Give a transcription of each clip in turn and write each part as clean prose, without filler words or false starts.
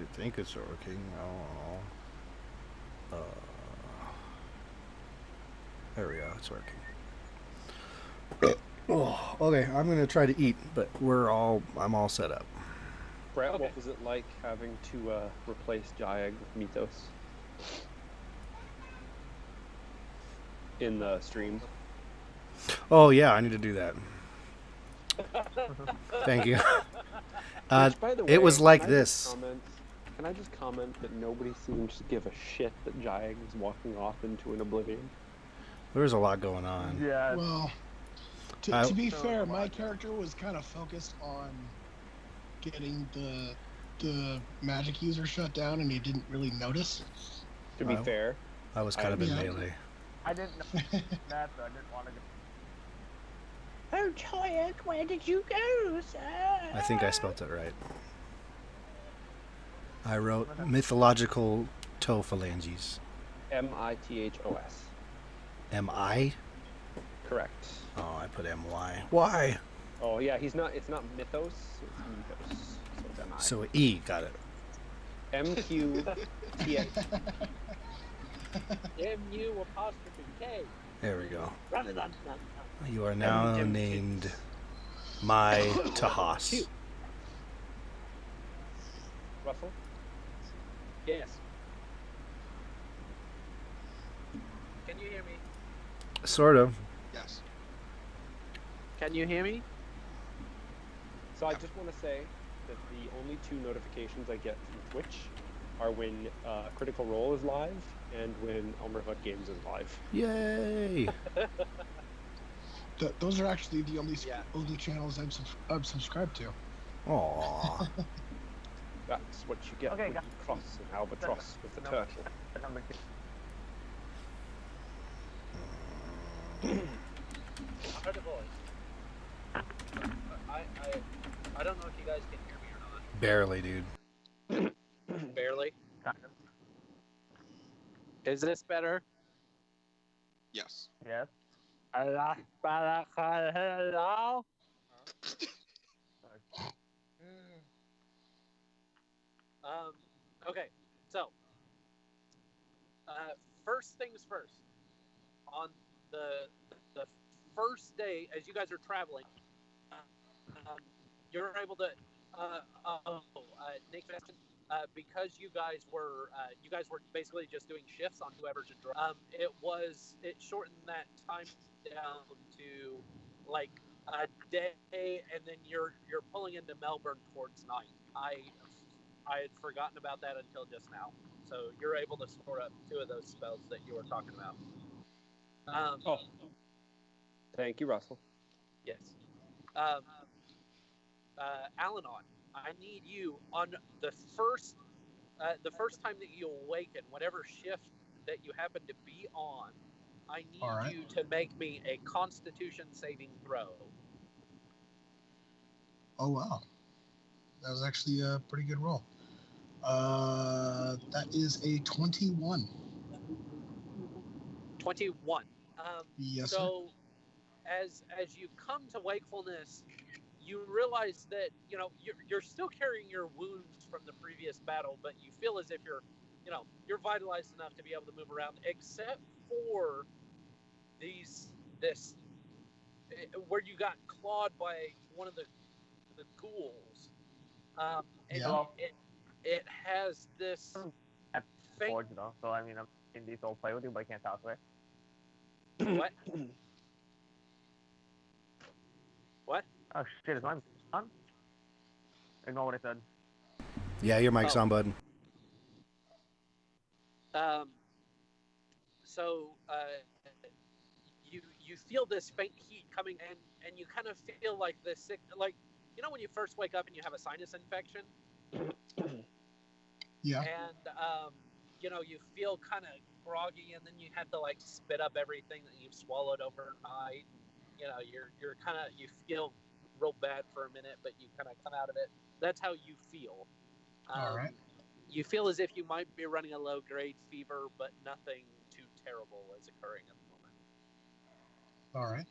I think it's working. I don't know. There we go. It's working. Oh, okay. I'm gonna try to eat, but I'm all set up. Brett, what was it like having to replace Jiag with Mithos in the stream? Oh yeah, I need to do that. Thank you. Which, by the way, it was like this. Can I just comment that nobody seems to give a shit that Jiag is walking off into an oblivion? There's a lot going on. Yeah. Well, to be fair, my character was kind of focused on getting the magic user shut down, and he didn't really notice. To be fair, I was kind of in melee. I didn't know that, so I didn't want to go. Oh, Jiag, where did you go, sir? I think I spelt it right. I wrote mythological toe phalanges. Mithos. M-I? Correct. Oh, I put M-Y. Why? Oh yeah, it's not Mythos, it's Mithos. So it's M-I. So E, got it. M-Q-T-H. M-U-K. There we go. Run. You are now named My Tahas. Russell? Yes. Can you hear me? Sort of. Yes. Can you hear me? So I just want to say that the only two notifications I get from Twitch are when Critical Role is live and when Elmer Fudd Games is live. Yay! Those are actually the only channels I'm subscribed to. Aww. That's what you get when you cross an albatross with a turtle. I heard a voice. I don't know if you guys can hear me or not. Barely, dude. Barely? Is this better? Yes. Yes. Hello? Okay, so first things first. On the first day, as you guys are traveling, you're able to Necromancy, because you guys were basically just doing shifts on whoever's in drive. It shortened that time down to like a day, and then you're pulling into Melbourne towards night. I had forgotten about that until just now. So you're able to store up two of those spells that you were talking about. Thank you, Russell. Yes. Allanon, I need you on the first time that you awaken, whatever shift that you happen to be on, I need you to make me a Constitution saving throw. Oh wow, that was actually a pretty good roll. That is a 21. 21. Yes, so, sir. As you come to wakefulness, you realize that you're still carrying your wounds from the previous battle, but you feel as if you're vitalized enough to be able to move around, except for this where you got clawed by one of the ghouls. It has this faint... Forge, though, so I mean, I'm in these all play with you, but I can't talk to it. What? What? Oh shit, is my mic on? Ignore what I said. Yeah, your mic's on, bud. So you feel this faint heat coming, and you kind of feel like this sick, like when you first wake up and you have a sinus infection. Yeah. And you feel kind of groggy, and then you have to like spit up everything that you've swallowed overnight. You're kind of, you feel real bad for a minute, but you kind of come out of it. That's how you feel. All right. You feel as if you might be running a low-grade fever, but nothing too terrible is occurring at the moment. All right.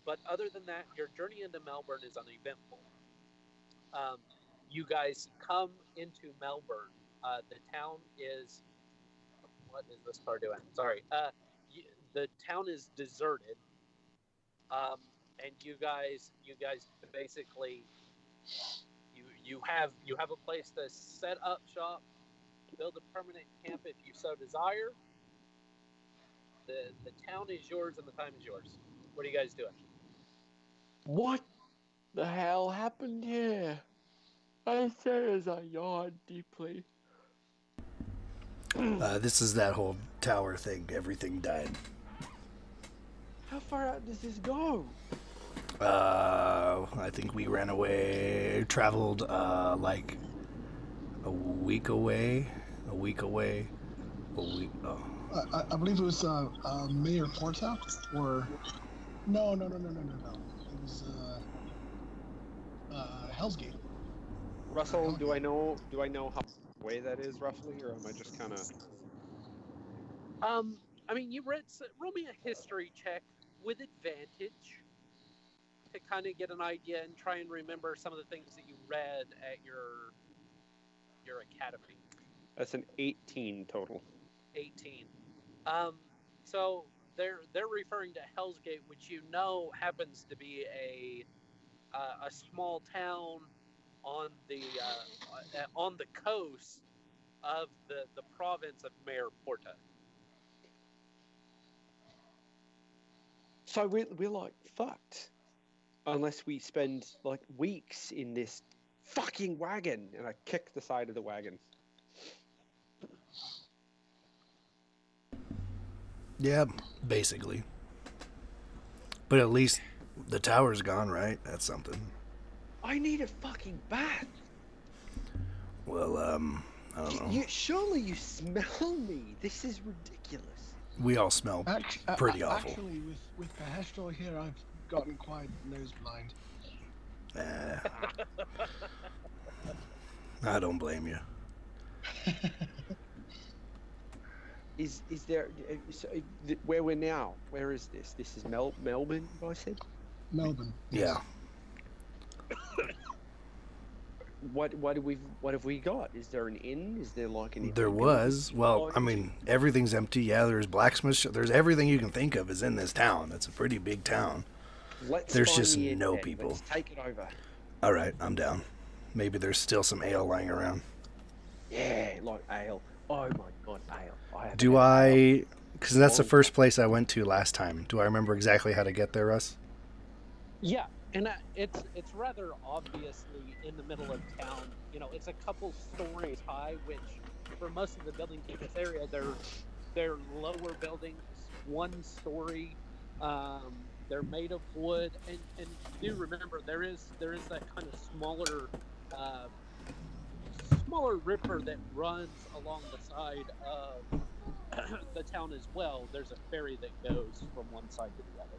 But other than that, your journey into Melbourne is uneventful. you guys come into Melbourne. The town is. What is this car doing? Sorry. The town is deserted. And you guys basically you have a place to set up shop, build a permanent camp if you so desire. The town is yours and the time is yours. What are you guys doing? What the hell happened here? I say as I yawned deeply. This is that whole tower thing. Everything died. How far out does this go? I think we ran away, traveled like a week away. Oh. I believe it was Mayor Porta, or no. It was Hell's Gate. Russell, do I know how way that is roughly, or am I just kind of? I mean, roll me a history check with advantage to kind of get an idea and try and remember some of the things that you read at your academy. That's an 18 total. 18. So they're referring to Hell's Gate, which you know happens to be a small town on the coast of the province of Mayor Porta. So we're like fucked, unless we spend like weeks in this fucking wagon. And I kick the side of the wagon. Yeah, basically. But at least the tower's gone, right? That's something. I need a fucking bath. Well, I don't know. Surely you smell me. This is ridiculous. We all smell pretty awful. Actually, with Bahesht'ur here, I've gotten quite nose blind. I don't blame you. Is there where we're now? Where is this? This is Melbourne, I said. Melbourne. Yeah. What have we got? Is there an inn? Is there like an? There was. Well, I mean, everything's empty. Yeah, there's blacksmiths. There's everything you can think of is in this town. It's a pretty big town. There's just no people. Let's take it over. All right, I'm down. Maybe there's still some ale lying around. Yeah, like ale. Oh my god, ale. Do I? Because that's the first place I went to last time. Do I remember exactly how to get there, Russ? Yeah, and it's rather obviously in the middle of town. You know, it's a couple stories high, which for most of the buildings in this area, they're lower buildings, 1 story. They're made of wood, and do remember there is that kind of smaller river that runs along the side of the town as well. There's a ferry that goes from one side to the other.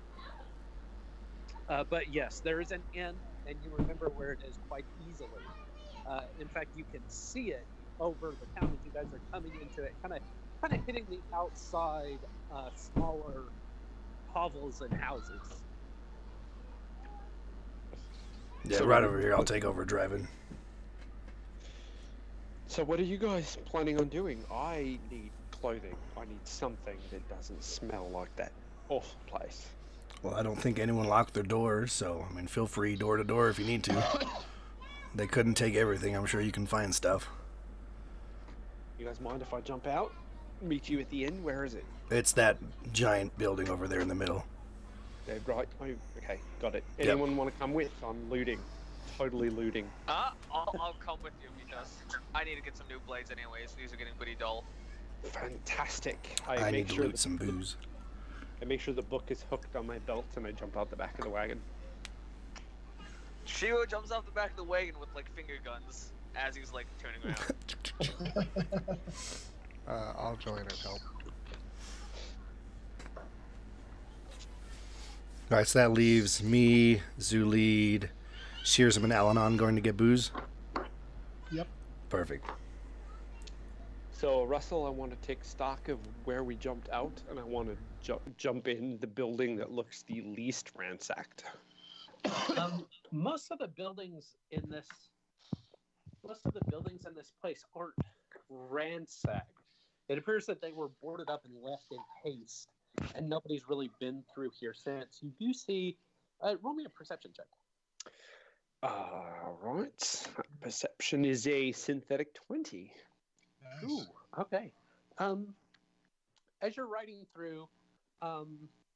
But yes, there is an inn, and you remember where it is quite easily. In fact, you can see it over the town as you guys are coming into it, kind of hitting the outside smaller hovels and houses. Yeah, so, right over here. I'll take over driving. So what are you guys planning on doing? I need clothing. I need something that doesn't smell like that awful place. Well, I don't think anyone locked their doors, so, I mean, feel free door to door if you need to. They couldn't take everything. I'm sure you can find stuff. You guys mind if I jump out? Meet you at the inn? Where is it? It's that giant building over there in the middle. Yeah, right. Oh, okay, got it. Anyone want to come with? I'm looting. Totally looting. I'll come with you because I need to get some new blades anyways. These are getting pretty dull. Fantastic. I need to loot some booze. I make sure the book is hooked on my belt and I jump out the back of the wagon. Shiro jumps off the back of the wagon with like finger guns as he's like turning around. I'll join and help. Alright, so that leaves me, Xullyd, Sherzim, and Allanon going to get booze? Yep. Perfect. So, Russell, I want to take stock of where we jumped out, and I want to jump in the building that looks the least ransacked. Most of the buildings in this most of the buildings in this place aren't ransacked. It appears that they were boarded up and left in haste, and nobody's really been through here since. You do see... roll me a perception check. All right. Perception is a synthetic 20. Nice. Ooh, okay. As you're riding through,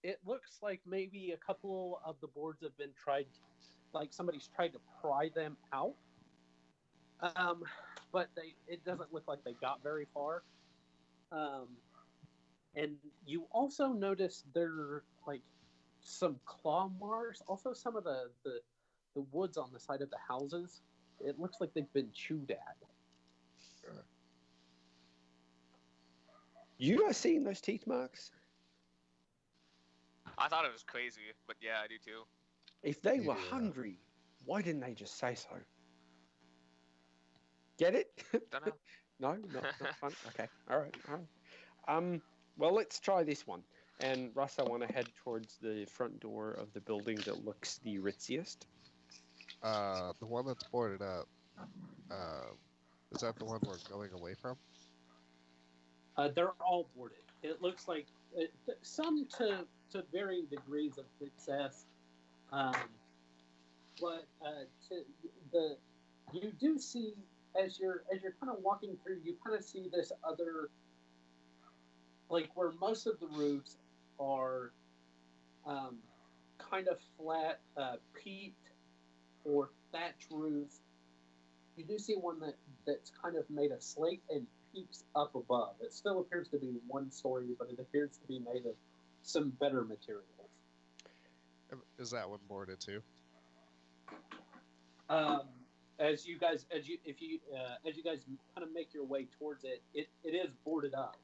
it looks like maybe a couple of the boards have been like somebody's tried to pry them out. But it doesn't look like they got very far. And you also notice there are like some claw marks. Also, some of the woods on the side of the houses. It looks like they've been chewed at. You guys seen those teeth marks? I thought it was crazy, but yeah, I do too. If they were hungry, why didn't they just say so? Get it? Don't know. No, not fun. Okay, all right. Well, let's try this one. And Russ, I want to head towards the front door of the building that looks the ritziest. The one that's boarded up. Is that the one we're going away from? They're all boarded. It looks like some to varying degrees of success, but you do see as you're kind of walking through, you kind of see this other, like where most of the roofs are kind of flat, peat or thatch roofs. You do see one that's kind of made of slate and peaks up above. It still appears to be one story, but it appears to be made of some better materials. Is that one boarded too? As you guys kind of make your way towards it, it is boarded up.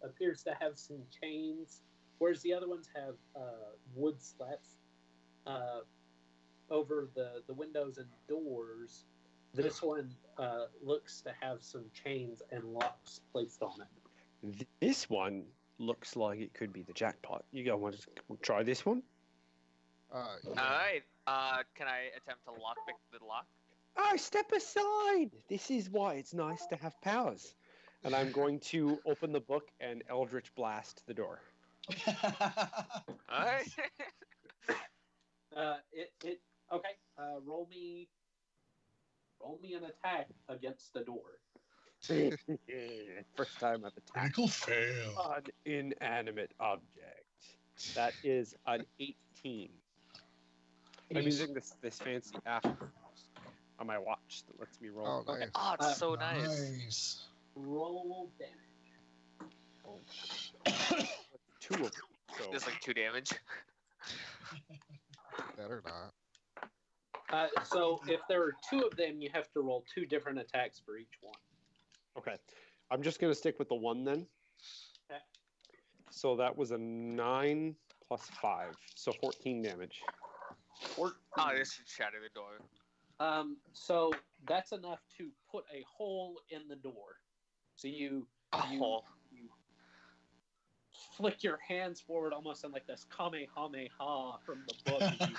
Appears to have some chains, whereas the other ones have wood slats over the windows and doors. This one looks to have some chains and locks placed on it. This one looks like it could be the jackpot. You guys want to try this one? Yeah. Alright, can I attempt to lockpick the lock? Oh, step aside! This is why it's nice to have powers. And I'm going to open the book and Eldritch Blast the door. Alright. Okay. Roll me an attack against the door. First time I've attacked Critical fail. an inanimate object. That is an 18. I'm using this fancy app on my watch that lets me roll. Oh, nice. Oh, it's so nice. Nice. Roll damage. Two of them. So There's like 2 damage. Better not. So if there are 2 of them, you have to roll 2 different attacks for each one. okay. I'm just going to stick with the 1 then. Okay. So that was a 9 plus 5. So 14 damage. Or, Oh, this should shatter the door. so that's enough to put a hole in the door. So you flick your hands forward almost in like this Kamehameha from the book. And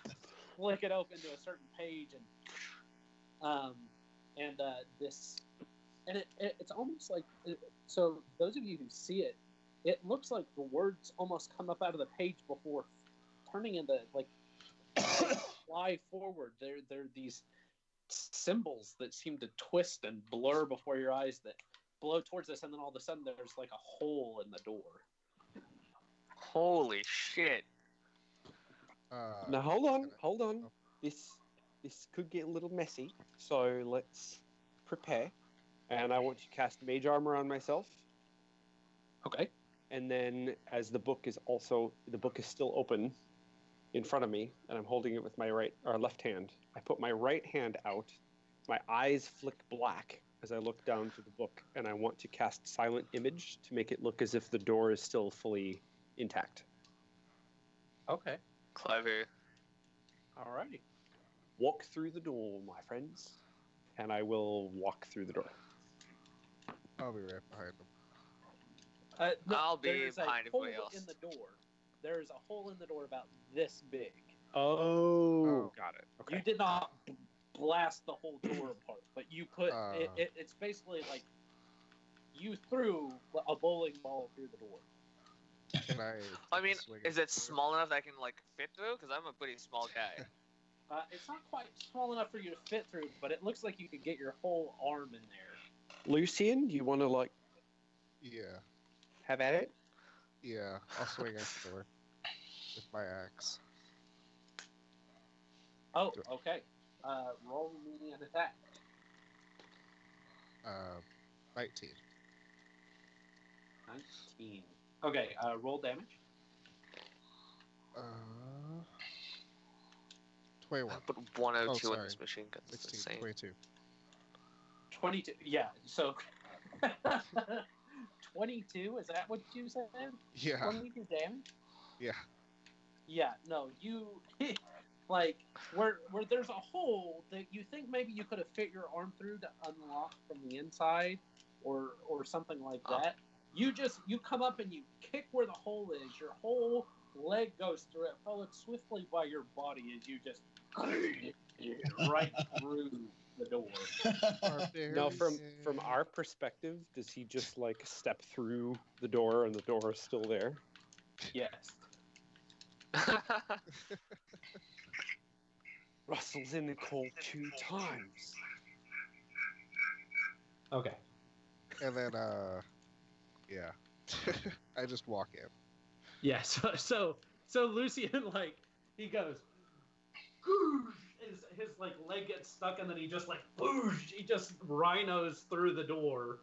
you flick it open to a certain page, and it's almost like so. Those of you who see it, it looks like the words almost come up out of the page before turning into like fly forward. They're these symbols that seem to twist and blur before your eyes that blow towards us, and then all of a sudden there's like a hole in the door. Holy shit. Now hold on. This could get a little messy, so let's prepare. And I want to cast Mage Armor on myself. Okay. And then, as the book is still open in front of me, and I'm holding it with my left hand. I put my right hand out. My eyes flick black as I look down to the book, and I want to cast Silent Image to make it look as if the door is still fully intact. Okay. Clever. Alrighty. Walk through the door, my friends, and I will walk through the door. I'll be right behind them. No, I'll be there's behind a hole everybody else. in the door. There's a hole in the door about this big. Oh, got it. Okay. You did not blast the whole door apart. But you put it's basically like you threw a bowling ball through the door. Can I? I mean, swing is at it the door? small enough that I can like fit through? Because I'm a pretty small guy. It's not quite small enough for you to fit through, but it looks like you could get your whole arm in there. Lucien, do you want to Yeah. have at it? Yeah. I'll swing at the door with my axe. Oh, okay. Roll me an attack. 19. 19. Okay, roll damage. 21. But 102 in sorry. this machine gun. It's 16, insane. 22. 22. Yeah, so 22, is that what you said? Yeah. 22 damage? Yeah. Yeah, no, you like where there's a hole that you think maybe you could have fit your arm through to unlock from the inside or something like that. You come up and you kick where the hole is. Your whole leg goes through it, followed swiftly by your body as you just right through the door. Now, from our perspective, does he just like step through the door and the door is still there? Yes. Russell's in the cold 2 times. Okay. And then, yeah. I just walk in. Yeah, so Lucien, like, he goes, his like leg gets stuck, and then he just like, he just rhinos through the door,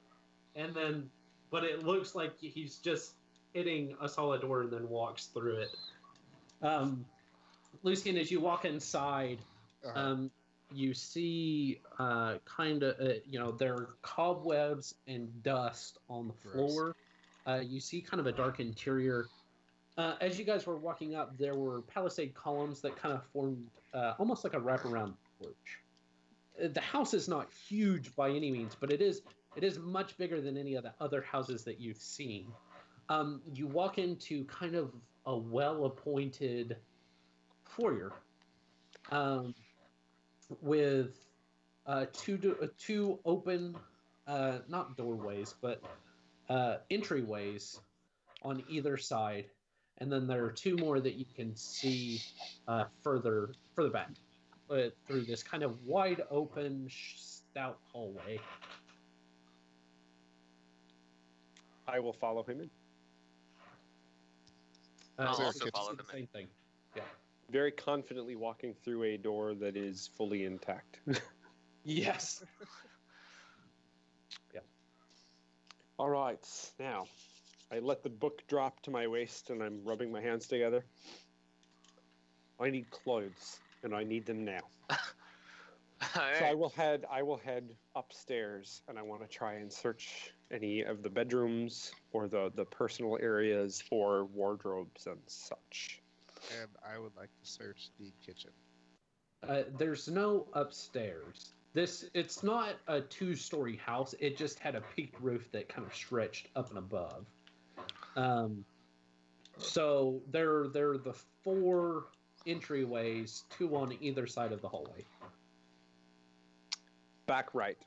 and then, but it looks like he's just hitting a solid door and then walks through it. Lucien, as you walk inside, you see kind of, there are cobwebs and dust on the floor. You see kind of a dark interior. As you guys were walking up, there were palisade columns that kind of formed almost like a wraparound porch. The house is not huge by any means, but it is much bigger than any of the other houses that you've seen. You walk into kind of a well-appointed foyer with two open, not doorways, but entryways on either side. And then there are 2 more that you can see further back through this kind of wide open, stout hallway. I will follow him in. I'll also kitchen? follow the them same in. thing. Yeah. Very confidently walking through a door that is fully intact. Yes. Yeah. All right, now I let the book drop to my waist and I'm rubbing my hands together. I need clothes and I need them now. So I will head upstairs and I want to try and search any of the bedrooms or the personal areas for wardrobes and such. And I would like to search the kitchen. There's no upstairs. It's not a 2-story house. It just had a peaked roof that kind of stretched up and above. So there are the 4 entryways, 2 on either side of the hallway. Back right.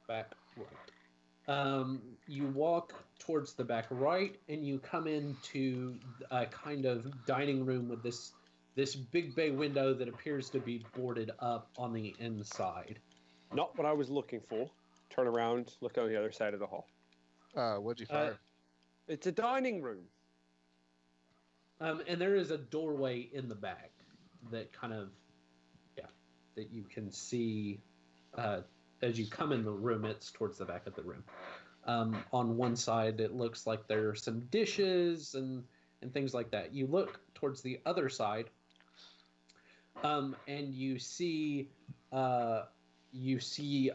Back right. You walk towards the back right, and you come into a kind of dining room with this big bay window that appears to be boarded up on the inside. Not what I was looking for. Turn around, look on the other side of the hall. What'd you find? It's a dining room. And there is a doorway in the back that kind of, that you can see as you come in the room. It's towards the back of the room. On one side, it looks like there are some dishes and things like that. You look towards the other side, and you see a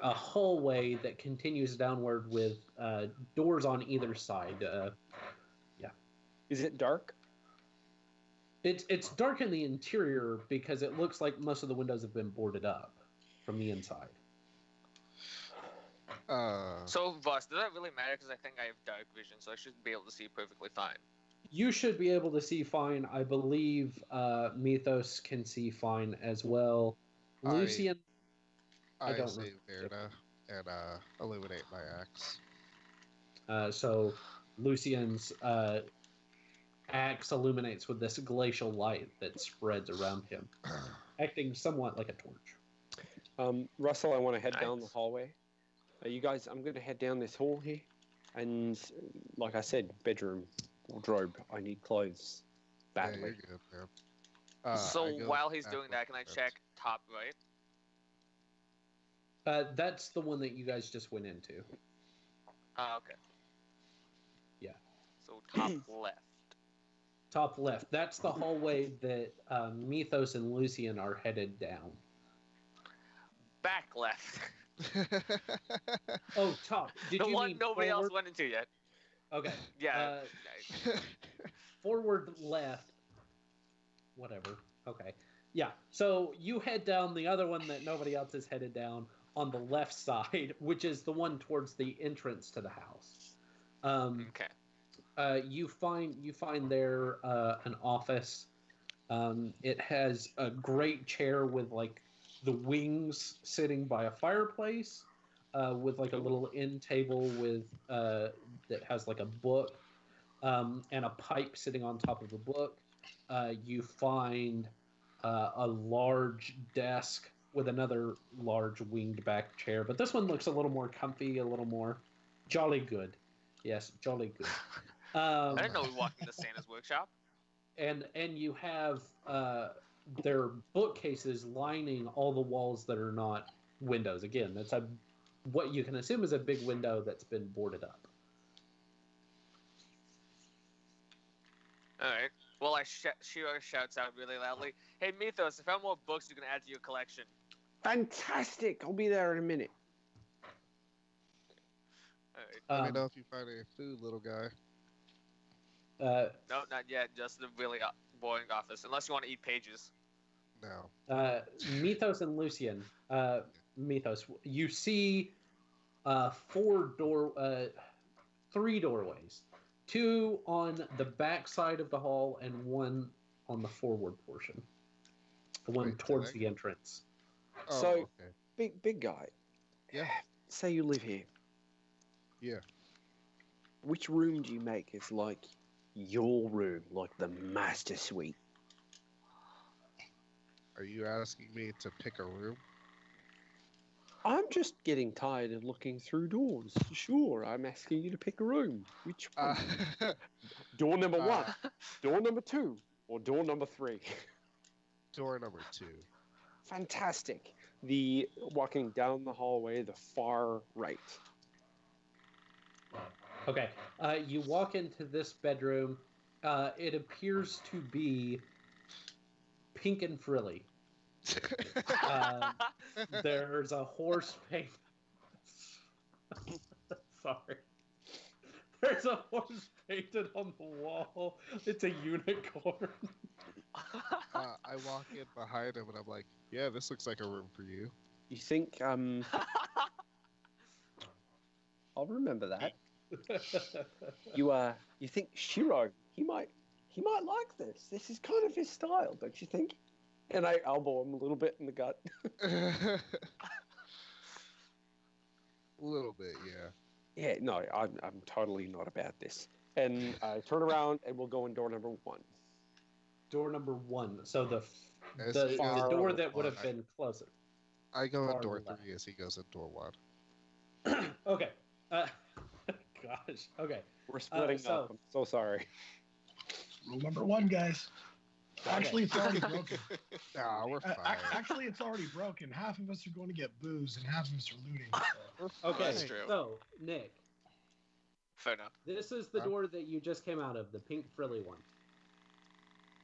hallway that continues downward with doors on either side. Is it dark? It's dark in the interior because it looks like most of the windows have been boarded up from the inside. So, Voss, does that really matter? Because I think I have dark vision, so I should be able to see perfectly fine. You should be able to see fine. I believe Mithos can see fine as well. Lucien. I don't save remember. Verna and illuminate my axe. So Lucien's axe illuminates with this glacial light that spreads around him, acting somewhat like a torch. Russell, I want to head down the hallway. You guys, I'm going to head down this hall here, and like I said, bedroom, wardrobe. I need clothes badly. Yeah, you're good, man. So while he's doing that, can I check top right? That's the one that you guys just went into. Okay. Yeah. So top left. Top left. That's the hallway that Mithos and Lucien are headed down. Back left. Oh, top. Did The you one mean nobody forward? else went into yet. Okay. Yeah. Forward left. Whatever. Okay. Yeah. So you head down the other one that nobody else is headed down on the left side, which is the one towards the entrance to the house. Okay. You find there an office. It has a great chair with like the wings sitting by a fireplace, with like a little end table with that has like a book, and a pipe sitting on top of the book. You find a large desk with another large winged back chair, but this one looks a little more comfy, a little more jolly good. Yes, jolly good. I didn't know we walked into Santa's workshop. And you have their bookcases lining all the walls that are not windows. Again, that's what you can assume is a big window that's been boarded up. All right. Well, Shiro shouts out really loudly, "Hey, Mithos, I found more books you can add to your collection." Fantastic! I'll be there in a minute. All right. Let me know if you find any food, little guy. No, not yet. Just the really boring office. Unless you want to eat pages. No. Mithos and Lucien. Mithos, you see three doorways. Two on the back side of the hall and one on the forward portion. The one towards the entrance. Oh, So, okay. big guy. Yeah. Say you live here. Yeah. Which room do you make is like your room, like the master suite? Are you asking me to pick a room? I'm just getting tired of looking through doors. Sure, I'm asking you to pick a room. Which one? Door number 1, door number 2, or door number 3? Door number 2. Fantastic. The walking down the hallway, the far right. Okay. You walk into this bedroom. It appears to be pink and frilly. There's a horse paint. Sorry. There's a horse painted on the wall. It's a unicorn. I walk in behind him and I'm like, yeah, this looks like a room for you. You think, I'll remember that. You think Shiro, he might like this. This is kind of his style, don't you think? And I elbow him a little bit in the gut. A little bit, yeah. Yeah, no, I'm totally not about this. And I turn around and we'll go in door number 1. Door number 1. So the far door that would have been closer. I go in door left. 3 as he goes in door 1. Okay. Gosh. Okay. We're splitting up. I'm so sorry. Rule number 1, guys. Actually, it's already broken. Nah, we're fine. Actually, it's already broken. Half of us are going to get booze, and half of us are looting. Okay. That's true. So, Nick, Fair enough. this is the door that you just came out of, the pink frilly one.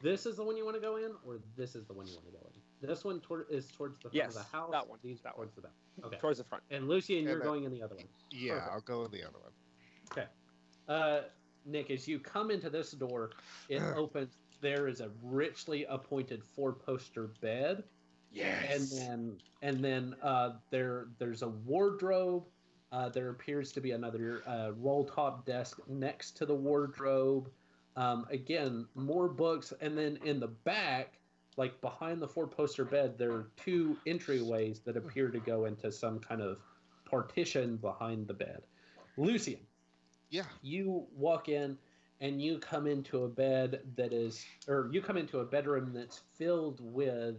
This is the one you want to go in, or this is the one you want to go in? This one is towards the front of the house. That one. These that towards one. the back. Okay. Towards the front. And Lucien, And you're that- going in the other one. Yeah, Perfect. I'll go in the other one. Okay. Nick, as you come into this door, it opens. There is a richly appointed 4-poster bed. Yes. And then there's a wardrobe. There appears to be another roll-top desk next to the wardrobe. Again, more books, and then in the back like behind the four-poster bed, there are two entryways that appear to go into some kind of partition behind the bed. Lucien, Yeah. you walk in and you come into a bed you come into a bedroom that's filled with,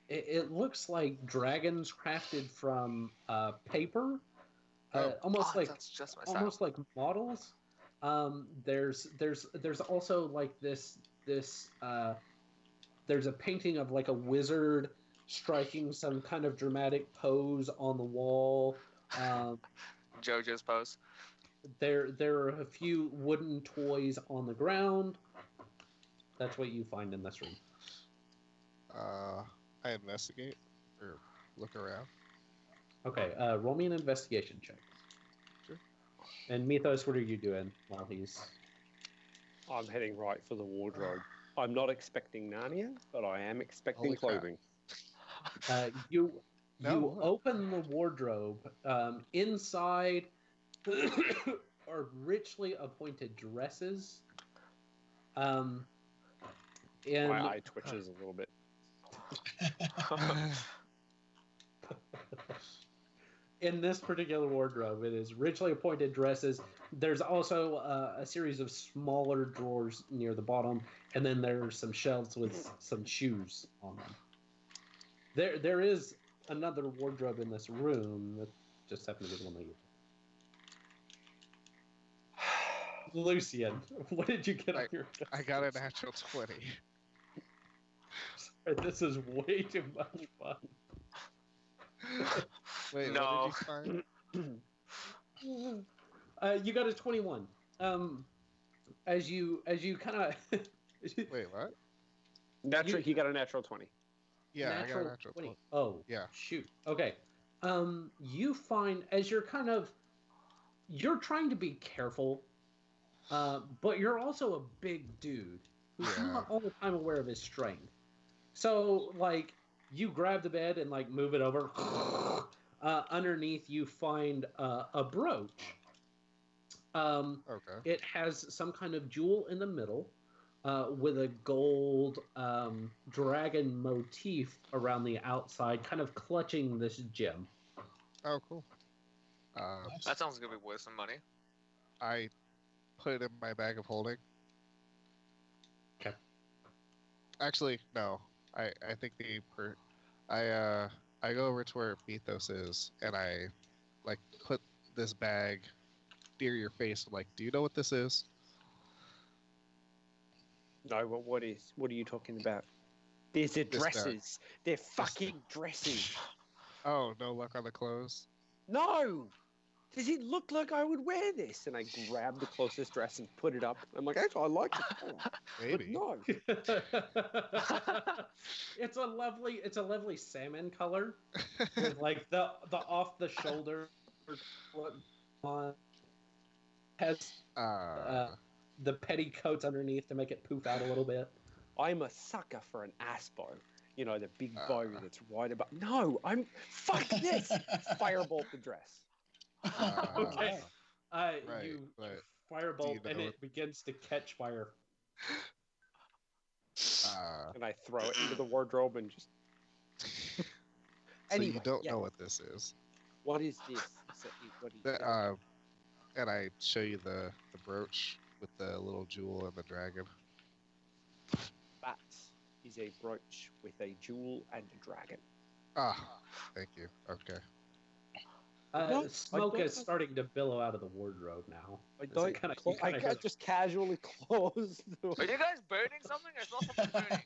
it looks like dragons crafted from paper, almost that's just my style. like models. There's also like this there's a painting of like a wizard striking some kind of dramatic pose on the wall. JoJo's pose. There are a few wooden toys on the ground. That's what you find in this room. I investigate or look around. Okay, roll me an investigation check. Sure. And Mithos, what are you doing while he's... I'm heading right for the wardrobe. I'm not expecting Narnia, but I am expecting Holy crap. clothing. You open the wardrobe. Inside are richly appointed dresses. And My eye twitches a little bit. In this particular wardrobe, it is richly appointed dresses. There's also a series of smaller drawers near the bottom, and then there are some shelves with some shoes on them. There is another wardrobe in this room that just happened to be the one that you... Lucien, what did you get on your... I got a natural 20. Sorry, this is way too much fun. Wait, No. what did you find? You got a 21. As you kind of... Wait, what? You got a natural 20. Yeah, I got a natural 20. Oh, yeah. Shoot. Okay. You find, as you're you're trying to be careful, but you're also a big dude who's not all the time aware of his strength. So, like, you grab the bed and, like, move it over. Underneath, you find a brooch. Okay. It has some kind of jewel in the middle with a gold dragon motif around the outside, kind of clutching this gem. Oh, cool. That sounds like it'd be worth some money. I put it in my bag of holding. Okay. Actually, no. I think I go over to where Mithos is, and I, like, put this bag near your face. I'm like, do you know what this is? No, but what are you talking about? These are dresses. They're fucking dresses. Oh, no luck on the clothes? No! Does it look like I would wear this? And I grab the closest dress and put it up. I'm like, actually, I like the color. Maybe. But no. It's a lovely salmon color with like the off the shoulder has the petticoats underneath to make it poof out a little bit. I'm a sucker for an ass bow. You know, the big bow that's wide above. No, fuck this. Firebolt the dress. Okay. Right, you but firebolt do you and know it begins to catch fire. And I throw it into the wardrobe and just... So Anyway, you don't know what this is. What is this? And I show you the brooch with the little jewel and the dragon. That is a brooch with a jewel and a dragon. Ah, thank you. Okay. Smoke is starting to billow out of the wardrobe now. I just casually close the... Are you guys burning something? I saw something burning.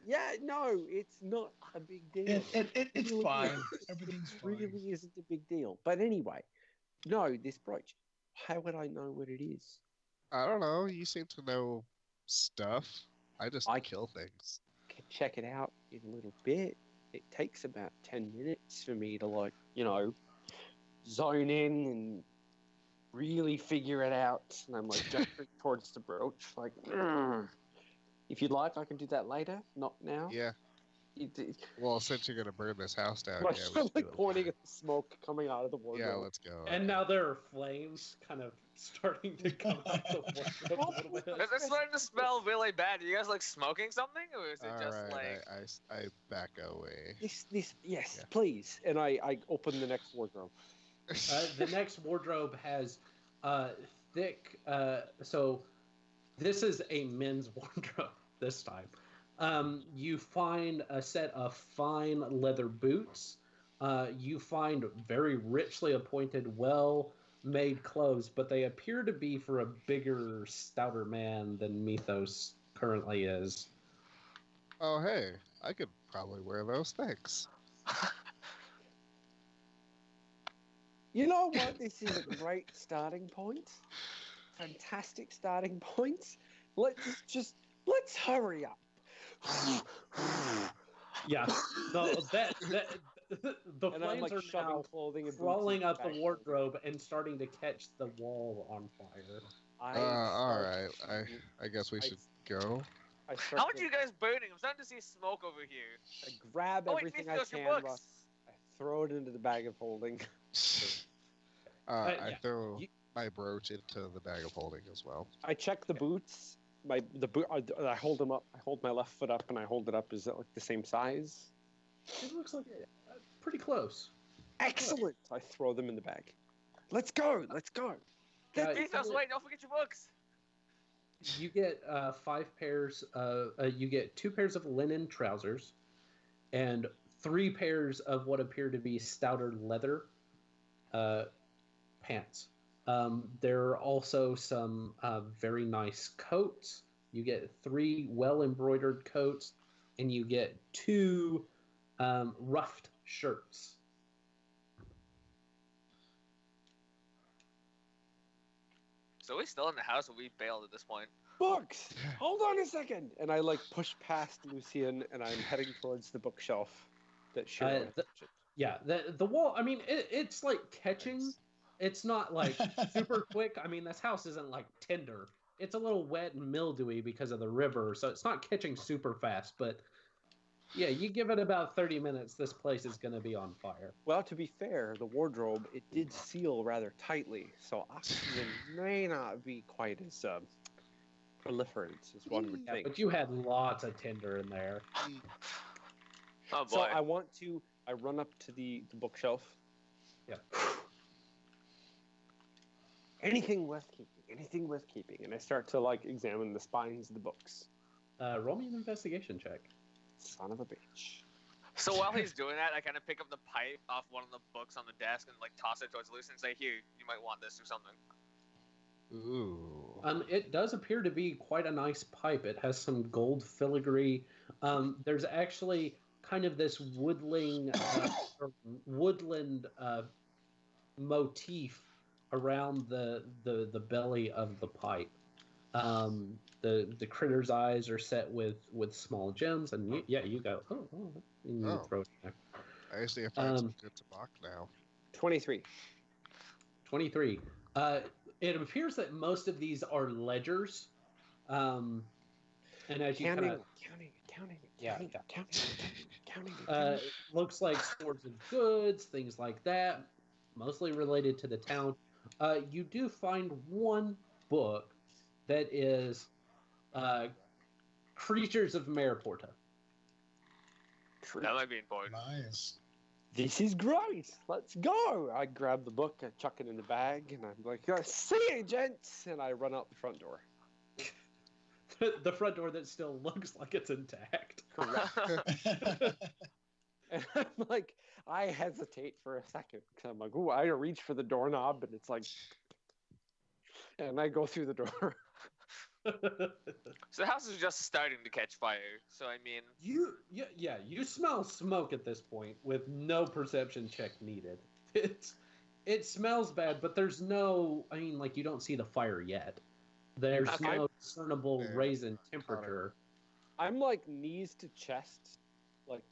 Yeah, no, it's not a big deal. It's fine. Everything's fine. It really isn't a big deal. But anyway, no, this brooch. How would I know what it is? I don't know. You seem to know stuff. I just kill things. Can check it out in a little bit. It takes about 10 minutes for me to, like, you know, zone in and really figure it out. And I'm like jumping towards the brooch, like, if you'd like, I can do that later. Not now. Yeah. Well, since you're gonna burn this house down, I'm yeah, we should do it. pointing at the smoke coming out of the wardrobe. Yeah, let's go. And now there are flames kind of starting to come out the wardrobe a little bit. It's starting to smell really bad. Are you guys like smoking something, or is it All just right, like? I back away. Yes, Yeah. please. And I open the next wardrobe. The next wardrobe has thick. So this is a men's wardrobe this time. You find a set of fine leather boots. You find very richly appointed, well-made clothes, but they appear to be for a bigger, stouter man than Mithos currently is. Oh, hey, I could probably wear those. Thanks. You know what? This is a great starting point. Fantastic starting point. Let's hurry up. Yeah, no, the And I'm flames like are shoving now clothing and crawling boots up the wardrobe and starting to catch the wall on fire. All right. I guess we should go. How are you guys burning? I'm starting to see smoke over here. I grab everything Mithos, I your can. books. I throw it into the bag of holding. I yeah. throw my brooch into the bag of holding as well. I check the boots. I hold them up. I hold my left foot up and I hold it up. Is it like the same size? It looks like pretty close. Excellent. I throw them in the bag. Let's go. Mithos, wait! Don't forget your books. You get 5 pairs. You get 2 pairs of linen trousers, and 3 pairs of what appear to be stouter leather pants. There are also some very nice coats. You get 3 well-embroidered coats, and you get 2 ruffed shirts. So we're still in the house, or we bailed at this point. Books. Hold on a second. And I push past Lucien, and I'm heading towards the bookshelf that Shiro had mentioned. Yeah, the wall. I mean, it's like catching. It's not like super quick. I mean, this house isn't like tinder. It's a little wet and mildewy because of the river, so it's not catching super fast. But yeah, you give it about 30 minutes, this place is going to be on fire. Well, to be fair, the wardrobe, it did seal rather tightly, so oxygen may not be quite as proliferant as one would think. But you had lots of tinder in there. Oh boy! So I run up to the bookshelf. Yeah. Anything worth keeping, and I start to examine the spines of the books. Roll me an investigation check. Son of a bitch. So while he's doing that, I kind of pick up the pipe off one of the books on the desk and toss it towards Lucien and say, "Here, you might want this or something." Ooh. It does appear to be quite a nice pipe. It has some gold filigree. There's actually kind of this woodland motif around the belly of the pipe. The critter's eyes are set with small gems, and you go, and you throw it in there. I actually have found some good tobacco now. 23. 23. It appears that most of these are ledgers. And as you counting. Looks like stores of goods, things like that, mostly related to the town. You do find one book that is Creatures of Mariporta. That might be important. Nice. This is great. Let's go. I grab the book, I chuck it in the bag, and I'm like, "See you, gents!" And I run out the front door. The front door that still looks like it's intact. Correct. And I'm like, I hesitate for a second because I'm like, "Ooh!" I reach for the doorknob, and it's like, and I go through the door. So the house is just starting to catch fire. So I mean, you smell smoke at this point with no perception check needed. It smells bad, but there's no. I mean, you don't see the fire yet. There's no discernible raise in temperature. I'm knees to chest,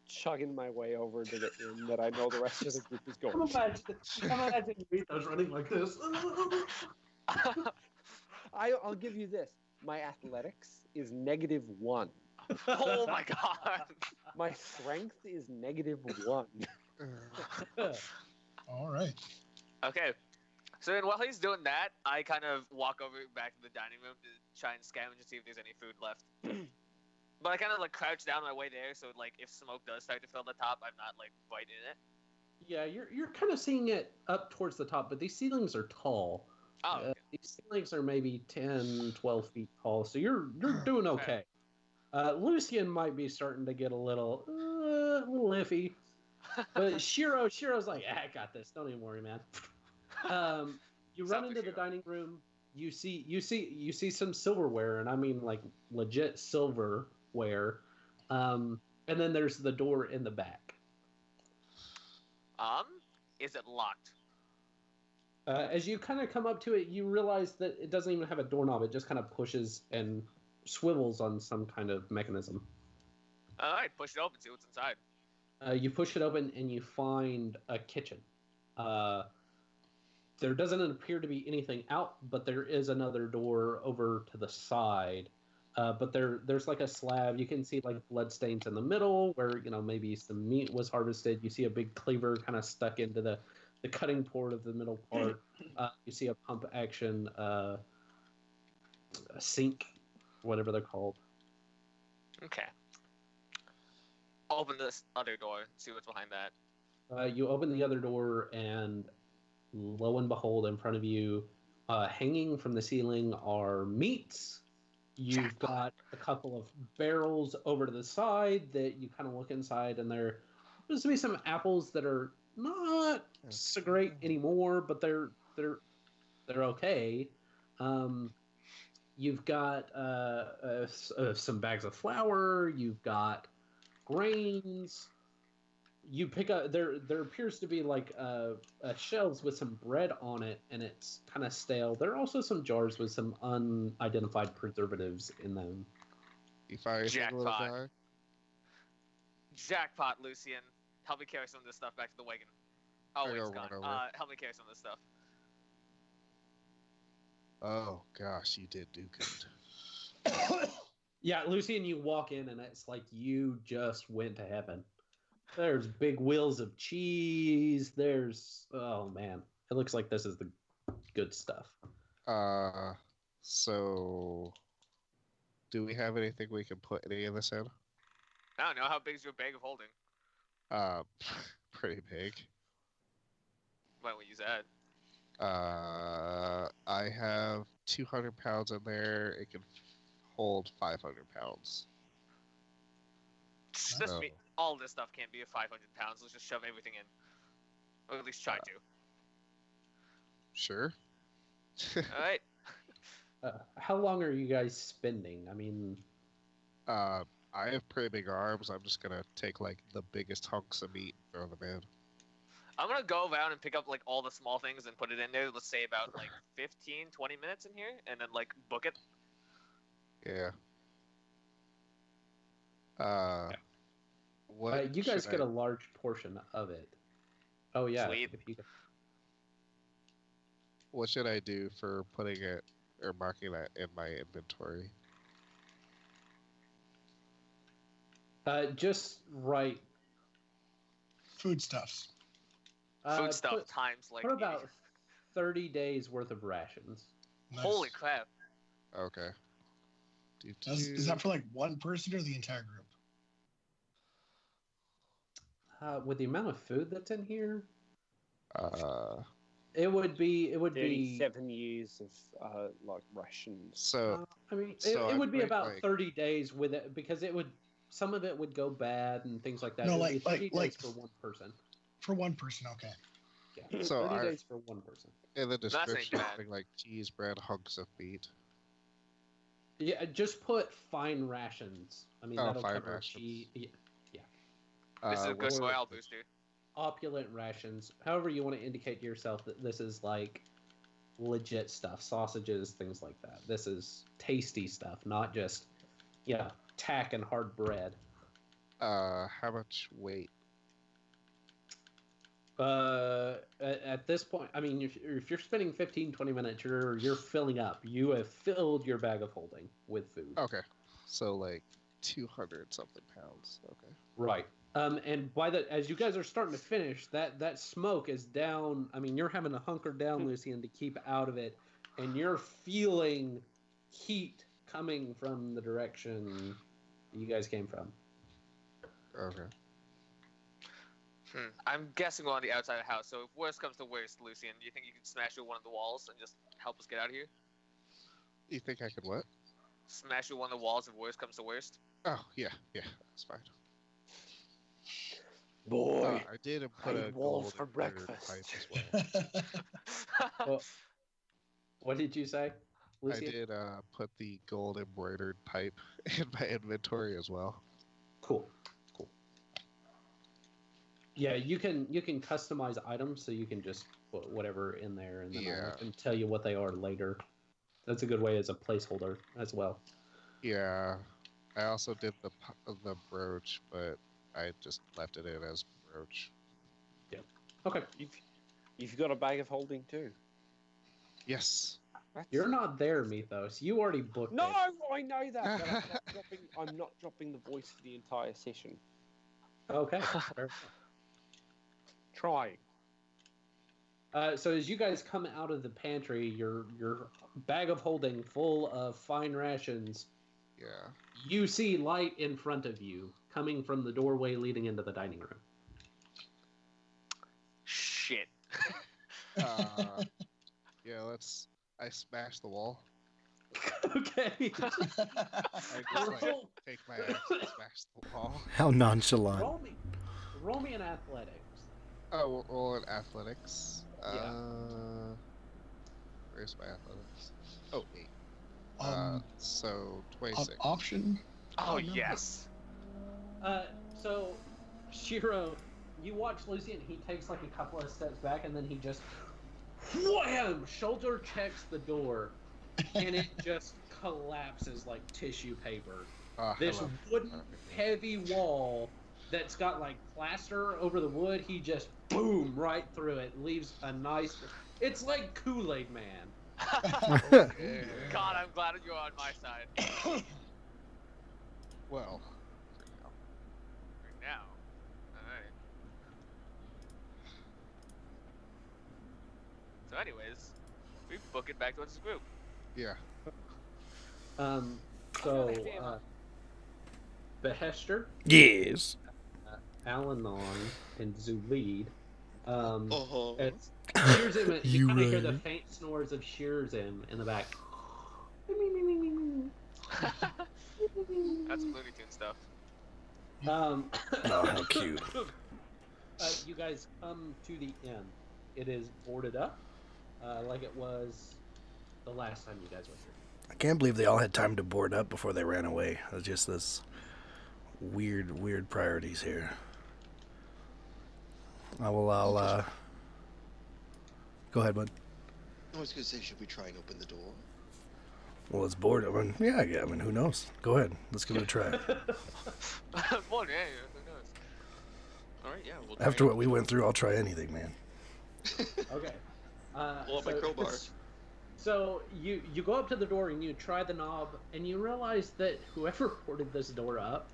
chugging my way over to the inn that I know the rest of the group is going. I'm imagining Mithos running like this. I'll give you this. My athletics is -1. Oh my god. My strength is -1. All right. Okay. So then while he's doing that, I kind of walk over back to the dining room to try and scavenge and see if there's any food left. But I kind of like crouch down my way there, so like if smoke does start to fill the top, I'm not like biting it. Yeah, you're kind of seeing it up towards the top, but these ceilings are tall. Oh, okay. These ceilings are maybe 10, 12 feet tall, so you're doing okay. Lucien might be starting to get a little iffy, but Shiro's like, I got this. Don't even worry, man. You run into the dining room. You see some silverware, and I mean like legit silverware. And then there's the door in the back. Is it locked? As you kind of come up to it, you realize that it doesn't even have a doorknob. It just kind of pushes and swivels on some kind of mechanism. All right, push it open, see what's inside. You push it open, and you find a kitchen. There doesn't appear to be anything out, but there is another door over to the side. But there's like a slab. You can see like bloodstains in the middle where, maybe some meat was harvested. You see a big cleaver kind of stuck into the cutting port of the middle part. You see a pump action a sink, whatever they're called. Okay. Open this other door, see what's behind that. You open the other door, and lo and behold, in front of you, hanging from the ceiling are meats. You've got a couple of barrels over to the side that you kind of look inside, and there's to be some apples that are not so great anymore, but they're okay. You've got some bags of flour. You've got grains. You pick up there appears to be like shelves with some bread on it, and it's kind of stale. There are also some jars with some unidentified preservatives in them. If I Jackpot. Jackpot, Lucien. Help me carry some of this stuff back to the wagon. Oh, wait, it's gone. Help me carry some of this stuff. Oh gosh, you did do good. Yeah, Lucien, you walk in, and it's like you just went to heaven. There's big wheels of cheese. Oh man, it looks like this is the good stuff. So do we have anything we can put any of this in? I don't know. How big is your bag of holding? Pretty big. Why don't we use that? I have 200 pounds in there. It can hold 500 pounds. All this stuff can't be 500 pounds. Let's just shove everything in. Or at least try to. Sure. Alright. How long are you guys spending? I mean... I have pretty big arms. I'm just gonna take, like, the biggest hunks of meat and throw them in. I'm gonna go around and pick up, like, all the small things and put it in there. Let's say about, like, 15, 20 minutes in here. And then, like, book it. Yeah. You guys get a large portion of it. Oh yeah. What should I do for putting it or marking that in my inventory? Just write foodstuffs. Foodstuff times like. Put about 30 days worth of rations. Nice. Holy crap! Okay. Is that for like one person or the entire group? With the amount of food that's in here, it would be 7 years of like rations. So it would be about 30 days with it, because some of it would go bad and things like that. No, like 30 days for one person. For one person, okay. Yeah, so 30 days for one person. In the description, something like cheese, bread, hunks of meat. Yeah, just put fine rations. I mean, that'll cover rations. cheese. Yeah. This is a good morale booster. Opulent rations. However you want to indicate to yourself that this is like legit stuff. Sausages, things like that. This is tasty stuff, not just, tack and hard bread. How much weight? At this point, I mean, if you're spending 15, 20 minutes, you're filling up. You have filled your bag of holding with food. Okay. So, like, 200 something pounds. Okay. Right. And as you guys are starting to finish, that smoke is down. I mean, you're having to hunker down, Lucien, to keep out of it, and you're feeling heat coming from the direction you guys came from. Okay. I'm guessing we're on the outside of the house, so if worst comes to worst, Lucien, do you think you can smash through one of the walls and just help us get out of here? You think I could what? Smash through one of the walls if worst comes to worst? Oh, yeah, that's fine. Boy, I did put a walls gold for embroidered breakfast. pipe as well. Well, what did you say, Lucien? I did put the gold embroidered pipe in my inventory as well. Cool. Yeah, you can customize items, so you can just put whatever in there, and then I can tell you what they are later. That's a good way as a placeholder as well. Yeah, I also did the brooch, but I just left it in as brooch. Yeah. Okay. You've got a bag of holding too. Yes. You're not there, Mithos. You already booked it. No, I know that. But I'm not dropping the voice for the entire session. Okay. Trying. So as you guys come out of the pantry, your bag of holding full of fine rations. Yeah. You see light in front of you coming from the doorway leading into the dining room. Shit. Yeah, I smashed the wall. Okay. I just take my axe and smash the wall. How nonchalant. Roll me an athletics. Oh, well, in athletics. Yeah. Where's my athletics? Oh, 8. So 26. Option. Oh, yes. So, Shiro, you watch Lucien. He takes like a couple of steps back, and then he just wham! Shoulder checks the door, and it just collapses like tissue paper. This wooden, heavy wall that's got like plaster over the wood. He just boom right through it, leaves a nice. It's like Kool-Aid Man. God, I'm glad you're on my side. Well, Right now. Alright. So anyways, we book it back towards the group. yeah. So, Bahesht'ur, Yes. Allanon, and Xullyd. Oh. It's Sherzim. You You kind of hear right. the faint snores of Sherzim in the back. That's some Looney Tunes stuff. Oh, how cute. You guys come to the inn. It is boarded up, like it was the last time you guys were here. I can't believe they all had time to board up before they ran away. It's just this weird priorities here. I'll go ahead, bud. I was going to say, should we try and open the door? Well, it's bored. I mean, who knows? Go ahead. Let's give it a try. Well, yeah, who knows? Alright, yeah. We'll try After it. what we went through, I'll try anything, man. Okay. Pull up my crowbar. So you go up to the door and you try the knob, and you realize that whoever boarded this door up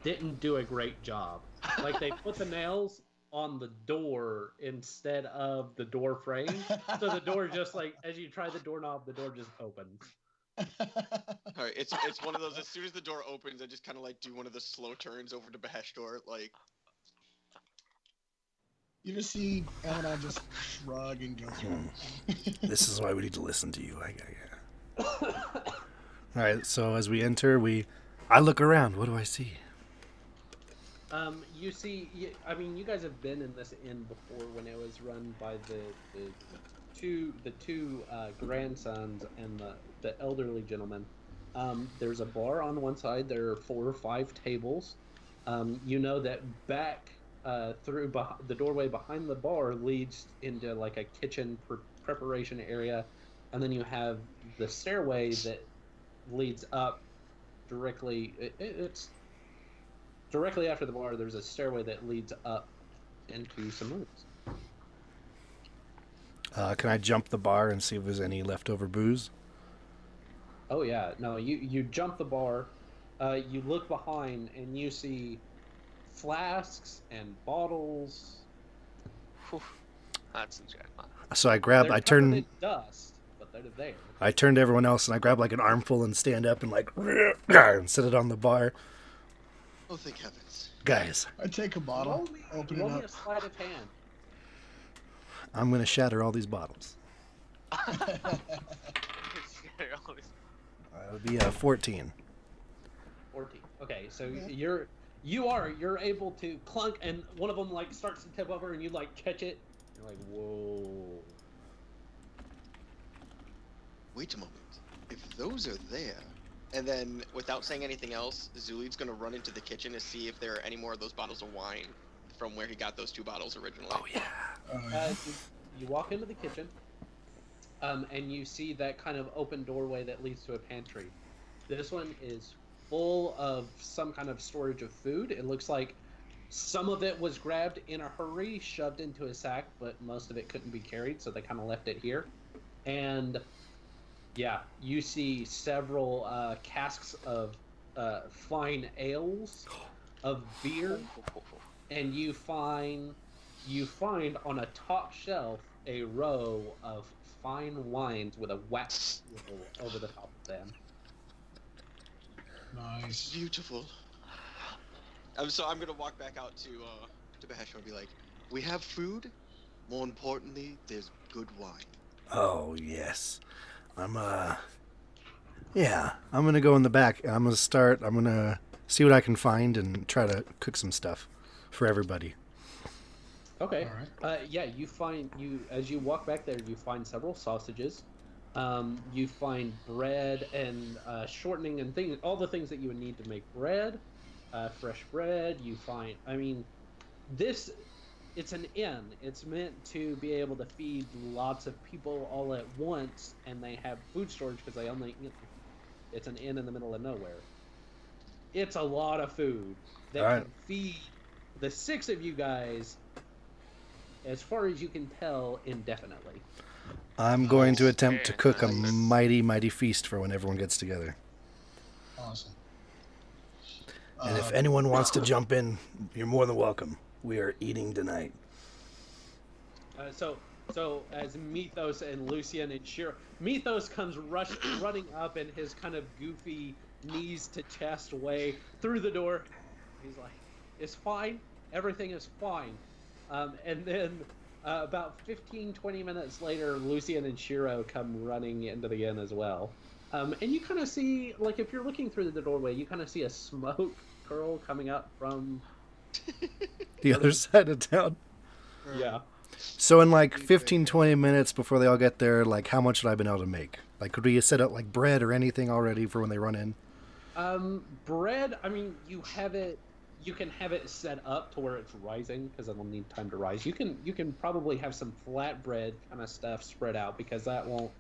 didn't do a great job. Like, they put the nails on the door instead of the door frame, so the door just, like, as you try the doorknob, the door just opens. Alright, it's one of those, as soon as the door opens, I just kind of like do one of the slow turns over to Bahesht'ur, like... You just see Allanon just shrug and go through. This is why we need to listen to you. All right, so as we enter, I look around. What do I see? You see, I mean, you guys have been in this inn before when it was run by the two grandsons and the elderly gentleman. There's a bar on one side. There are 4 or 5 tables. You know that back through the doorway behind the bar leads into like a kitchen preparation area, and then you have the stairway that leads up directly. It's directly after the bar. There's a stairway that leads up into some rooms. Can I jump the bar and see if there's any leftover booze? Oh yeah, no, you jump the bar. you look behind and you see flasks and bottles. Whew. That's a jackpot. So I They're covered in dust, but they're there. I turn to everyone else and I grab like an armful and stand up and like and set it on the bar. Oh, thank heavens. Guys, I take a bottle, open it roll me up. a sleight of hand. I'm gonna shatter all these bottles. That would be 14. 14. Okay, so you're able to clunk, and one of them like starts to tip over, and you like catch it. You're like, whoa. Wait a moment. If those are there, and then without saying anything else, Xullyd's gonna run into the kitchen to see if there are any more of those bottles of wine from where he got those 2 bottles originally. Oh yeah. You walk into the kitchen, and you see that kind of open doorway that leads to a pantry. This one is full of some kind of storage of food. It looks like some of it was grabbed in a hurry, shoved into a sack, but most of it couldn't be carried, so they kind of left it here. And yeah, you see several casks of fine ales, of beer, and you find on a top shelf a row of fine wines with a wax over the top of them. Nice. Beautiful. So I'm gonna walk back out to Bahesht'ur and be like, we have food. More importantly, there's good wine. Oh yes. I'm gonna go in the back. I'm gonna see what I can find and try to cook some stuff for everybody. Okay. All right. Yeah, as you walk back there, you find several sausages. You find bread and shortening and things, all the things that you would need to make bread, fresh bread. You find, it's an inn. It's meant to be able to feed lots of people all at once, and they have food storage because it's an inn in the middle of nowhere. It's a lot of food that can feed the 6 of you guys, as far as you can tell, indefinitely. I'm going to attempt to cook a mighty, mighty feast for when everyone gets together. Awesome. And if anyone wants to jump in, you're more than welcome. We are eating tonight. So as Mithos and Lucien and Shiro, Mithos comes running up in his kind of goofy knees to chest way through the door. He's like, "It's fine. Everything is fine." And then about 15-20 minutes later, Lucien and Shiro come running into the inn as well. And you kind of see, like, if you're looking through the doorway, you kind of see a smoke curl coming up from the other side of town. Yeah. So in like 15-20 minutes before they all get there, like how much would I been able to make? Like could we set up like bread or anything already for when they run in? Bread, you can have it set up to where it's rising because it'll need time to rise. You can probably have some flatbread kind of stuff spread out because that won't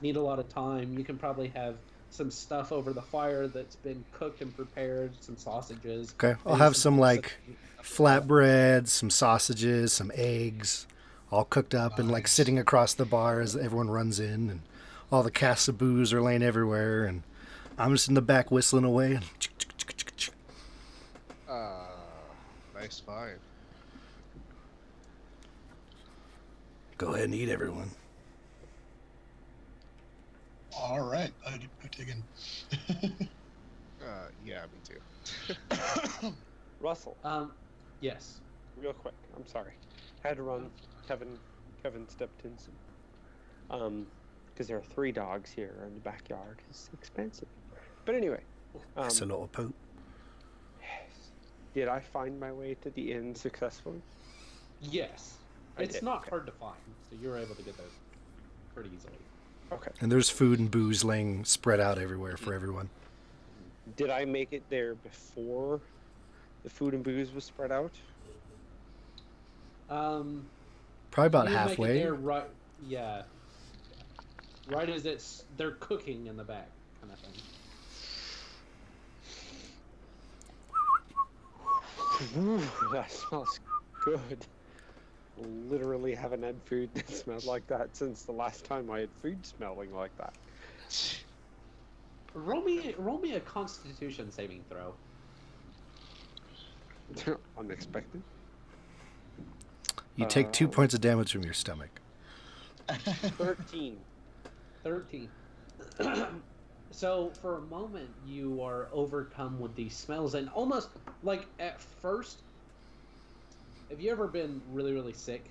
need a lot of time. You can probably have some stuff over the fire that's been cooked and prepared, some sausages. Okay, I'll have some like flatbread, some sausages, some eggs, all cooked up and like sitting across the bar as everyone runs in, and all the casks of booze are laying everywhere, and I'm just in the back whistling away. Nice find. Go ahead and eat, everyone. All right, I take in. Yeah, me too. Russell, Yes. real quick. I'm sorry. I had to run. Kevin stepped in some. Because there are 3 dogs here in the backyard. It's expensive. But anyway. It's a little poop. Did I find my way to the inn successfully? Yes. I It's did, not okay. hard to find, so you're able to get there pretty easily. Okay. And there's food and booze laying spread out everywhere for everyone. Did I make it there before the food and booze was spread out? Probably about you make it halfway. there right, yeah. Right as they're cooking in the back, kind of thing. Ooh, that smells good. Literally haven't had food that smelled like that since the last time I had food smelling like that. Roll me a Constitution saving throw. Unexpected. You take 2 points of damage from your stomach. 13. 13. So for a moment, you are overcome with these smells, and almost like at first, have you ever been really, really sick,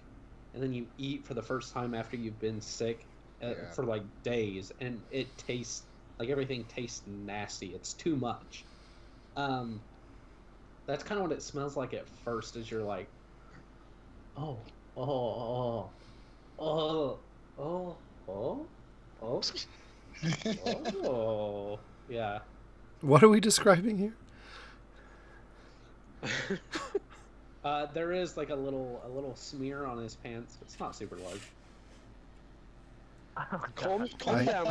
and then you eat for the first time after you've been sick for like days, and it tastes like everything tastes nasty. It's too much. That's kind of what it smells like at first, as you're like, oh, yeah. What are we describing here? There is like a little smear on his pants. It's not super large. Calm down.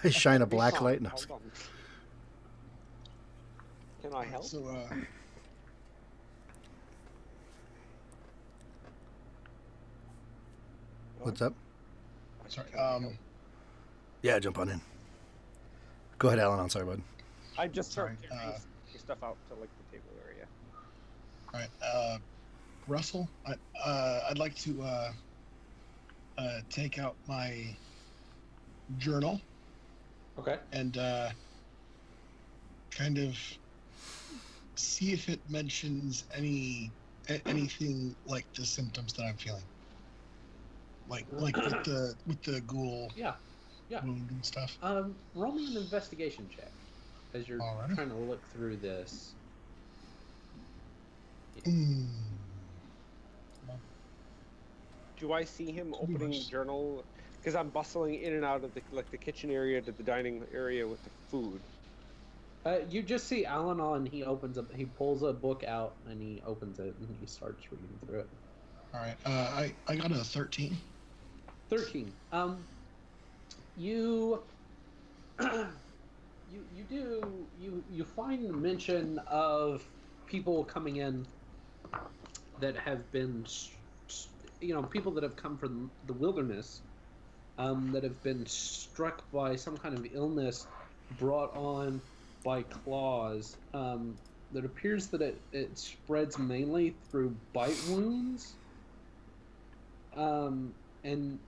I shine a black light. No. Hold on. Can I help? So, What's up? sorry. Yeah, jump on in. Go ahead, Alan. I'm sorry, bud. I just started Sorry, carrying stuff out to like the table area. All right, Russell, I'd like to take out my journal Okay. and kind of see if it mentions anything like the symptoms that I'm feeling, like with the ghoul Yeah. wound and stuff. Roll me an investigation check as you're Alright. trying to look through this. Do I see him Pretty opening the much. journal? Because I'm bustling in and out of the kitchen area to the dining area with the food. You just see Allanon. He pulls a book out and he opens it and he starts reading through it. All right, I got a 13. 13. You find mention of people coming in that have been, people that have come from the wilderness, that have been struck by some kind of illness brought on by claws. That appears that it spreads mainly through bite wounds. And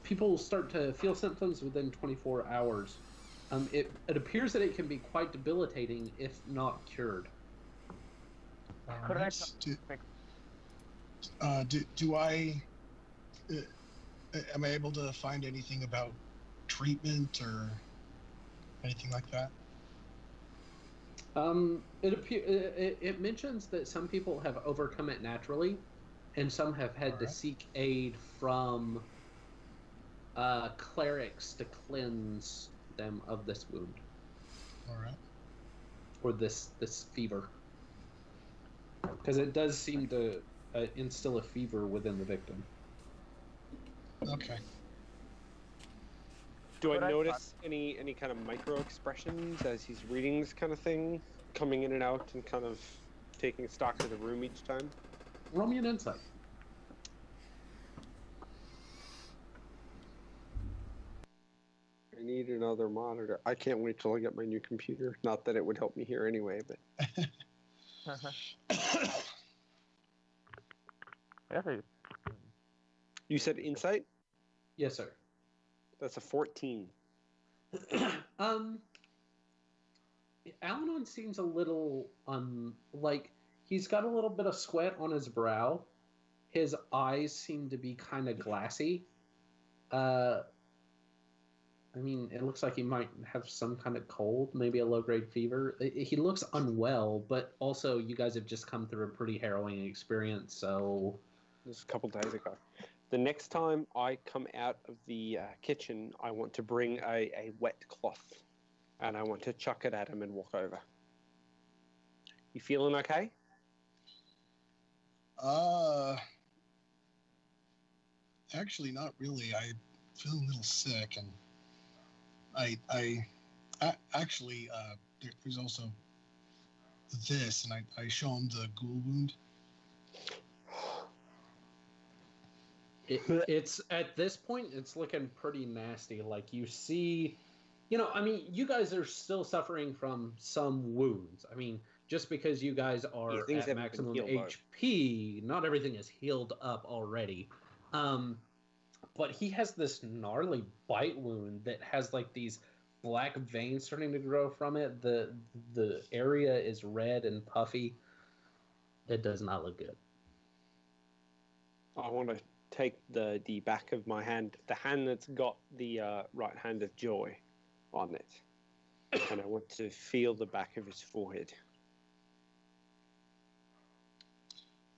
people start to feel symptoms within 24 hours. It appears that it can be quite debilitating if not cured. All right. Do I am I able to find anything about treatment or anything like that? It mentions that some people have overcome it naturally, and some have had to seek aid from clerics to cleanse them of this wound. All right. Or this fever. Because it does seem to instill a fever within the victim. Okay. Do I notice any kind of micro expressions as he's reading this kind of thing, coming in and out and kind of taking stock of the room each time? Roll me an insight. I need another monitor. I can't wait till I get my new computer. Not that it would help me here anyway, but... You said insight? Yes, sir. That's a 14. Allanon seems a little like he's got a little bit of sweat on his brow. His eyes seem to be kind of glassy. I mean, it looks like he might have some kind of cold, maybe a low-grade fever. He looks unwell, but also you guys have just come through a pretty harrowing experience, so... This was a couple days ago. The next time I come out of the kitchen, I want to bring a wet cloth, and I want to chuck it at him and walk over. You feeling okay? Actually, not really. I feel a little sick, and actually, there's also this, and I show him the ghoul wound. It's at this point, it's looking pretty nasty. Like you see I mean, you guys are still suffering from some wounds. I mean, just because you guys are things at haven't been maximum healed, though. HP, not everything is healed up already. But he has this gnarly bite wound that has like these black veins starting to grow from it. The area is red and puffy. It does not look good. I want to take the back of my hand, the hand that's got the right hand of joy on it, and I want to feel the back of his forehead.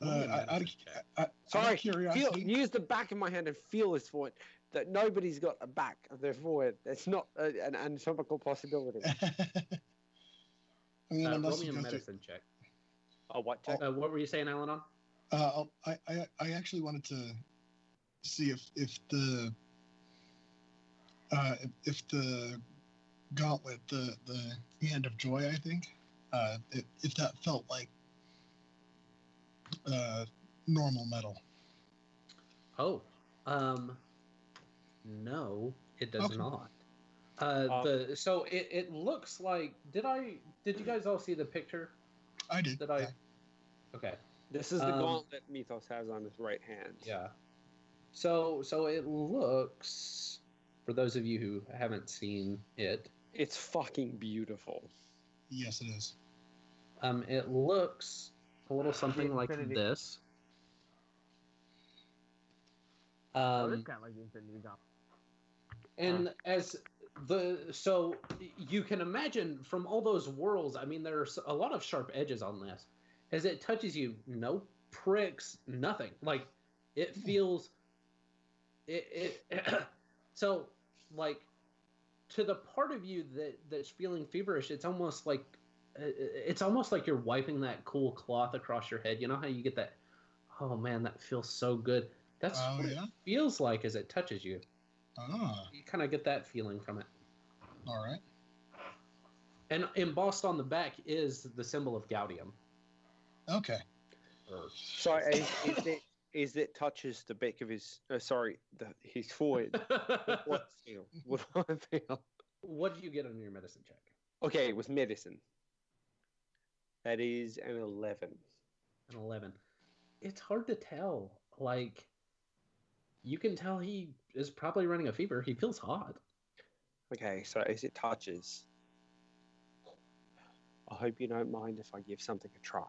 Out of Sorry, curiosity, use the back of my hand and feel his forehead. That nobody's got a back of their forehead. It's not an anatomical possibility. I mean, Roll unless me you a have to, medicine check. Oh, what check? What were you saying, Allanon? I actually wanted to see if the gauntlet, the hand of joy, I think, if that felt like normal metal. Oh, no, it does Okay. not. So it looks like. Did you guys all see the picture? I did. Did I? Yeah. Okay. This is the gauntlet Mithos has on his right hand. Yeah. So it looks, for those of you who haven't seen it, It's fucking beautiful. Yes, it is. it looks a little something like Infinity. this. Oh, this kind of like the Infinity Gauntlet. And so you can imagine from all those whirls, I mean, there's a lot of sharp edges on this. As it touches you, no pricks, nothing. Like, it feels... So, like, to the part of you that's feeling feverish, it's almost like you're wiping that cool cloth across your head. You know how you get that, oh man, that feels so good. That's what it feels like as it touches you. Ah, You kind of get that feeling from it. all right. And embossed on the back is the symbol of Gaudium. Okay. Sorry, is it touches the back of his his forehead? What fail? What I fail? What did you get on your medicine check? Okay, it was medicine. That is an 11. An 11. It's hard to tell. Like, you can tell he is probably running a fever. He feels hot. Okay, so as it touches, I hope you don't mind if I give something a try.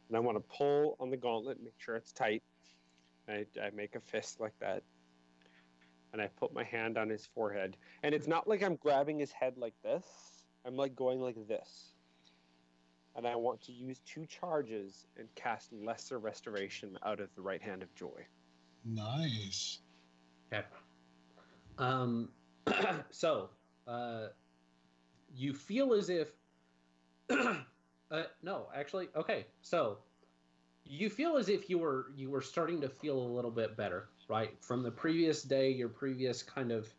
And I want to pull on the gauntlet, make sure it's tight. I make a fist like that. And I put my hand on his forehead. And it's not like I'm grabbing his head like this. I'm like going like this. And I want to use 2 charges and cast Lesser Restoration out of the right hand of joy. Nice. Okay. So, you feel as if... no, actually, okay. So, you feel as if you were starting to feel a little bit better, right? From the previous day, your previous kind of...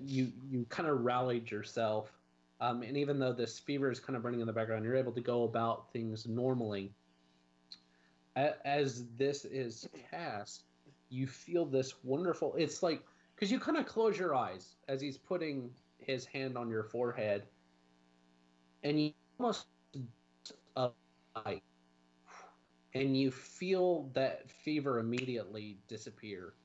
you kind of rallied yourself. And even though this fever is kind of burning in the background, you're able to go about things normally. As this is cast, you feel this wonderful... It's like... Because you kind of close your eyes as he's putting his hand on your forehead. And you almost... and you feel that fever immediately disappear.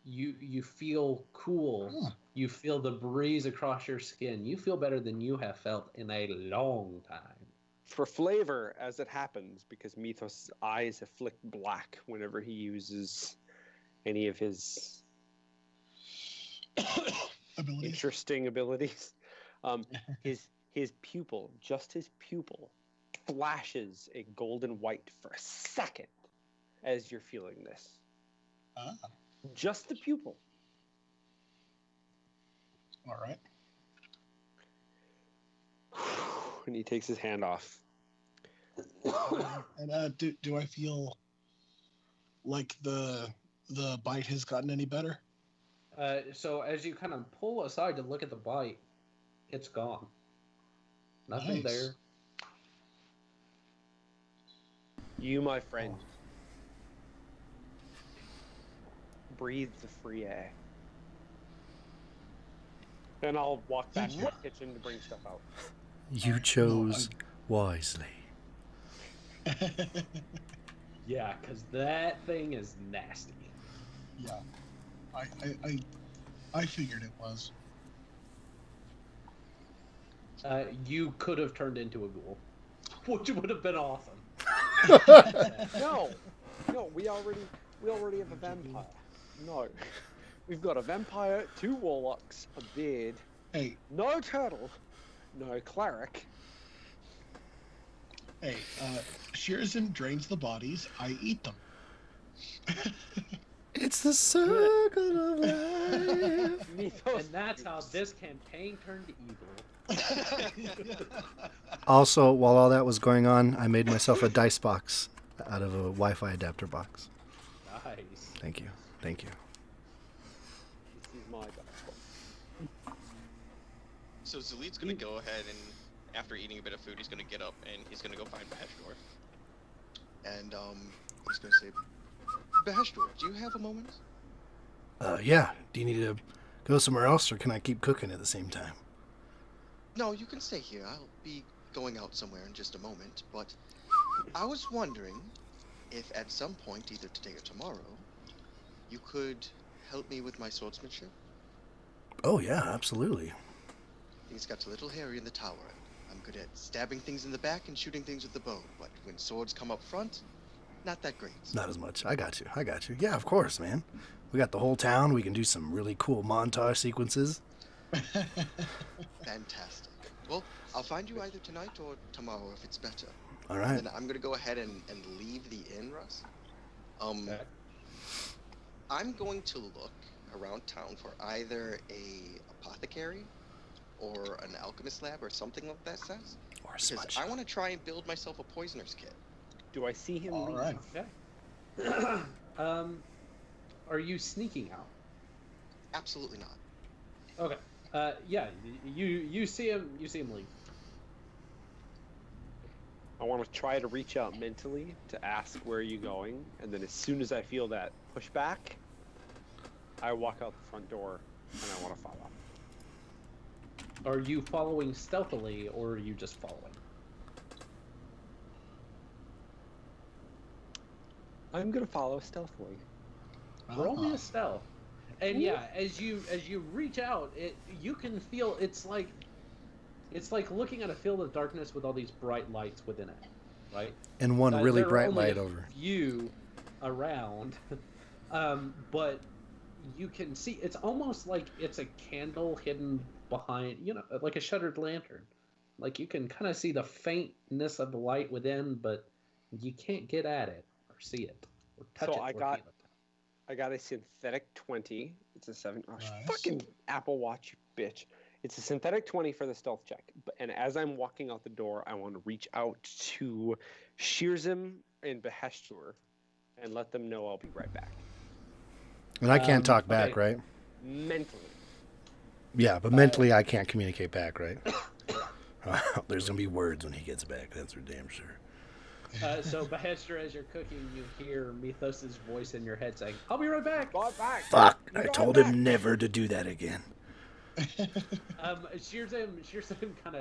You feel cool. Huh. You feel the breeze across your skin. You feel better than you have felt in a long time. For flavor, as it happens, because Mithos' eyes have flicked black whenever he uses any of his Abilities. interesting abilities, his pupil, just his pupil, flashes a golden white for a second as you're feeling this. Ah, Just the pupil. all right. And he takes his hand off. And do I feel like the bite has gotten any better? So as you kind of pull aside to look at the bite, it's gone. Nothing Nice. there. You, my friend, breathe the free air. Then I'll walk back to the kitchen to bring stuff out. You chose wisely. Yeah, because that thing is nasty. Yeah, I figured it was. You could have turned into a ghoul, which would have been awesome. No, we already have a vampire. No, we've got a vampire, 2 warlocks, a beard, no turtle, no cleric. Hey, Sherzim drains the bodies. I eat them. It's the circle of life. Mithos, And that's how this campaign turned evil. Also, while all that was going on, I made myself a dice box out of a Wi-Fi adapter box. Nice. Thank you. this is my dice. So Xullyd's gonna go ahead and, after eating a bit of food, he's gonna get up and he's gonna go find Bahesht'ur. And he's gonna say, Bahesht'ur, do you have a moment? Yeah. Do you need to go somewhere else, or can I keep cooking at the same time? No, you can stay here. I'll be going out somewhere in just a moment, but I was wondering if at some point, either today or tomorrow, you could help me with my swordsmanship. Oh yeah, absolutely. Things got a little hairy in the tower. I'm good at stabbing things in the back and shooting things with the bow, but when swords come up front, not that great. Not as much. I got you. Yeah, of course, man. We got the whole town. We can do some really cool montage sequences. Fantastic. Well, I'll find you either tonight or tomorrow if it's better. All right. Then I'm gonna go ahead and leave the inn, Russ. Okay. I'm going to look around town for either a apothecary or an alchemist lab or something like that sense. Or a Because smudge. I want to try and build myself a poisoner's kit. Do I see him All leave? right. Okay. Are you sneaking out? Absolutely not. Okay. Yeah. You see him. You see him leave. I want to try to reach out mentally to ask where are you going, and then as soon as I feel that pushback, I walk out the front door and I want to follow. Are you following stealthily, or are you just following? I'm gonna follow stealthily. Roll me a stealth. And yeah, as you reach out, you can feel it's like looking at a field of darkness with all these bright lights within it, right? And one really there are bright only light a over. few around, but you can see it's almost like it's a candle hidden behind, like a shuttered lantern. Like you can kind of see the faintness of the light within, but you can't get at it or see it or touch So it. I got a synthetic 20. It's a 7. Oh, Nice. fucking Apple Watch, you bitch. It's a synthetic 20 for the stealth check. And as I'm walking out the door, I want to reach out to Sherzim and Bahesht'ur and let them know I'll be right back. And I can't talk back, okay. right? Mentally. Yeah, but mentally I can't communicate back, right? There's gonna be words when he gets back. That's for damn sure. So Bahesht'ur, as you're cooking, you hear Mithos' voice in your head saying, "I'll be right back." Back. Fuck! I told him never to do that again. Sherzim kind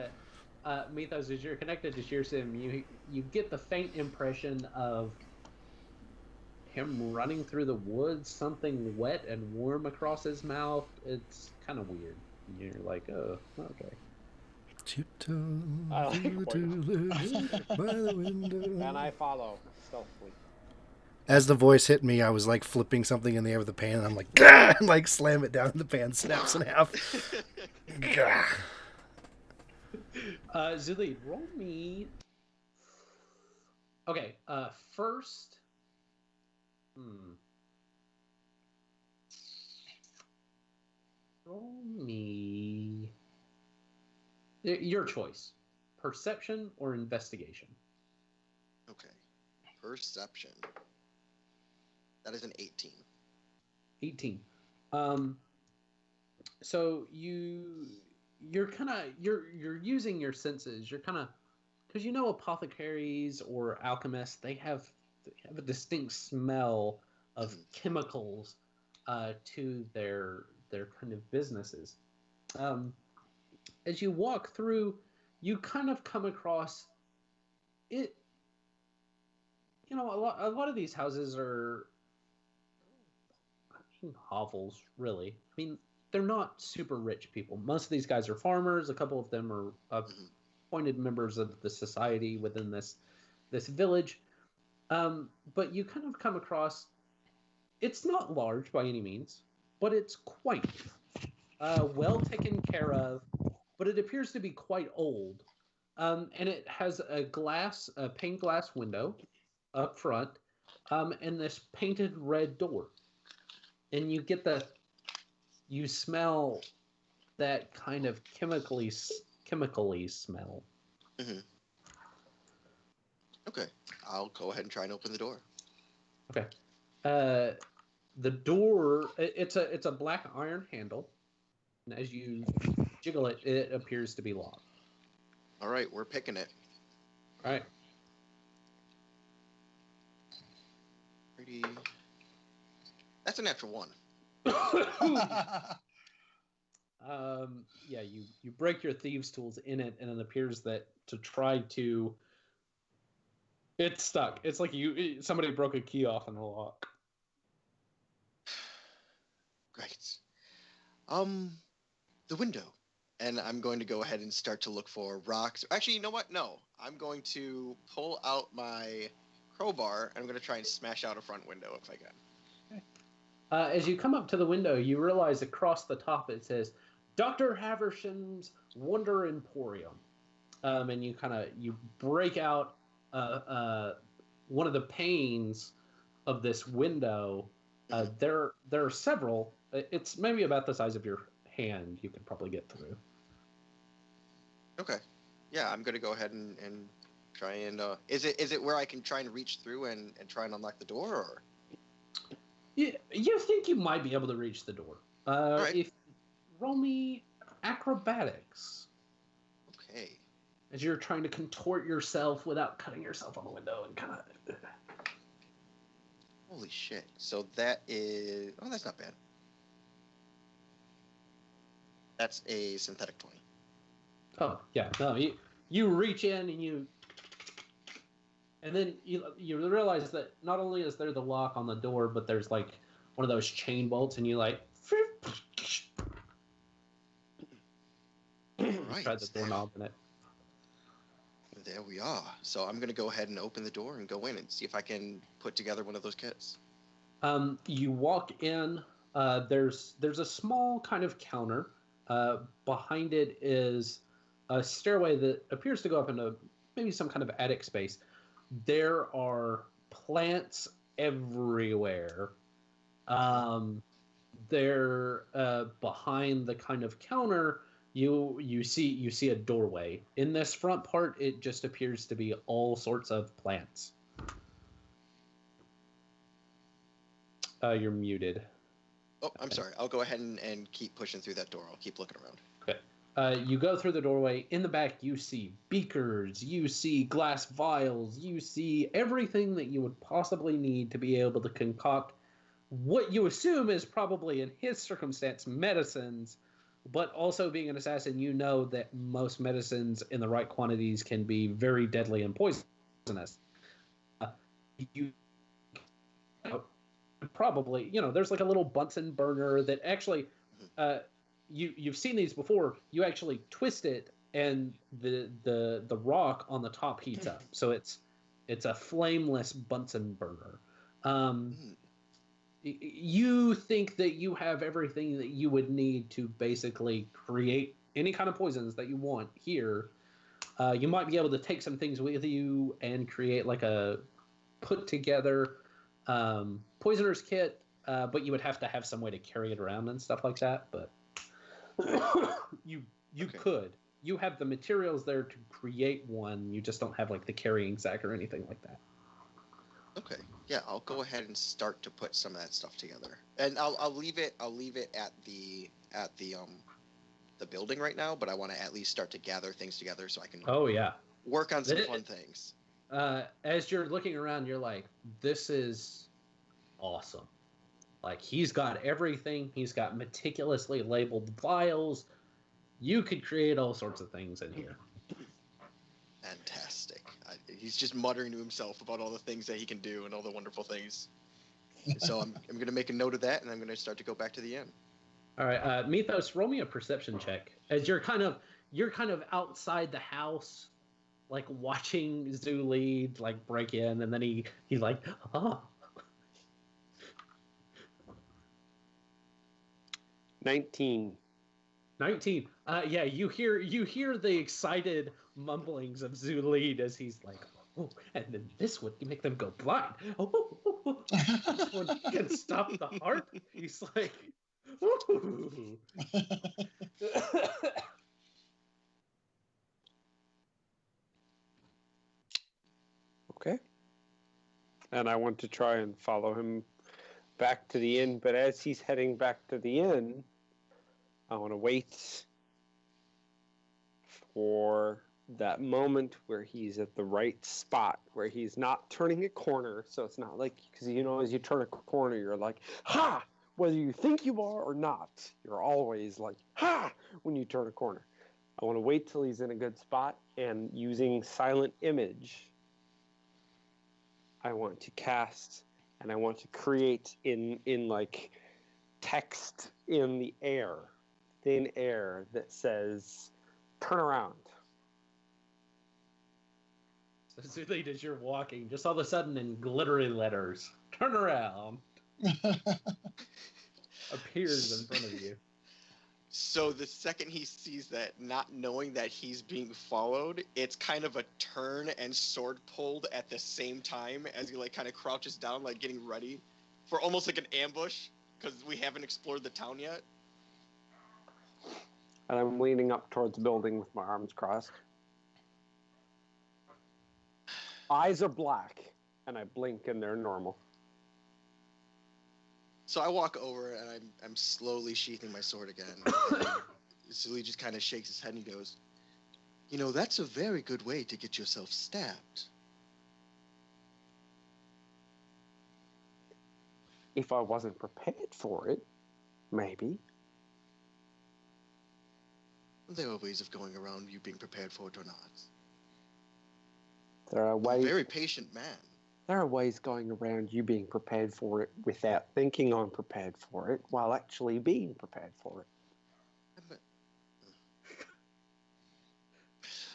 of Mithos, as you're connected to Sherzim, you get the faint impression of him running through the woods, something wet and warm across his mouth. It's kind of weird. You're like, oh, okay. Tiptoe I like through the tulips by the window. And I follow stealthily. As the voice hit me, I was like flipping something in the air with the pan, and I'm like, Gah! And like slam it down, and the pan snaps in half. Gah! Xullyd, roll me. Okay, first. Roll me. Your choice. Perception or investigation? Okay. Perception. That is an 18. 18. So you're using your senses. You're kind of, because apothecaries or alchemists, they have a distinct smell of chemicals to their kind of businesses. As you walk through, you kind of come across it. You know, a lot of these houses are hovels, really. I mean, they're not super rich people. Most of these guys are farmers. A couple of them are appointed members of the society within this village. But you kind of come across, it's not large by any means, but it's quite well taken care of, but it appears to be quite old. And it has a pane glass window up front, and this painted red door. And you smell that kind of chemically smell. Mm-hmm. Okay, I'll go ahead and try and open the door. Okay. The door, it's a black iron handle, and as you jiggle it, it appears to be locked. All right, we're picking it. All right. Pretty. That's a natural 1. Yeah, you break your thieves' tools in it, and it appears that to try to, it's stuck. It's like somebody broke a key off in the lock. Great. The window. And I'm going to go ahead and start to look for rocks. Actually, you know what? No. I'm going to pull out my crowbar, and I'm going to try and smash out a front window if I can. As you come up to the window, you realize across the top it says, Dr. Haversham's Wonder Emporium. And you break out one of the panes of this window. There are several. It's maybe about the size of your hand you could probably get through. Okay. Yeah, I'm going to go ahead and try and... Is it where I can try and reach through and try and unlock the door, or...? You think you might be able to reach the door. Right. If roll me acrobatics. Okay. As you're trying to contort yourself without cutting yourself on the window and kind of... Holy shit. So that is... Oh, that's not bad. That's a synthetic 20. Oh, yeah. No, you reach in and and then you realize that not only is there the lock on the door, but there's like one of those chain bolts, and you like Right. try the doorknob in it. There we are. So I'm going to go ahead and open the door and go in and see if I can put together one of those kits. You walk in. There's a small kind of counter. Behind it is a stairway that appears to go up into maybe some kind of attic space. There are plants everywhere. There, behind the kind of counter, you see a doorway. In this front part, it just appears to be all sorts of plants. You're muted. Oh, I'm sorry. I'll go ahead and keep pushing through that door. I'll keep looking around. Okay. You go through the doorway. In the back, you see beakers, you see glass vials, you see everything that you would possibly need to be able to concoct what you assume is probably, in his circumstance, medicines. But also, being an assassin, you know that most medicines in the right quantities can be very deadly and poisonous. Probably, there's like a little Bunsen burner that actually... You've seen these before. You actually twist it, and the rock on the top heats up. So it's a flameless Bunsen burner. You think that you have everything that you would need to basically create any kind of poisons that you want here. You might be able to take some things with you and create like a put together poisoner's kit, but you would have to have some way to carry it around and stuff like that. But you Okay. could. You have the materials there to create one. You just don't have like the carrying sack or anything like that. Okay. Yeah, I'll go ahead and start to put some of that stuff together, and I'll leave it at the building right now. But I want to at least start to gather things together so I can Oh yeah. work on some fun things. As you're looking around, you're like, this is awesome. Like, he's got everything. He's got meticulously labeled vials. You could create all sorts of things in here. Fantastic. He's just muttering to himself about all the things that he can do and all the wonderful things. So I'm going to make a note of that, and I'm going to start to go back to the inn. All right, Mithos, roll me a perception check as you're kind of outside the house, like watching Xullyd like break in, and then he's like, ah. 19. 19. Yeah, you hear the excited mumblings of Xullyd as he's like, oh, and then this would make them go blind. Oh, this one can stop the heart. He's like, ooh. Okay. And I want to try and follow him back to the inn, but as he's heading back to the inn, I want to wait for that moment where he's at the right spot, where he's not turning a corner. So it's not like, because as you turn a corner, you're like, ha! Whether you think you are or not, you're always like, ha! When you turn a corner. I want to wait till he's in a good spot, and using Silent Image, I want to cast, and I want to create in like text in the air, thin air, that says, turn around. So Xullyd, as you're walking, just all of a sudden in glittery letters, turn around, appears in front of you. So the second he sees that, not knowing that he's being followed, it's kind of a turn and sword pulled at the same time as he like kind of crouches down, like getting ready for almost like an ambush, because we haven't explored the town yet. And I'm leaning up towards the building with my arms crossed. Eyes are black, and I blink and they're normal. So I walk over and I'm slowly sheathing my sword again. Xullyd just kind of shakes his head and he goes, that's a very good way to get yourself stabbed. If I wasn't prepared for it, maybe. There are ways of going around you being prepared for it or not. There are ways. I'm a very patient man. There are ways going around you being prepared for it without thinking I'm prepared for it, while actually being prepared for it.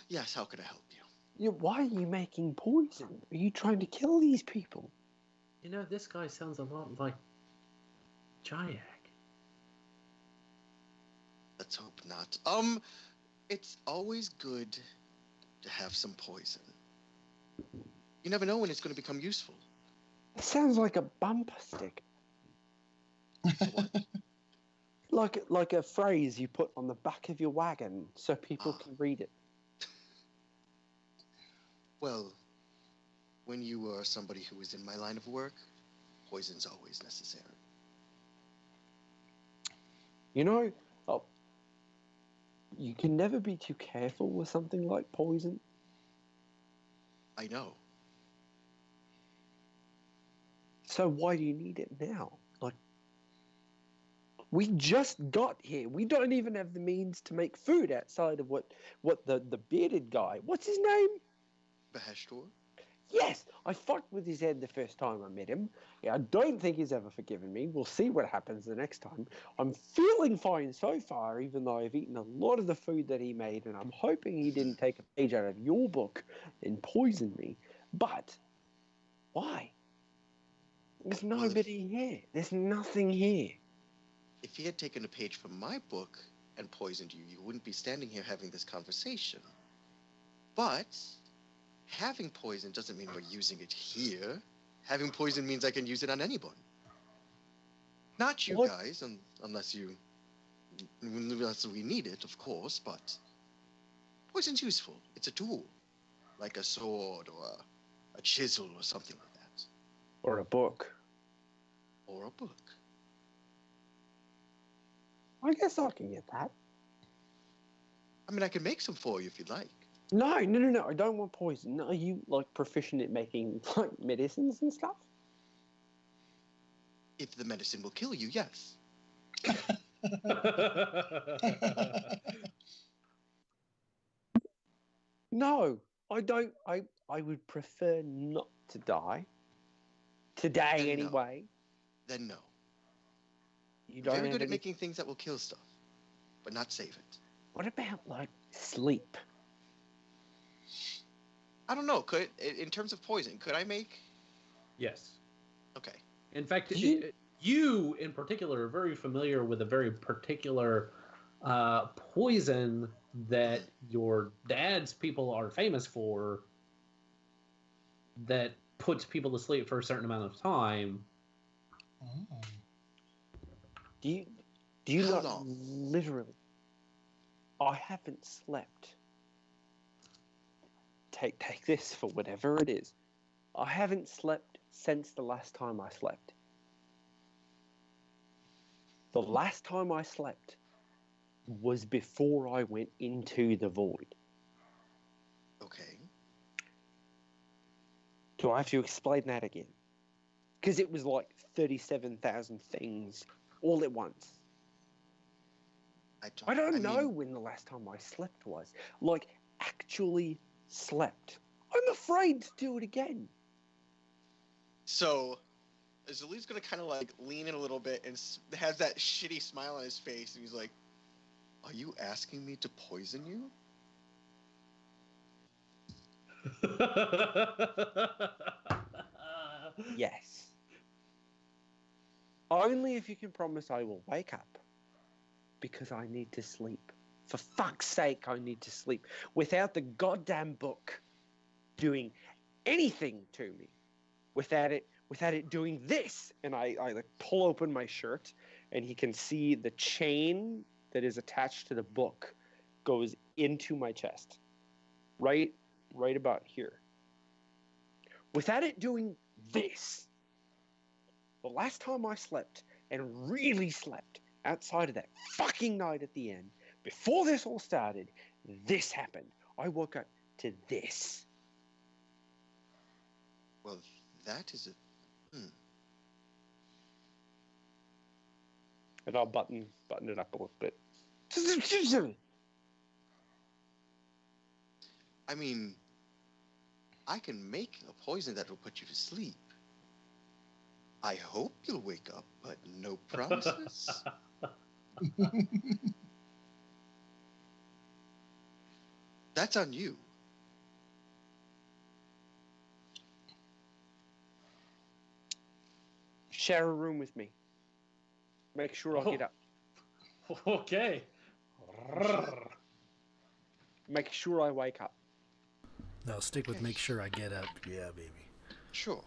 Yes, how could I help you? Why are you making poison? Are you trying to kill these people? This guy sounds a lot like Jiag. Let's hope not. It's always good to have some poison. You never know when it's going to become useful. It sounds like a bumper sticker. like a phrase you put on the back of your wagon so people can read it. Well, when you are somebody who is in my line of work, poison's always necessary. You can never be too careful with something like poison. I know. So why do you need it now? We just got here. We don't even have the means to make food outside of what the bearded guy, what's his name? Bahesht'ur? Yes, I fucked with his head the first time I met him. Yeah, I don't think he's ever forgiven me. We'll see what happens the next time. I'm feeling fine so far, even though I've eaten a lot of the food that he made, and I'm hoping he didn't take a page out of your book and poison me. But why? There's nobody here. There's nothing here. If he had taken a page from my book and poisoned you, you wouldn't be standing here having this conversation. But having poison doesn't mean we're using it here. Having poison means I can use it on anyone. Not you guys, unless we need it, of course, but poison's useful. It's a tool, like a sword or a chisel or something like that. Or a book. Or a book. I guess I can get that. I mean, I can make some for you if you'd like. No, I don't want poison. Are you, proficient at making, medicines and stuff? If the medicine will kill you, yes. No, I don't. I would prefer not to die. Today, Then no. anyway. Then no. You don't Very have good at any... making things that will kill stuff, but not save it. What about, like, sleep? I don't know. Could in terms of poison, could I make? Yes. Okay. In fact, You- you in particular are very familiar with a very particular poison that your dad's people are famous for that puts people to sleep for a certain amount of time. Oh. Do you How not long? literally? I haven't slept. Take this for whatever it is. I haven't slept since the last time I slept. The last time I slept was before I went into the void. Okay. Do I have to explain that again? Because it was like 37,000 things all at once. I don't know when the last time I slept was. Like, actually slept. I'm afraid to do it again. So, Xullyd's gonna kind of like lean in a little bit and has that shitty smile on his face, and he's like, "Are you asking me to poison you?" Yes. Only if you can promise I will wake up. Because I need to sleep. For fuck's sake, I need to sleep. Without the goddamn book doing anything to me. Without it doing this. And I like pull open my shirt and he can see the chain that is attached to the book goes into my chest. Right about here. Without it doing this. The last time I slept, and really slept, outside of that fucking night at the end, before this all started, this happened. I woke up to this. Well, that is a. And I'll button it up a little bit. I mean, I can make a poison that will put you to sleep. I hope you'll wake up, but no promises. That's on you. Share a room with me. Make sure I'll get up. Okay. Make sure I wake up. No, stick with make sure I get up. Yeah, baby. Sure.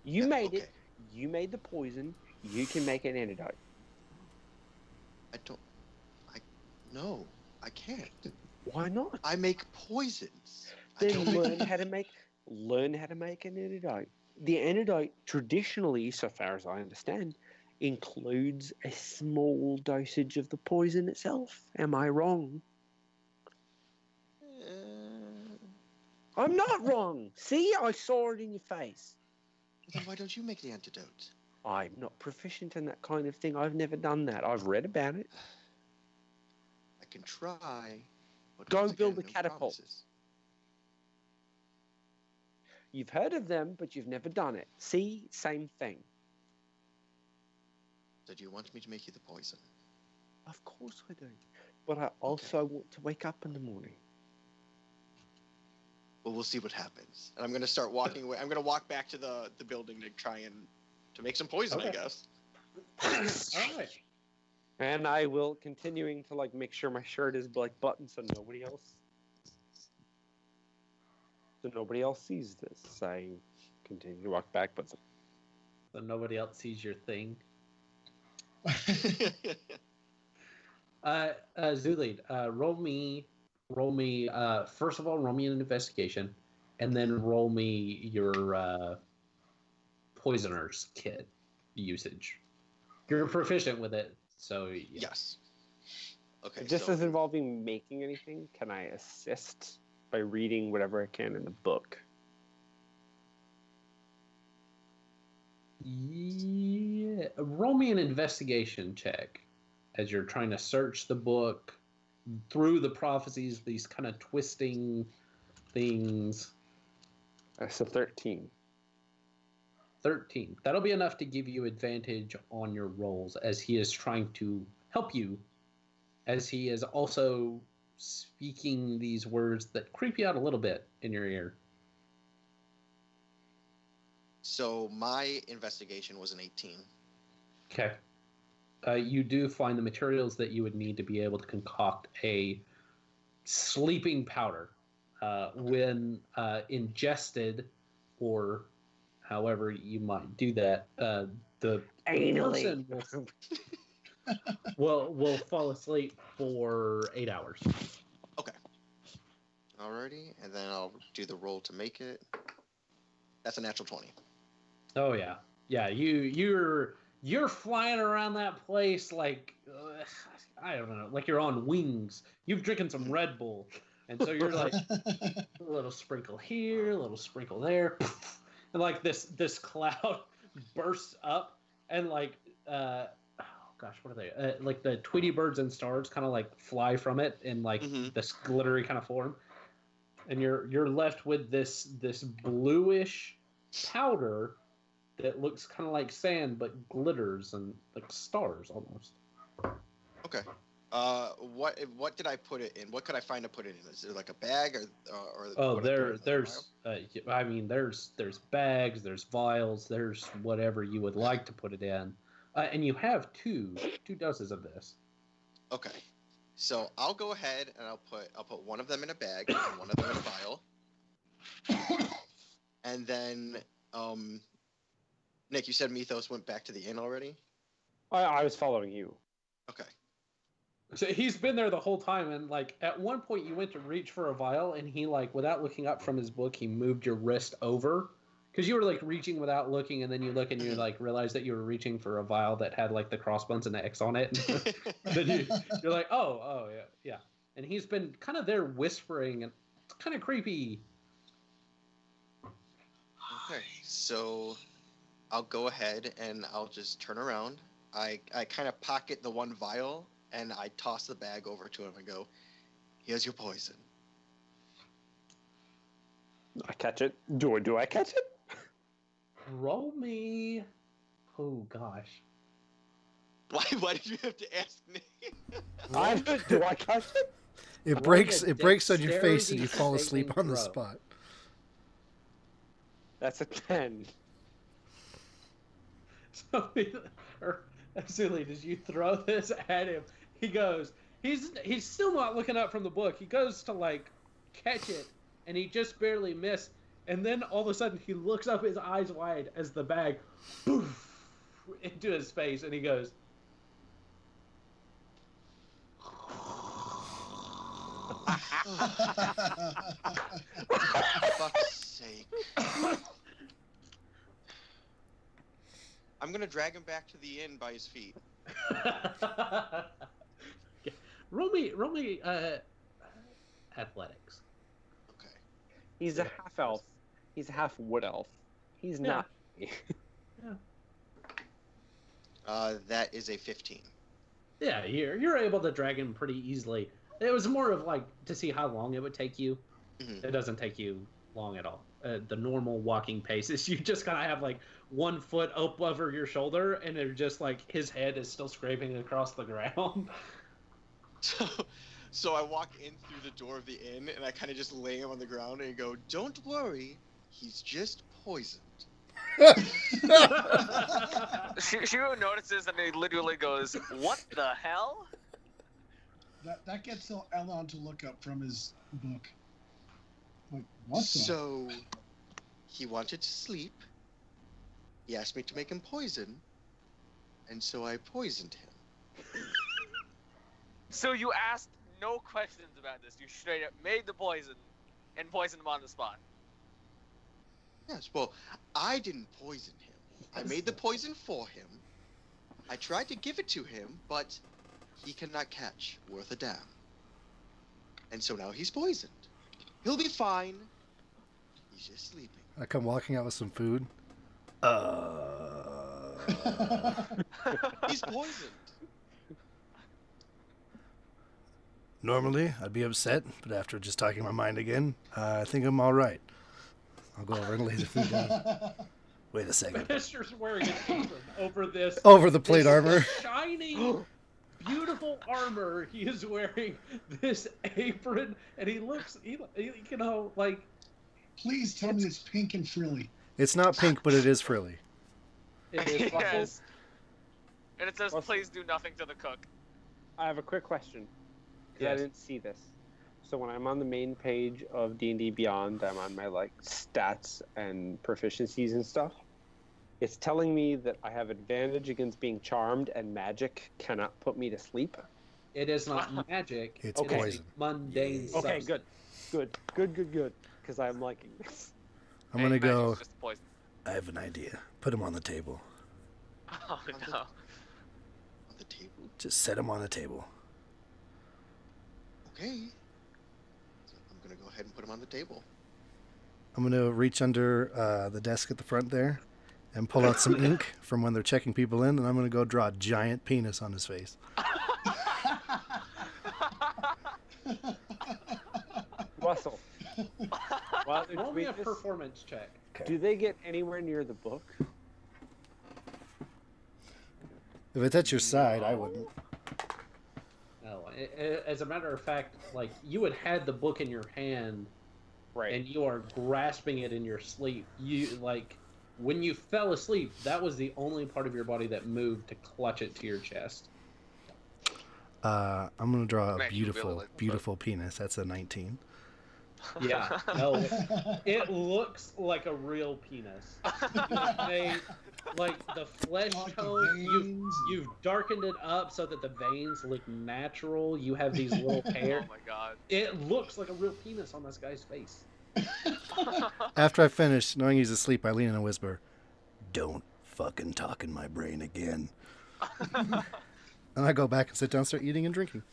You made it. Okay. You made the poison. You can make an antidote. No, I can't. Why not? I make poisons. Then learn how to make an antidote. The antidote traditionally, so far as I understand, includes a small dosage of the poison itself. Am I wrong? I'm not wrong. See, I saw it in your face. Then why don't you make the antidote? I'm not proficient in that kind of thing. I've never done that. I've read about it. I can try. But Go once build again, a catapult. promises. You've heard of them, but you've never done it. See, same thing. So do you want me to make you the poison? Of course I do. But I also want to wake up in the morning. Well, we'll see what happens. And I'm going to start walking away. I'm going to walk back to the building to try and to make some poison, I Okay. guess. All right. And I will continuing to like make sure my shirt is like buttoned so nobody else sees this. I continue to walk back, but So nobody else sees your thing. Xullyd, roll me. First of all, roll me an investigation, and then roll me your poisoner's kit usage. You're proficient with it, so yeah. Yes. Okay. just so as involving making anything, can I assist by reading whatever I can in the book? Yeah. Roll me an investigation check as you're trying to search the book through the prophecies, these kind of twisting things. So 13. 13. That'll be enough to give you advantage on your rolls as he is trying to help you, as he is also speaking these words that creep you out a little bit in your ear. So my investigation was an 18. Okay. You do find the materials that you would need to be able to concoct a sleeping powder. When ingested, or however you might do that, the person will fall asleep for 8 hours. Okay. Alrighty, and then I'll do the roll to make it. That's a natural 20. Oh yeah, yeah. You're flying around that place like I don't know, like you're on wings. You've drinking some Red Bull, and so you're like a little sprinkle here, a little sprinkle there, and like this cloud bursts up, and like oh gosh, what are they? Like the Tweety birds and stars kind of like fly from it in like this glittery kind of form, and you're left with this bluish powder that looks kind of like sand but glitters and like stars almost. Okay. What did I put it in? What could I find to put it in? Is there like a bag or? Oh, there's I mean there's bags, there's vials, there's whatever you would like to put it in, and you have two doses of this. Okay. So I'll go ahead and I'll put one of them in a bag and one of them in a vial, and then Nick, you said Mithos went back to the inn already? I was following you. Okay. So he's been there the whole time, and like at one point you went to reach for a vial, and he like without looking up from his book, he moved your wrist over because you were like reaching without looking, and then you look and you like realize that you were reaching for a vial that had like the crossbones and the X on it. Then you're like, oh yeah, and he's been kind of there whispering, and it's kind of creepy. Okay, so I'll go ahead and I'll just turn around. I kind of pocket the one vial and I toss the bag over to him and go, "Here's your poison." I catch it. Do I catch it? Roll me. Oh gosh. Why did you have to ask me? Do I catch it? It breaks on your face and you fall asleep on the spot. That's a 10. So, Xullyd, as you throw this at him, he goes, he's still not looking up from the book. He goes to like catch it, and he just barely missed. And then all of a sudden, he looks up, his eyes wide, as the bag poof into his face, and he goes, Fuck's sake. I'm gonna drag him back to the inn by his feet. roll me athletics. Okay. He's a half elf. He's a half wood elf. He's not. Yeah. That is a 15. Yeah, you're able to drag him pretty easily. It was more of like to see how long it would take you. Mm-hmm. It doesn't take you long at all. The normal walking pace is you just kind of have like 1 foot up over your shoulder, and they're just like his head is still scraping across the ground. So I walk in through the door of the inn, and I kind of just lay him on the ground and go, "Don't worry, he's just poisoned." Shiro notices and he literally goes, "What the hell?" That gets Allanon to look up from his book. Like, what the? So, he wanted to sleep. He asked me to make him poison, and so I poisoned him. So you asked no questions about this. You straight up made the poison and poisoned him on the spot. Yes, well, I didn't poison him. I made the poison for him. I tried to give it to him, but he cannot catch worth a damn. And so now he's poisoned. He'll be fine. He's just sleeping. I come walking out with some food. He's poisoned. Normally, I'd be upset, but after just talking my mind again, I think I'm all right. I'll go over and lay the food down. Wait a second. Bahesht'ur's wearing an apron over this. Over the plate this armor. Shiny, beautiful armor. He is wearing this apron, and he looks, like... Please tell me it's pink and frilly. It's not pink, but it is frilly. It is Yes. And it says, Well- please do nothing to the cook. I have a quick question. Because I Yes. didn't see this. So when I'm on the main page of D&D Beyond, I'm on my stats and proficiencies and stuff. It's telling me that I have advantage against being charmed, and magic cannot put me to sleep. It is not magic. It's it is a poison. mundane Okay, substance. good. Because I'm liking this. I'm going to Hey, go, magic's just poison. I have an idea. Put him on the table. Oh, no. On the table. Just set him on the table. Okay. So I'm gonna go ahead and put him on the table. I'm going to reach under the desk at the front there and pull out some ink from when they're checking people in, and I'm going to go draw a giant penis on his face. Russell. While they're Roll me doing a this, performance check. do they get anywhere near the book? If it's at your side, I wouldn't. No, as a matter of fact, like, you had had the book in your hand, Right. and you are grasping it in your sleep. When you fell asleep, that was the only part of your body that moved to clutch it to your chest. I'm going to draw a Man, you really beautiful, like the beautiful penis. That's a 19. Yeah, no, it looks like a real penis. You've made, like, the flesh Like the tone, veins. you've darkened it up so that the veins look natural. You have these little hairs. Oh my god. It looks like a real penis on this guy's face. After I finish, knowing he's asleep, I lean in and whisper, "Don't fucking talk in my brain again." And I go back and sit down, start eating and drinking.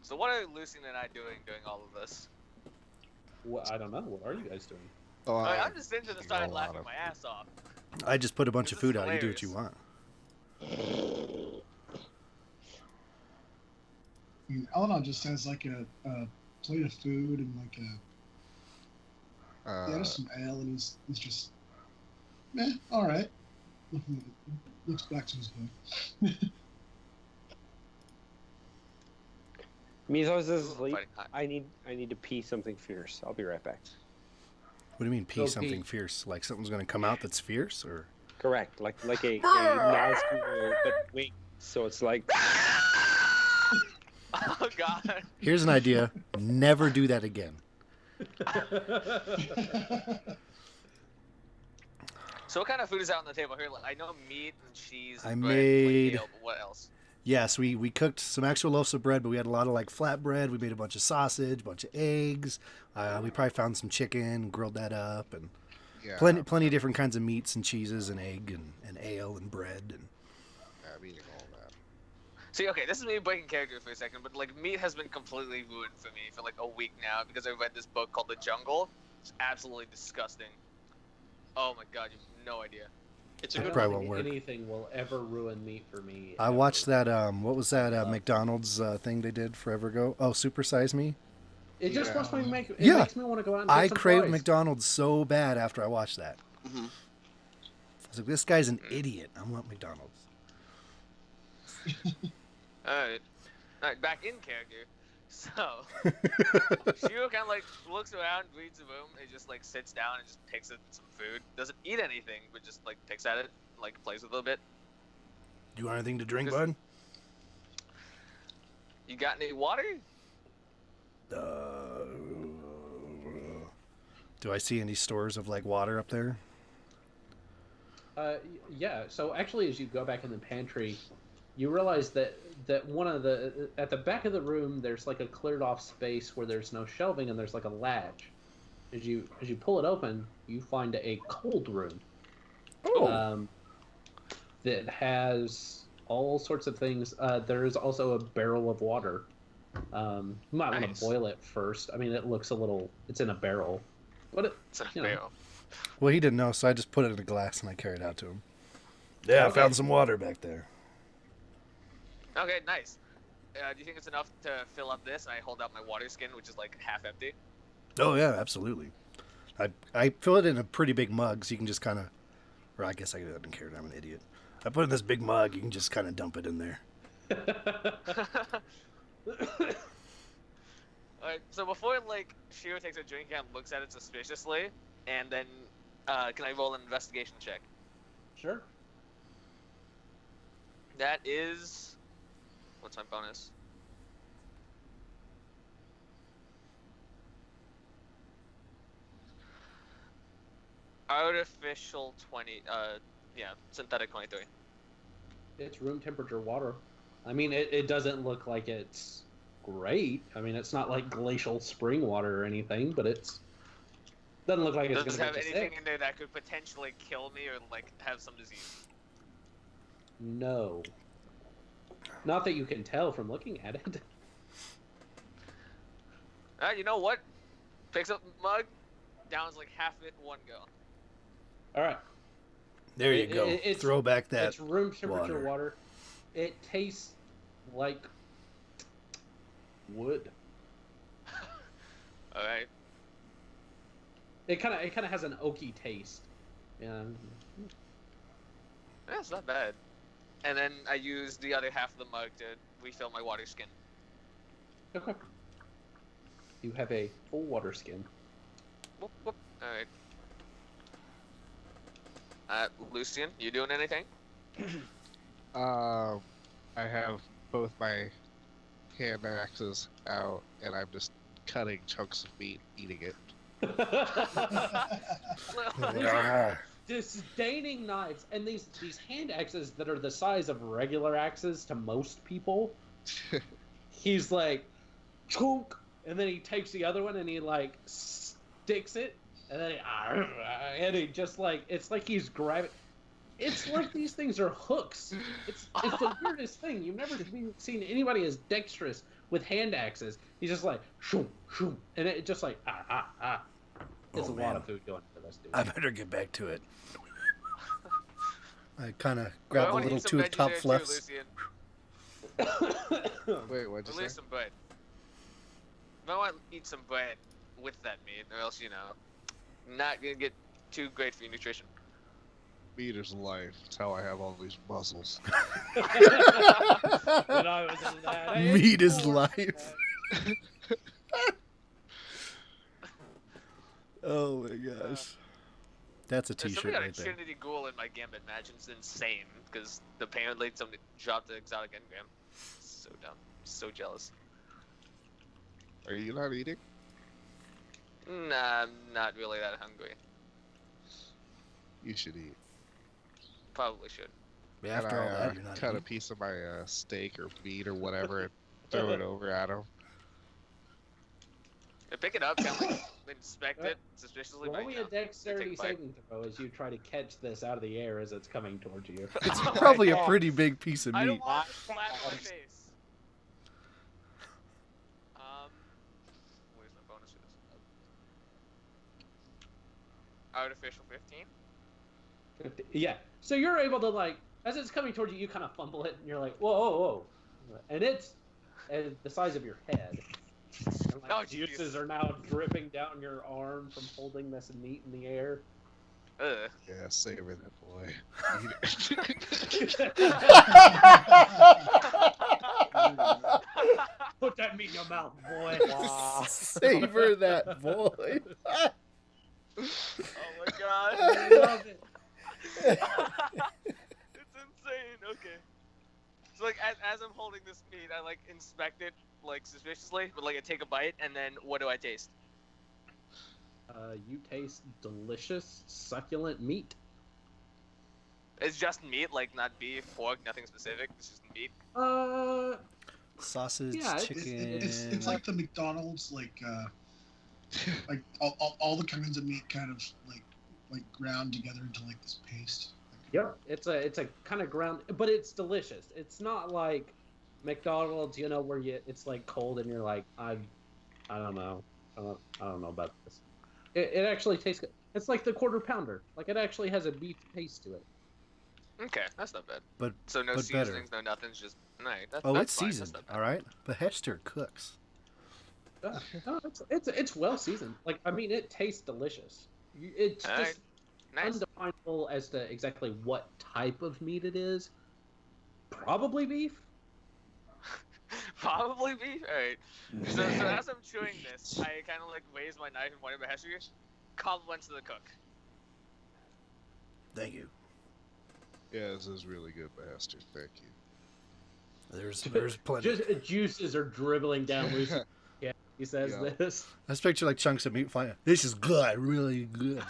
So what are Lucien and I doing during all of this? Well, I don't know. What are you guys doing? Oh, I'm just sitting to the eating side a lot laughing of- my ass off. I just put a bunch of This is food out. You do what you hilarious. want. I mean, Allanon just has like a plate of food and like there's some ale, and he's just, all right. Looks back to his book. Mithos is asleep. Fighting hot. I need to pee something fierce. I'll be right back. What do you mean, pee Go something pee. fierce? Like something's going to come out that's fierce? Or Correct. Like a nasty word, but wait. So it's like Oh god. here's an idea. Never do that again. So what kind of food is out on the table here? Like, I know meat and cheese. I and made- ale, but what else? Yes, we cooked some actual loaves of bread, but we had a lot of like flatbread. We made a bunch of sausage, a bunch of eggs. We probably found some chicken, grilled that up, and Yeah, plenty of different kinds of meats and cheeses and egg and ale and bread. And I'm eating all that. See, okay, this is me breaking character for a second, but like meat has been completely ruined for me for like a week now because I read this book called The Jungle. It's absolutely disgusting. Oh my god, you have no idea. It's I a don't good probably think won't work. anything will ever ruin meat for me. I ever. watched that. What was that McDonald's thing they did forever ago? Oh, Super Size Me. It just Yeah. wants me to make. It Yeah. makes me want to go out and get I some craved fries. McDonald's so bad after I watched that. hmm I was like, this guy's an idiot. I want McDonald's. Alright, back in character. So, Shiro kind of like looks around, reads the room, and just like sits down and just picks at some food. Doesn't eat anything, but just like picks at it, like plays with it a little bit. Do you want anything to drink, Just- bud? You got any water? Do I see any stores of like water up there? Yeah. So actually, as you go back in the pantry, you realize that one of the at the back of the room there's like a cleared off space where there's no shelving and there's like a latch. As you pull it open, you find a cold room. That has all sorts of things. There is also a barrel of water. You might want Nice. to boil it first. I mean, it looks a little. It's in a barrel, but It's a You know. barrel. Well, he didn't know, so I just put it in a glass and I carried it out to him. Yeah, I Okay. found some water back there. Okay, nice. do you think it's enough to fill up this? And I hold out my water skin, which is like half empty. Oh yeah, absolutely. I fill it in a pretty big mug, so you can just kind of, or I guess I don't care. I'm an idiot. I put it in this big mug. You can just kind of dump it in there. Alright, so before like Shiro takes a drink and looks at it suspiciously, and then can I roll an investigation check? Sure. That is, what's my bonus? Artificial 20, yeah, synthetic 23. It's room temperature water. I mean, it doesn't look like it's great. I mean, it's not like glacial spring water or anything, but it's doesn't look like it's Does going it to have make you anything sick. in there that could potentially kill me or like have some disease? No. Not that you can tell from looking at it. You know what? Picks up the mug, downs like half of it in one go. All right. There you go. It's- Throw back that. It's room temperature water. water. It tastes like wood. All right. It kind of has an oaky taste. Yeah. That's not bad. And then I use the other half of the mug to refill my water skin. Okay. You have a full water skin. Whoop, whoop. All right. Lucien, you doing anything? I have both my hand axes out, and I'm just cutting chunks of meat, eating it. Disdaining knives and these hand axes that are the size of regular axes to most people. He's like, chunk, and then he takes the other one and he like sticks it, and then he just like, it's like he's grabbing. It's like these things are hooks. It's the weirdest thing. You've never seen anybody as dexterous with hand axes. He's just like shoom shoom, and it just like There's a lot of food going for this dude. I better get back to it. I kind of grab the little two top fluffs. Wait, what'd you say? Release some bread. I want to eat some bread with that meat, or else, you know, not gonna get too great for your nutrition. Meat is life. It's how I have all these muscles. When I was in that age, Meat is life. Oh my gosh. That's a There's t-shirt something on a right there. Trinity Ghoul in my Gambit match, and it's insane, because apparently somebody dropped the exotic engram. So dumb. So jealous. Are you not eating? Nah, I'm not really that hungry. You should eat. Probably should. Yeah, after all that, you're not cut a eating. piece of my steak or meat or whatever and throw it over at him. I pick it up, kind of like inspect it suspiciously. Roll but, me you a know, dexterity take a bite. saving throw as you try to catch this out of the air as it's coming towards you. It's Oh my probably a God. pretty big piece of I don't meat. want it flat on my face. Where's my bonus for this? Artificial 15? Yeah. So you're able to, like, as it's coming towards you, you kind of fumble it, and you're like, whoa, whoa, whoa. And it's the size of your head. And, like, Oh, juices jeez. are now dripping down your arm from holding this meat in the air. Ugh. Yeah, savor that boy. Put that meat in your mouth, boy. Savor that, boy. Oh my god. I love it. It's insane. Okay. So like as I'm holding this meat, I like inspect it like suspiciously, but like I take a bite, and then what do I taste? You taste delicious, succulent meat. It's just meat, like not beef, pork, nothing specific. It's just meat. Sausage, Yeah, it's- chicken. It's like the McDonald's like all the kinds of meat kind of like ground together into like this paste. Yep. It's a kind of ground, but it's delicious. It's not like McDonald's, you know, where it's like cold and you're like, I don't know, I don't know about this. It actually tastes good. It's like the quarter pounder. Like it actually has a beef taste to it. Okay, that's not bad. But So no but seasonings, better. no nothing's just night. Oh, That's it's fine. seasoned. That's not bad. All right. Bahesht'ur cooks. No, it's well seasoned. Like, I mean, it tastes delicious. It's All right. just Nice. undefinable as to exactly what type of meat it is. Probably beef. Probably beef. All right. So as I'm chewing this, I kind of like raise my knife and whatever has to compliments to the cook. Thank you. Yeah, this is really good, Bastard. Thank you. There's plenty. Just juices are dribbling down Lucy. Yeah, he says Yeah. this. I just picture like chunks of meat flying. This is good, really good.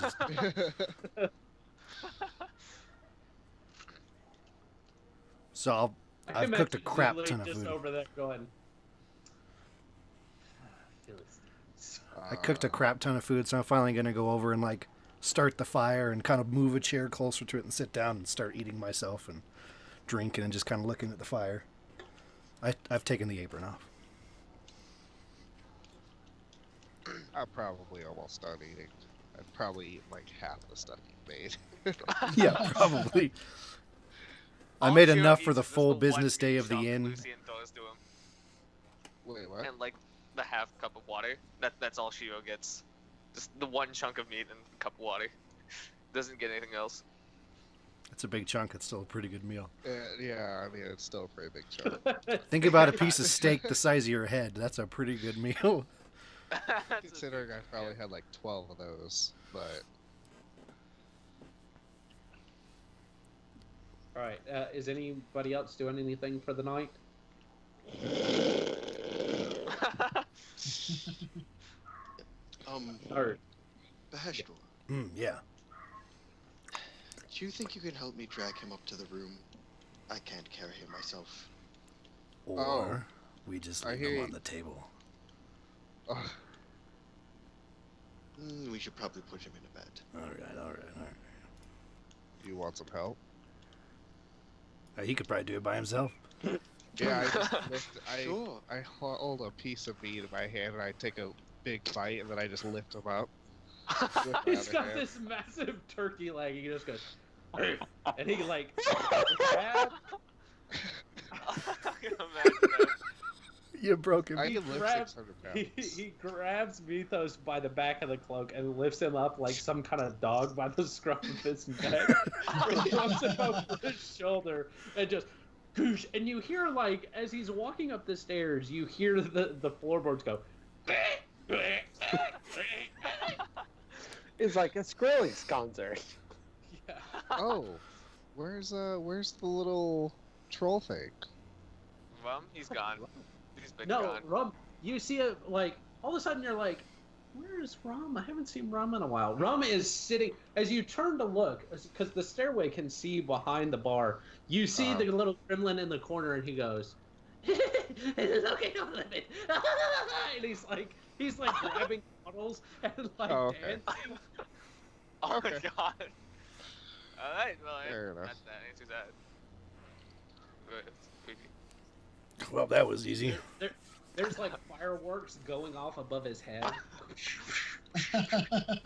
So I've cooked a imagine crap Lily ton of just food. over there going. I cooked a crap ton of food, so I'm finally gonna go over and like start the fire and kind of move a chair closer to it and sit down and start eating myself and drinking and just kind of looking at the fire. I've taken the apron off. I'm probably almost done eating. I'd probably eat like half the stuff you made. Yeah, probably. I All made Shiro enough eats for the is just full one business big day of the chunk inn. Lucien throws to him, Wait, what? and like the half cup of water. That's all Shiro gets. Just the one chunk of meat and a cup of water. Doesn't get anything else. It's a big chunk. It's still a pretty good meal. Yeah, I mean, it's still a pretty big chunk. Think about a piece of steak the size of your head. That's a pretty good meal. Considering I probably had like 12 of those, but All right. Is anybody else doing anything for the night? Or Bahesht'ur, Yeah. do you think you can help me drag him up to the room? I can't carry him myself. Or we just I leave hear them you. on the table. We should probably put him in a bed. All right. you want some help? He could probably do it by himself. Yeah, I just Sure. I hold a piece of meat in my hand and I take a big bite and then I just lift him up. with my he's other got hand. this massive turkey leg. He just goes, and he like grabs. I can imagine that. You broke him. I can lift grabs- 600 pounds. He grabs Mithos by the back of the cloak and lifts him up like some kind of dog by the scruff of his neck. And throws him over his shoulder and just goosh. And you hear like as he's walking up the stairs, you hear the floorboards go. It's like a Skrillex concert. Yeah. Oh, where's the little troll thing? Well, he's gone. He's been No, gone. Rum. You see it like all of a sudden you're like, where is Rum? I haven't seen Rum in a while. Rum is sitting as you turn to look because the stairway can see behind the bar. You see the little gremlin in the corner, and he goes, "It's okay, don't let me." And he's like grabbing bottles and like Oh, okay. dancing. Oh Okay. my god. Alright, well, Fair enough. that answers that. But it's creepy. Well, that was easy. There's like fireworks going off above his head.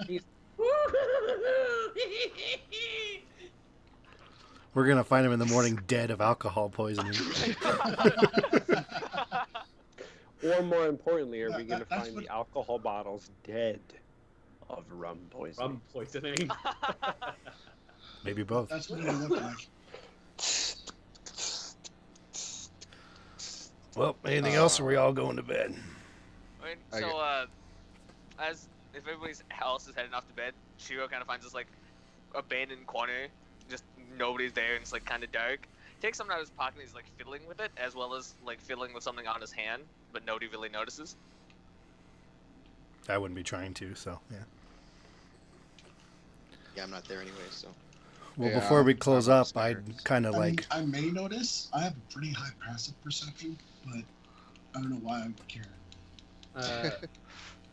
He's We're gonna find him in the morning dead of alcohol poisoning. Or more importantly, are Yeah, we going to that's find what- the alcohol bottles dead of rum poisoning? rum poisoning. Maybe both. That's what it looked like. Well, anything else, or we all going to bed? Right, I so, as if everybody else is heading off to bed, Shiro kind of finds this, like, abandoned corner. Just nobody's there, and it's, like, kind of dark. Takes something out of his pocket, and he's, like, fiddling with it, as well as, like, fiddling with something on his hand, but nobody really notices. I wouldn't be trying to, so yeah. Yeah, I'm not there anyway, so. Well, Yeah, before we I'm close up, upstairs. I'd kind of I mean, like. I may notice. I have a pretty high passive perception, but I don't know why I would care.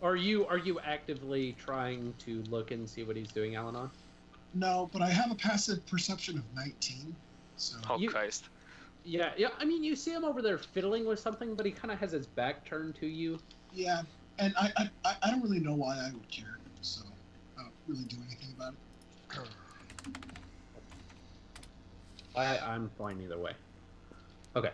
Are you actively trying to look and see what he's doing, Allanon? No, but I have a passive perception of 19. So Oh, You- Christ. Yeah. I mean, you see him over there fiddling with something, but he kind of has his back turned to you. yeah, and I don't really know why I would care. So I don't really do anything about it. I'm fine either way. Okay.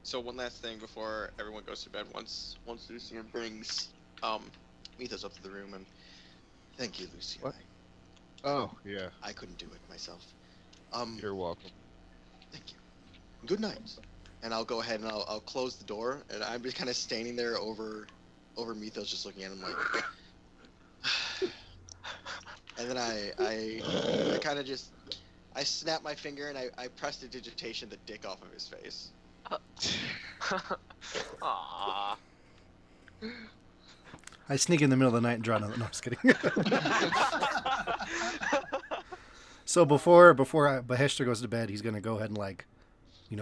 So one last thing before everyone goes to bed. Once Lucien brings Mithos up to the room, and thank you, Lucien. What? Oh, yeah. I couldn't do it myself. You're welcome. Thank you. Good night. And I'll go ahead and I'll close the door, and I'm just kind of standing there over Mithos, just looking at him like. And then I kind of just snap my finger and I press the digitation the dick off of his face. Aww. I sneak in the middle of the night and draw another. No, I'm just kidding. So before Bahesht'ur goes to bed, he's gonna go ahead and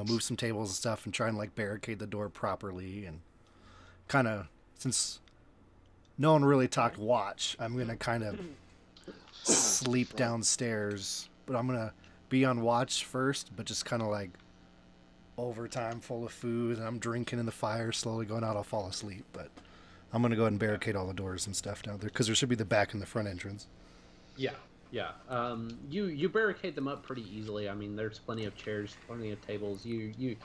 move some tables and stuff and try and barricade the door properly, and kind of, since no one really talked watch, I'm gonna kind of sleep downstairs, but I'm gonna be on watch first, but just kind of overtime full of food, and I'm drinking in the fire, slowly going out. I'll fall asleep, but I'm gonna go ahead and barricade all the doors and stuff down there, because there should be the back and the front entrance. Yeah. You barricade them up pretty easily. I mean, there's plenty of chairs, plenty of tables. You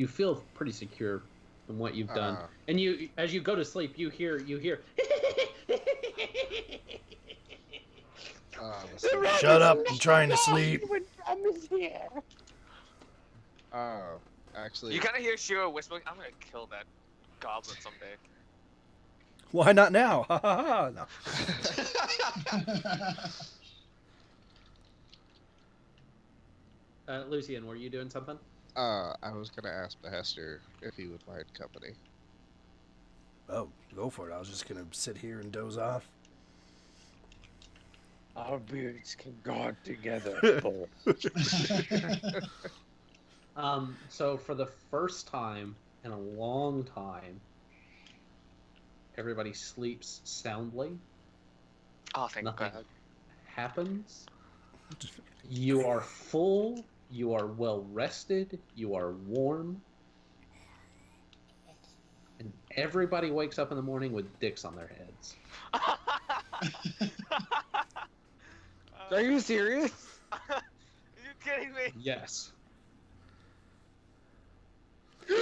feel pretty secure in what you've done. And you, as you go to sleep, you hear. Shut up! I'm trying to sleep. Oh, actually. You kind of hear Shiro whispering, "I'm gonna kill that goblin someday." Why not now? Ha ha ha! No. Lucien, were you doing something? I was gonna ask Bahesht'ur if he would mind company. Oh, go for it. I was just gonna sit here and doze off. Our beards can guard together. So for the first time in a long time, everybody sleeps soundly. Oh, thank Nothing God. happens. You are full. You are well rested. You are warm. And everybody wakes up in the morning with dicks on their heads. Are you serious? Are you kidding me? Yes.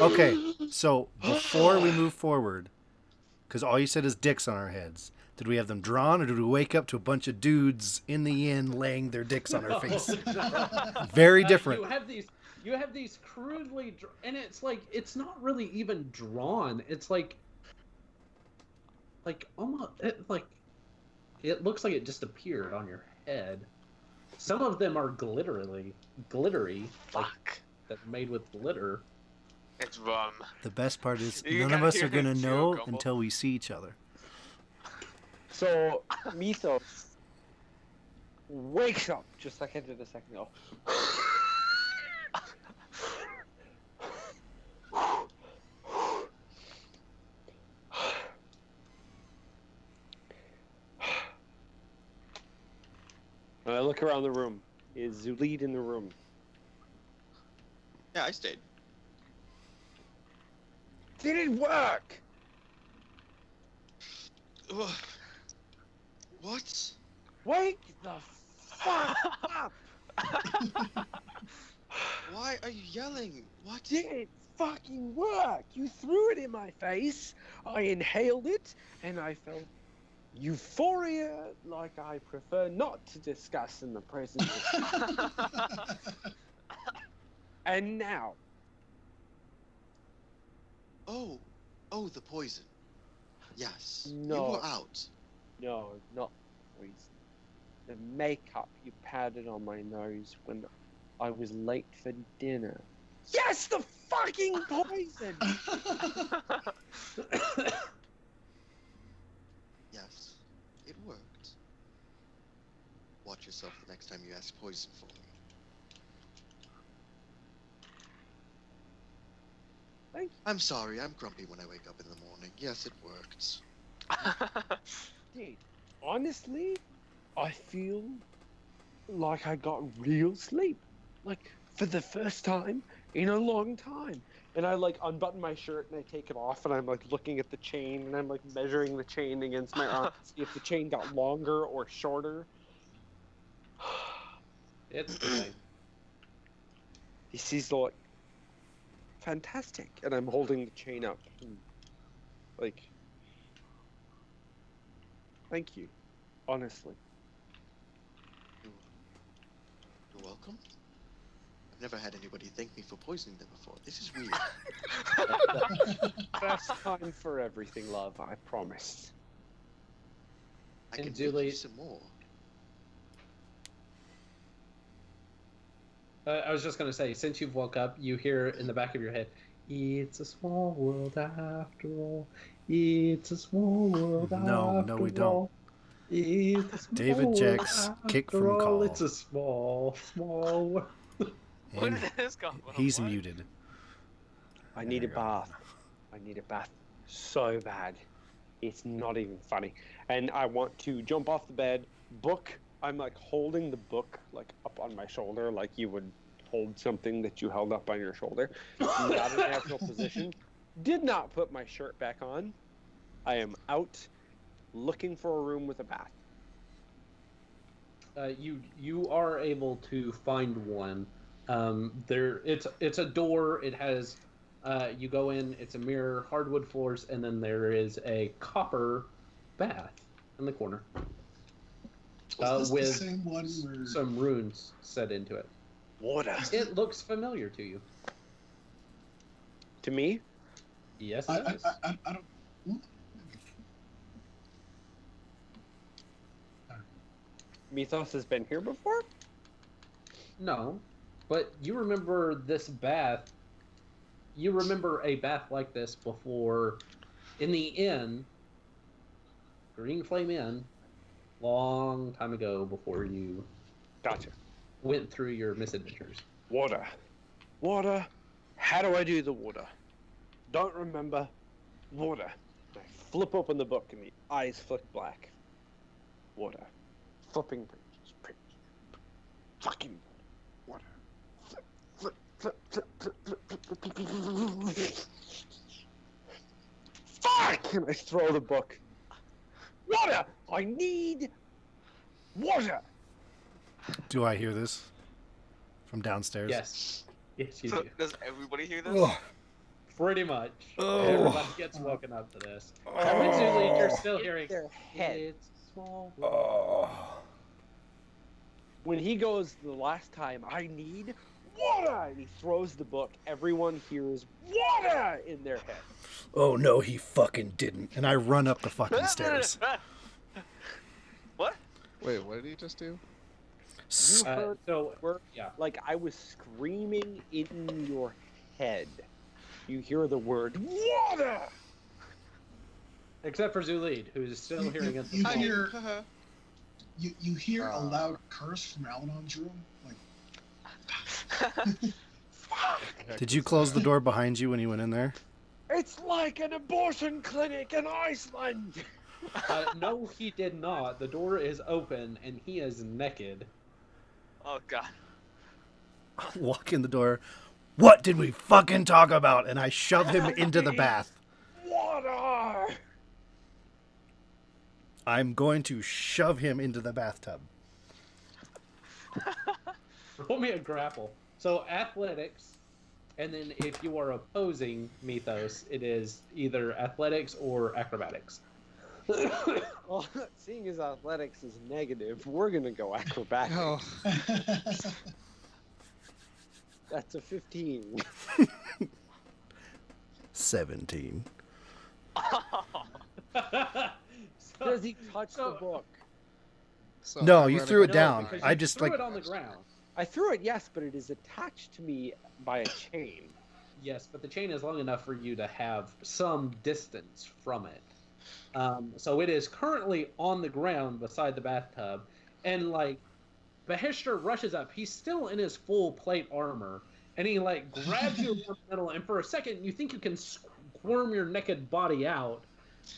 Okay, so before we move forward, because all you said is dicks on our heads, did we have them drawn, or did we wake up to a bunch of dudes in the inn laying their dicks on our face? Very different. You have these crudely, and it's not really even drawn. It's almost it looks like it just appeared on your head. Some of them are glittery, Fuck. that made with glitter. It's rum. The best part is You none of gotta us hear are going to him know grumble. until we see each other. So, Mithos wakes up just like I did a second ago. When I look around the room, is Xullyd in the room? Yeah, I stayed. Did it work? Ugh. What? Wake the fuck up! Why are you yelling? What? Did it fucking work? You threw it in my face, I inhaled it, and I felt euphoria like I prefer not to discuss in the present. And now. Oh, the poison. Yes. No. You were out. No, not poison. The makeup you powdered on my nose when I was late for dinner. Yes, the fucking poison! Yes, it worked. Watch yourself the next time you ask poison for me. Thank you. I'm sorry, I'm grumpy when I wake up in the morning. Yes, it worked. Dude, honestly, I feel like I got real sleep. Like, for the first time in a long time. And I, unbutton my shirt and I take it off and I'm, looking at the chain and I'm, measuring the chain against my arm to see if the chain got longer or shorter. It's the thing. He's like, fantastic. And I'm holding the chain up. Like, thank you. Honestly. You're welcome. I've never had anybody thank me for poisoning them before. This is weird. Best time for everything, love. I promise. I And can make you Julie- some more. I was just gonna say, since you've woke up, you hear in the back of your head, "It's a small world after all. It's a small world No, after we don't. all. It's a small David world Jack's kick after from all. call. It's a small world." Where And did this come from? he's What? muted. I need a There you go. bath. I need a bath so bad. It's not even funny. And I want to jump off the bed, book. I'm like holding the book like up on my shoulder, like you would hold something that you held up on your shoulder. Not a natural position. Did not put my shirt back on. I am out looking for a room with a bath. You are able to find one. It's a door. It has you go in. It's a mirror, hardwood floors, and then there is a copper bath in the corner Was this with the same one where some runes set into it. Water. It looks familiar to you. To me? Yes, I, it is. I don't. Mithos has been here before? No, but you remember this bath. You remember a bath like this before in the inn, Green Flame Inn, long time ago before you Gotcha. went through your misadventures. Water. Water. How do I do the water? Don't remember. Water. I flip open the book and the eyes flick black. Water. Flipping pages. Fucking water. Flip, flip, flip, flip, flip, flip, flip, flip, flip, flip. Fuck! And I throw the book. Water! I need water! Do I hear this from downstairs? Yes, yes, you So, do. does everybody hear this? Ugh. Pretty much. Oh. Everybody gets woken up to this. Eventually, you're still hearing. Their head. It's a small world. Oh. When he goes the last time, I need water! And he throws the book. Everyone hears water in their head. Oh no, he fucking didn't. And I run up the fucking stairs. What? Wait, what did he just do? You heard So, word, yeah. like I was screaming in your head. You hear the word water! Except for Xullyd, who's still hearing it. You hear Haha. you hear a loud curse from Allanon's room, like Did you close the door behind you when you went in there? It's like an abortion clinic in Iceland! No, he did not. The door is open, and he is naked. Oh god. Walk in the door. What did we fucking talk about? And I shove him into the bath. Water! I'm going to shove him into the bathtub. Roll me a grapple. So athletics, and then if you are opposing Mithos, it is either athletics or acrobatics. Well, seeing as athletics is negative, we're gonna go acrobatics. Oh, That's a 15. 17. Does he touch the book? so No, I'm you running threw it back down. behind I you. just threw like it on the ground. I threw it, yes, but it is attached to me by a chain. Yes, but the chain is long enough for you to have some distance from it. So it is currently on the ground beside the bathtub, and like Bahesht'ur rushes up. He's still in his full plate armor, and he like grabs you around the middle, and for a second you think you can squirm your naked body out,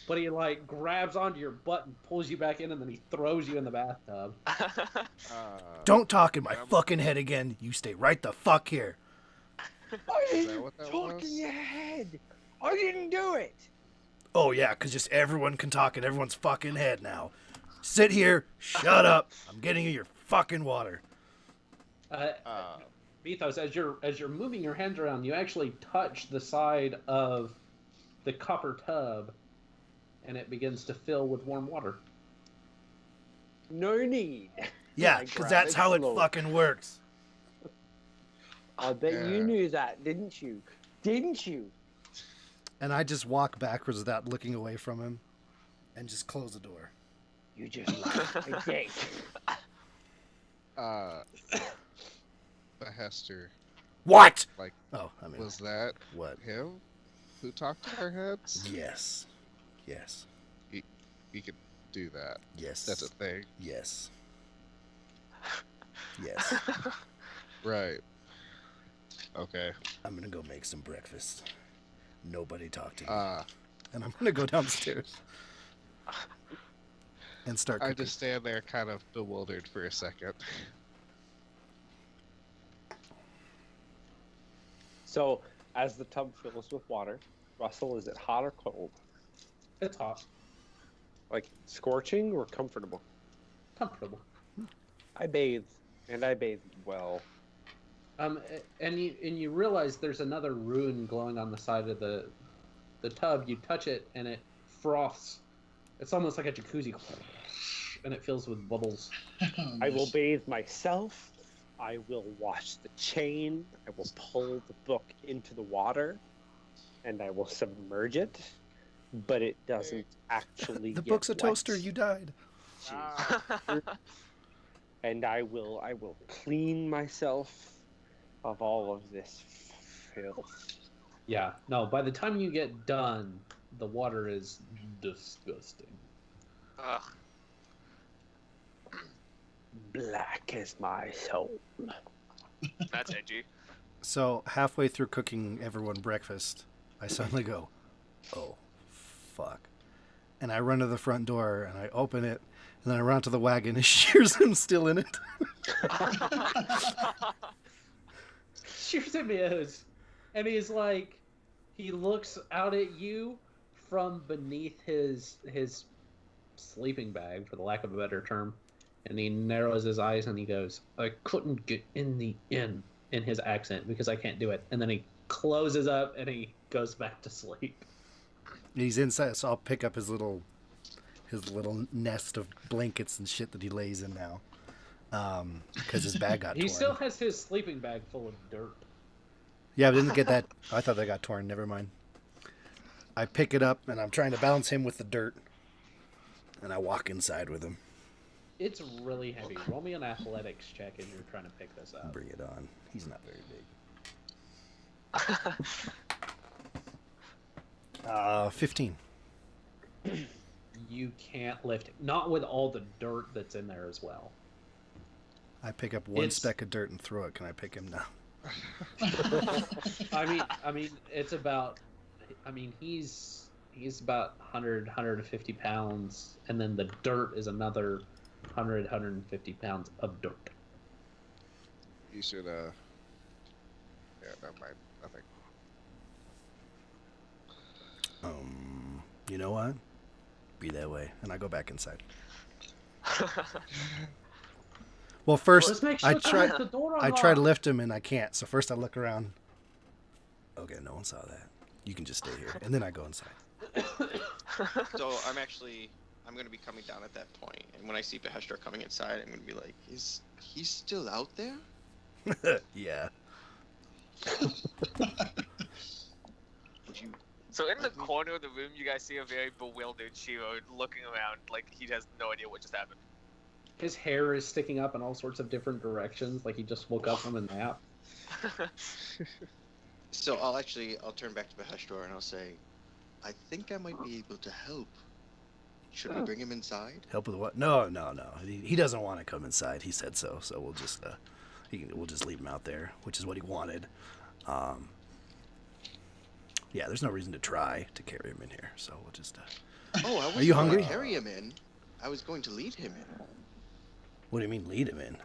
but he like grabs onto your butt and pulls you back in, and then he throws you in the bathtub. Don't talk in my fucking head again. You stay right the fuck here. I Is that didn't what that talk was? in your head. I didn't do it. Oh yeah, 'cause just everyone can talk in everyone's fucking head now. Sit here, shut up. I'm getting you your fucking water. Mithos, as you're moving your hands around, you actually touch the side of the copper tub, and it begins to fill with warm water. No need. Yeah, I because grab that's how it slowly. fucking works. I bet Yeah. you knew that, didn't you? Didn't you? And I just walk backwards without looking away from him and just close the door. You just lied. I think. Bahesht'ur, What? Like, Oh, I mean, was that what? him who talked to our heads? Yes. Yes. He could do that. Yes. That's a thing. Yes. Yes. Right. Okay. I'm gonna go make some breakfast. Nobody talk to me. And I'm gonna go downstairs and start I cooking. just stand there kind of bewildered for a second. So, as the tub fills with water, Russell, is it hot or cold? It's hot, Like scorching or comfortable? comfortable. I bathed, and I bathed well. And you realize there's another rune glowing on the side of the tub. You touch it, and it froths. It's almost like a jacuzzi, and it fills with bubbles. I will bathe myself. I will wash the chain. I will pull the book into the water, and I will submerge it. But it doesn't actually. The get book's a wet. toaster. You died. And I will clean myself of all of this filth. Yeah, no, by the time you get done, the water is disgusting. Ugh. Black as my soul. That's edgy. So halfway through cooking everyone breakfast, I suddenly go, "Oh, fuck!" And I run to the front door and I open it, and then I run to the wagon and Sherzim still in it. Sherzim is, and he's like, he looks out at you from beneath his sleeping bag, for the lack of a better term, and he narrows his eyes and he goes, "I couldn't get in the inn," in his accent, because I can't do it. And then he closes up and he goes back to sleep. He's inside, so I'll pick up his little nest of blankets and shit that he lays in now, because his bag got He torn. still has his sleeping bag full of dirt. Yeah, I didn't get that. I thought that got torn. Never mind. I pick it up and I'm trying to balance him with the dirt, and I walk inside with him. It's really heavy. Roll me an athletics check as you're trying to pick this up. Bring it on. He's not very big. 15. You can't lift it. Not with all the dirt that's in there as well. I pick up one It's- speck of dirt and throw it. Can I pick him now? I mean, it's about. I mean, he's about 150 pounds, and then the dirt is another 150 pounds of dirt. You should, yeah, never mind. Nothing. You know what? Be that way. And I go back inside. Well, first, Just make sure I to try leave the door I try to unlocked. lift him and I can't. So first I look around. Okay, no one saw that. You can just stay here. And then I go inside. So I'm going to be coming down at that point, and when I see Bahesht'ur coming inside, I'm going to be like, is he still out there? Yeah. Would you? So in the corner of the room, you guys see a very bewildered Shiro looking around like he has no idea what just happened. His hair is sticking up in all sorts of different directions, like he just woke up from a nap. So I'll turn back to Bahesht'ur and I'll say, I think I might be able to help. Should we bring him inside? Help with what? No. He doesn't want to come inside. He said so. So we'll just we'll just leave him out there, which is what he wanted. Yeah, there's no reason to try to carry him in here. So we'll just. Oh, I wasn't Are you going hungry? to carry him in. I was going to lead him in. What do you mean lead him in?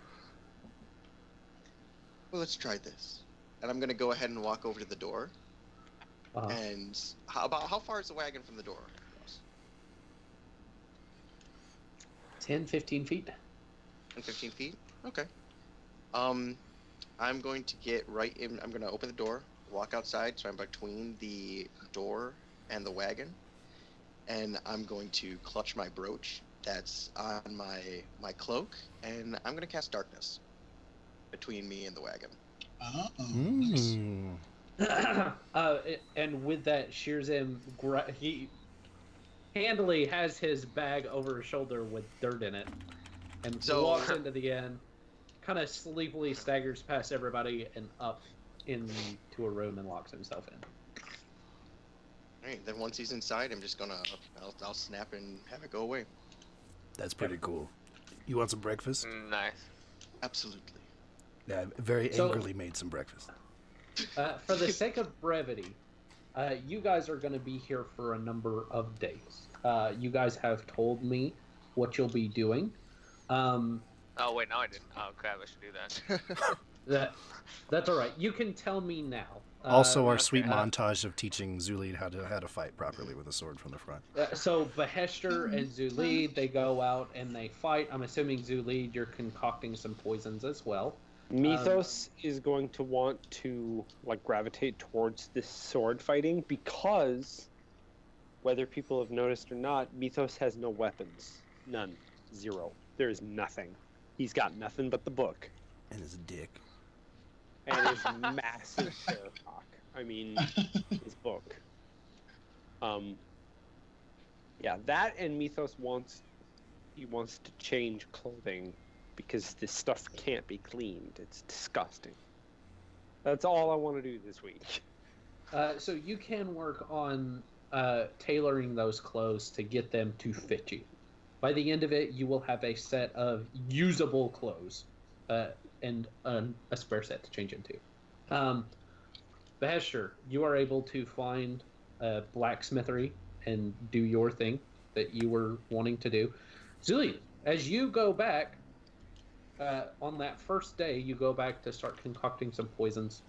Well, let's try this. And I'm going to go ahead and walk over to the door. And how far is the wagon from the door? 10, 15 feet. 15 feet? Okay. I'm going to get right in. I'm going to open the door, walk outside, so I'm between the door and the wagon, and I'm going to clutch my brooch that's on my cloak, and I'm going to cast darkness between me and the wagon. Oh, nice. And with that, Sherzim, he handily has his bag over his shoulder with dirt in it, and walks into the inn, kind of sleepily staggers past everybody and up into a room and locks himself in. Alright, then once he's inside, I'm just gonna, I'll snap and have it go away. That's pretty cool. You want some breakfast? Nice. Absolutely. Yeah, I very angrily made some breakfast. For the sake of brevity, you guys are going to be here for a number of days. You guys have told me what you'll be doing. Oh wait, no, I didn't. Oh crap, I should do that. That's all right. You can tell me now. Also, our sweet montage of teaching Xullyd how to fight properly with a sword from the front. So Bahesht'ur and Xullyd, they go out and they fight. I'm assuming Xullyd, you're concocting some poisons as well. Mithos is going to want to gravitate towards this sword fighting because, whether people have noticed or not, Mithos has no weapons. None. Zero. There is nothing. He's got nothing but the book. And his dick. And his massive cock. I mean, his book. Yeah, that and Mithos wants to change clothing because this stuff can't be cleaned. It's disgusting. That's all I want to do this week. So you can work on tailoring those clothes to get them to fit you. By the end of it, you will have a set of usable clothes and a spare set to change into. Bahesht'ur, you are able to find a blacksmithery and do your thing that you were wanting to do. Xullyd, as you go back, on that first day, you go back to start concocting some poisons.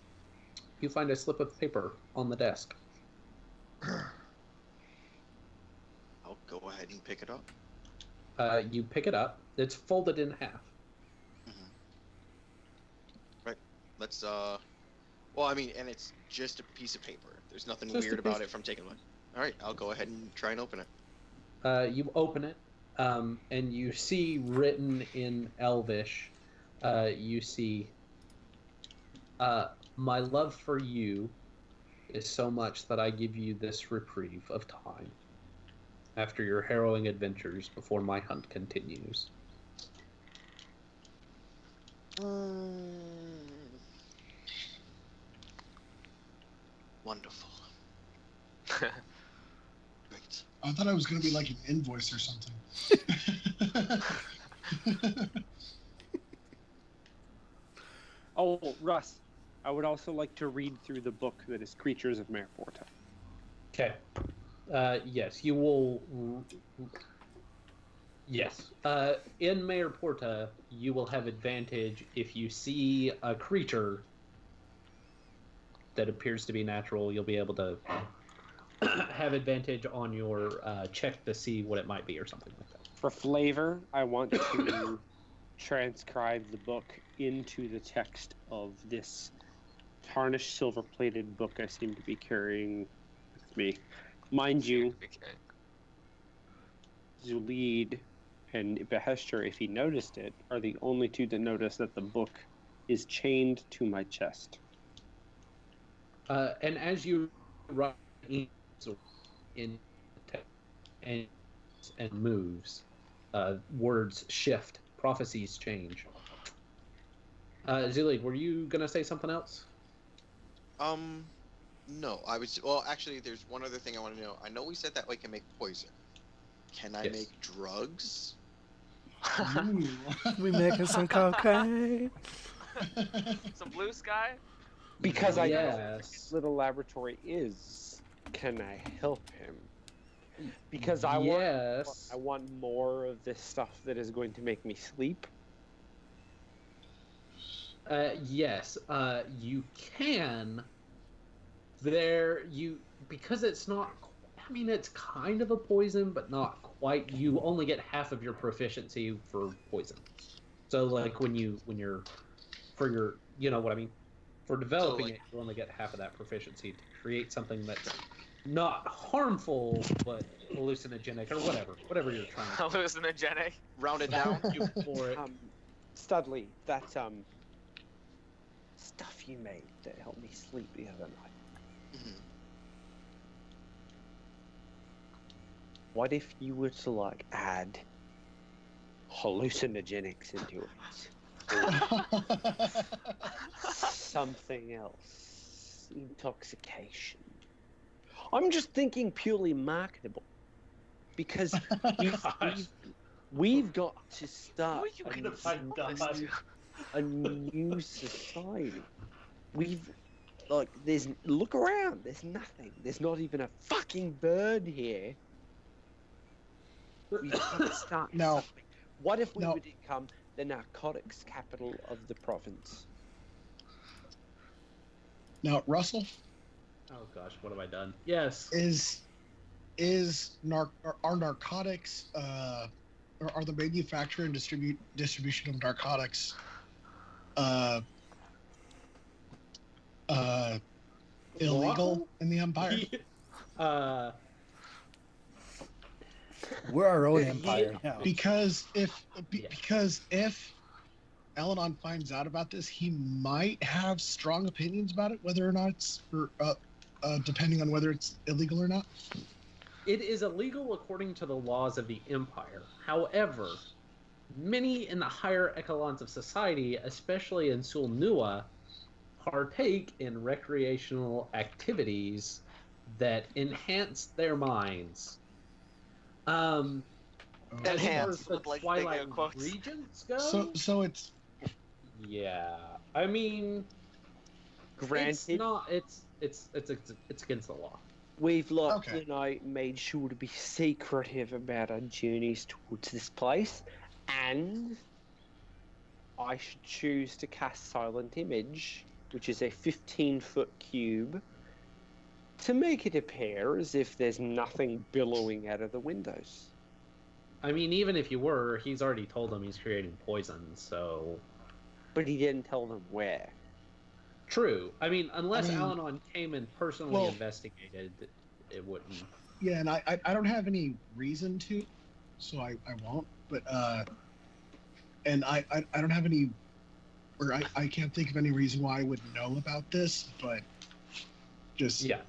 You find a slip of paper on the desk. I'll go ahead and pick it up. You pick it up. It's folded in half. Mm-hmm. Right. Let's, well, I mean, and it's just a piece of paper. There's nothing weird about it from taking one. All right, I'll go ahead and try and open it. You open it, and you see written in Elvish, you see, my love for you is so much that I give you this reprieve of time after your harrowing adventures before my hunt continues. Wonderful. Great. I thought I was going to be like an invoice or something. Oh, Russ, I would also like to read through the book that is Creatures of Mare Porta. Okay. Yes, you will. Yes. In Mare Porta, you will have advantage if you see a creature that appears to be natural. You'll be able to have advantage on your check to see what it might be or something like that. For flavor, I want to transcribe the book into the text of this tarnished silver-plated book I seem to be carrying with me. Mind you, Xullyd and Bahesht'ur, if he noticed it, are the only two that notice that the book is chained to my chest. And as you write in and moves, words shift, prophecies change. Xullyd, were you gonna say something else? No, I was. Well, actually, there's one other thing I want to know. I know we said that we can make poison. Can I make drugs? We making some cocaine. Some blue sky? Because I know Yes. where this little laboratory is, can I help him? Because I want more of this stuff that is going to make me sleep. Yes, you can. Because it's not. I mean, it's kind of a poison, but not quite. You only get half of your proficiency for poison. So, like when you're for your, you know what I mean? For developing like- it, you only get half of that proficiency to create something that's not harmful, but hallucinogenic or whatever you're trying to Hallucinogenic. Round it down. do for it. Studley, that stuff you made that helped me sleep the other night. Mhm. What if you were to like add hallucinogenics into it? Something else. Intoxication. I'm just thinking purely marketable. Because we've got to start Where are you gonna find this? a new society. Look around, there's nothing. There's not even a fucking bird here. We've got to start No. something. What if we No. would become the narcotics capital of the province? Now, Russell, Oh gosh, what have I done? Yes. are narcotics or are the manufacture and distribution of narcotics illegal in the Empire? We're our own empire now. Because if Allanon finds out about this, he might have strong opinions about it, whether or not it's depending on whether it's illegal or not. It is illegal according to the laws of the Empire. However, many in the higher echelons of society, especially in Sulnua, partake in recreational activities that enhance their minds. As far Enhance, as the like, Twilight big quotes. Regents go, So it's yeah. I mean, it's Granted, not. It's against the law. we've Okay. made sure to be secretive about our journeys towards this place, and I should choose to cast Silent Image, which is a 15-foot cube, to make it appear as if there's nothing billowing out of the windows. I mean, even if you were, he's already told them he's creating poison, so... But he didn't tell them where. True. I mean, unless I mean, Allanon came and personally well- investigated, it wouldn't. yeah, and I don't have any reason to, so I won't. But and I don't have any, or I can't think of any reason why I would know about this. But just Yeah.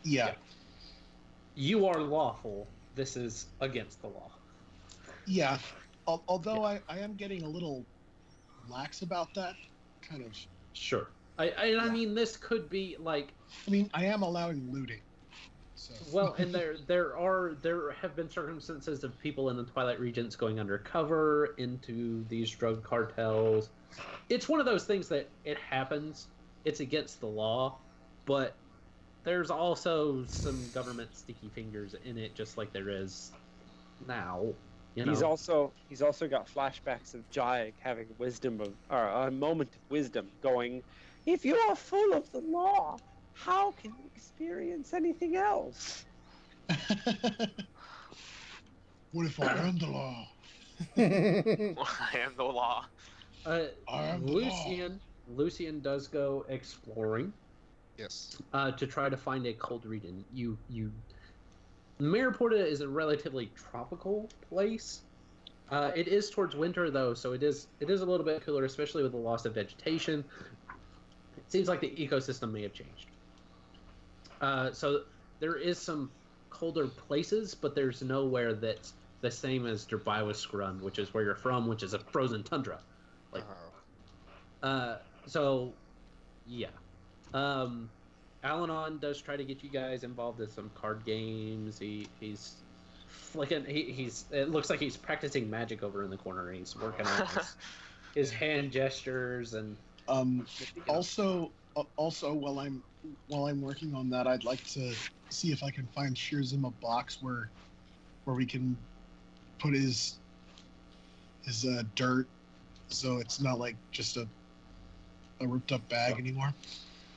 yeah. You are lawful. This is against the law. Yeah, although I am getting a little lax about that, kind of. Sure. I mean, this could be like... I mean, I am allowing looting. So. Well, and there have been circumstances of people in the Twilight Regents going undercover into these drug cartels. It's one of those things that it happens. It's against the law, but there's also some government sticky fingers in it, just like there is now. You know? He's also got flashbacks of Jiag having a moment of wisdom, going, "If you are full of the law, how can you experience anything else?" What if I am the law? I am the law. I am the law. Lucien does go exploring Yes. to try to find a cold region. Mariporta is a relatively tropical place. It is towards winter though, so it is a little bit cooler, especially with the loss of vegetation. It seems like the ecosystem may have changed. So there is some colder places, but there's nowhere that's the same as Derbywiskrund, which is where you're from, which is a frozen tundra. Like, so, yeah. Allanon does try to get you guys involved in some card games. He's flicking. It looks like he's practicing magic over in the corner. He's working on his hand gestures and. Also, while I'm working on that, I'd like to see if I can find Sherzim a box where we can put his dirt, so it's not like just a ripped up bag anymore.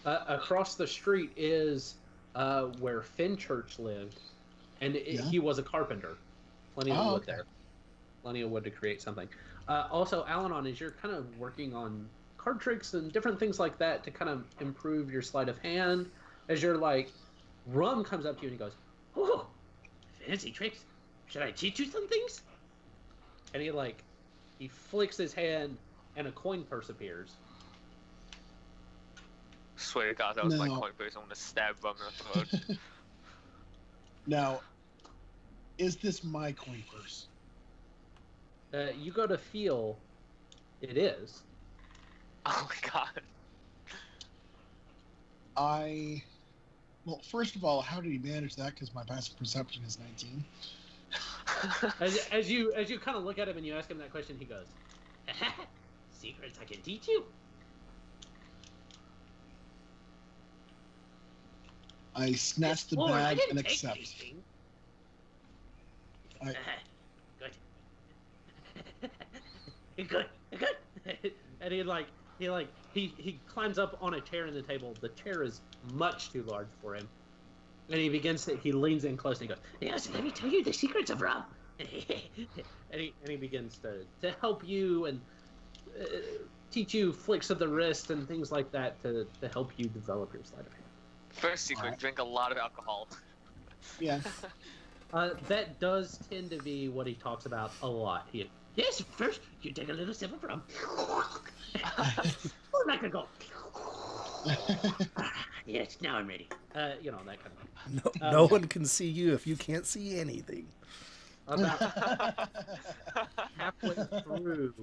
Across the street is where Finchurch lived, and he was a carpenter. Plenty of wood there. Plenty of wood to create something. Also, Allanon, as you're kind of working on card tricks and different things like that to kind of improve your sleight of hand. As you're like, Rum comes up to you and he goes, "Oh, fancy tricks. Should I teach you some things?" And he flicks his hand and a coin purse appears. Swear to God, that was my No. coin purse. I'm gonna stab Rum in the throat. Now, is this my coin purse? You go to feel, it is. Oh my God. Well, first of all, how did he manage that? Because my passive perception is 19. As you kind of look at him and you ask him that question, he goes, "Secrets I can teach you." I snatch the Lord, I bag didn't and take accept. these things. Good. Good. And he climbs up on a chair in the table. The chair is much too large for him. And he leans in close and he goes, "Yes, let me tell you the secrets of rum." and he begins to help you and teach you flicks of the wrist and things like that to help you develop your sleight of hand. First secret, Alright. drink a lot of alcohol. Yeah. That does tend to be what he talks about a lot. Yes, first you take a little sip of rum. Or like a go. Yes, now I'm ready. That kind of thing. No one can see you if you can't see anything. About halfway through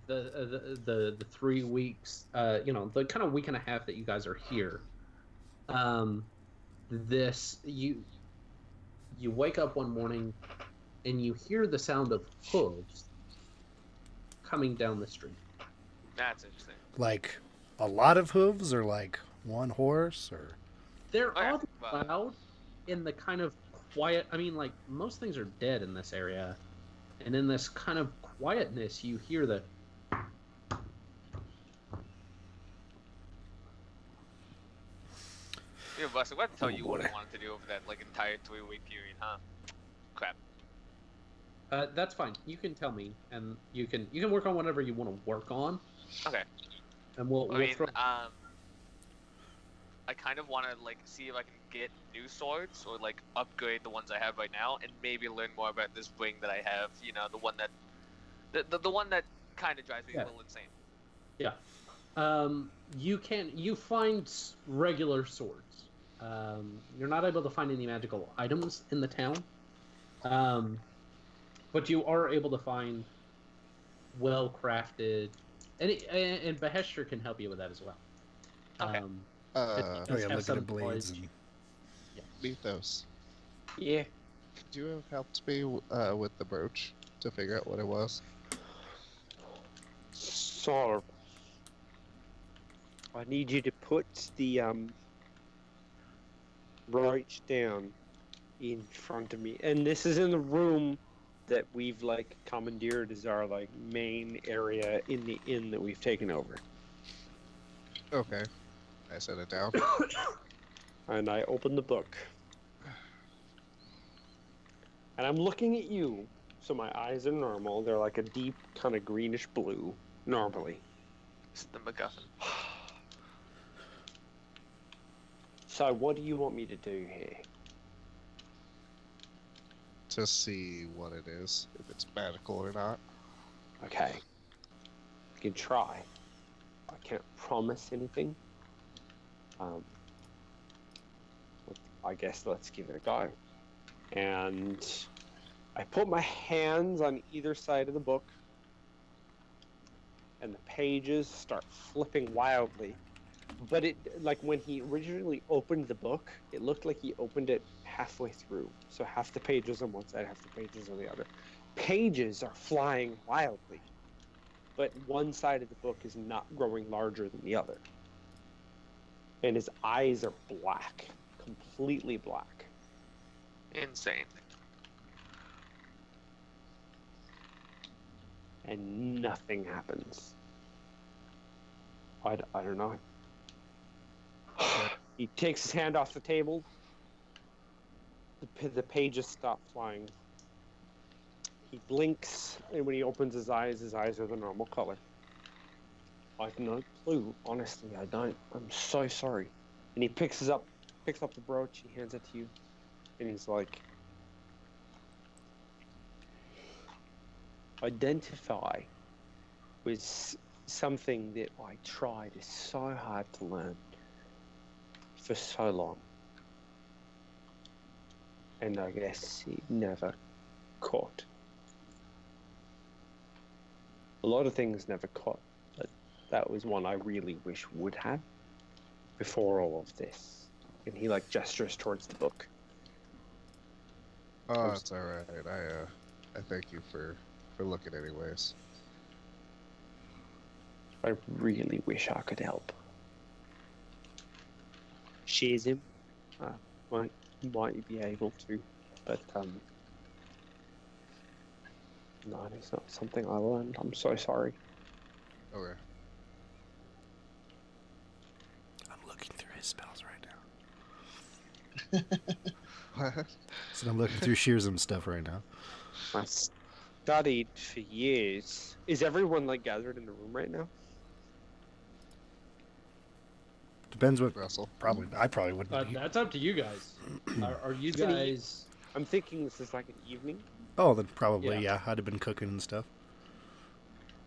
the 3 weeks, the kind of week and a half that you guys are here, you wake up one morning and you hear the sound of hooves coming down the street. That's interesting. Like a lot of hooves, or like one horse, or They're Oh, yeah. all Well- loud in the kind of quiet. I mean, like, most things are dead in this area, and in this kind of quietness, you hear the. Yeah, Buster, what tell you what I wanted to do over that entire 3-week period, huh? Crap. That's fine. You can tell me, and you can work on whatever you want to work on, Okay. and we'll throw. I kind of want to see if I can get new swords or upgrade the ones I have right now, and maybe learn more about this ring that I have. You know, the one that, the one that kind of drives me a little insane. Yeah. You find regular swords. You're not able to find any magical items in the town. But you are able to find well-crafted, and Bahesht'ur can help you with that as well. Okay. oh yeah, have look some at blades. knowledge. And... Mithos, Yeah. could you have helped me with the brooch to figure out what it was? So, I need you to put the brooch down in front of me, and this is in the room that we've commandeered as our main area in the inn that we've taken over. Okay, I set it down. And I open the book, and I'm looking at you, so my eyes are normal. They're like a deep kind of greenish blue normally. It's the MacGuffin. So what do you want me to do here? To see what it is, if it's magical or not. Okay. You can try. I can't promise anything. I guess let's give it a go. And I put my hands on either side of the book, and the pages start flipping wildly. But it, when he originally opened the book, it looked like he opened it halfway through. So half the pages on one side, half the pages on the other. Pages are flying wildly, but one side of the book is not growing larger than the other. And his eyes are black, completely black. Insane. And nothing happens. I don't know. He takes his hand off the table. The pages stop flying. He blinks, and when he opens his eyes are the normal color. I've no clue. Honestly, I don't. I'm so sorry. And he picks up the brooch, he hands it to you, and he's like, identify was something that I tried so hard to learn for so long. And I guess it never caught. A lot of things never caught, but that was one I really wish would have before all of this. And he like gestures towards the book. Oh, it's all right. I thank you for looking anyways. I really wish I could help. Sherzim, might be able to, but no, it's not something I learned. I'm so sorry. Okay. I'm looking through his spells right now. What? So I'm looking through Sherzim's stuff right now. I studied for years. Is everyone like gathered in the room right now? Depends what. Russell. I probably wouldn't. Be. That's up to you guys. Are you It's an guys? I'm thinking this is like an evening. Oh, then probably Yeah. I'd have been cooking and stuff.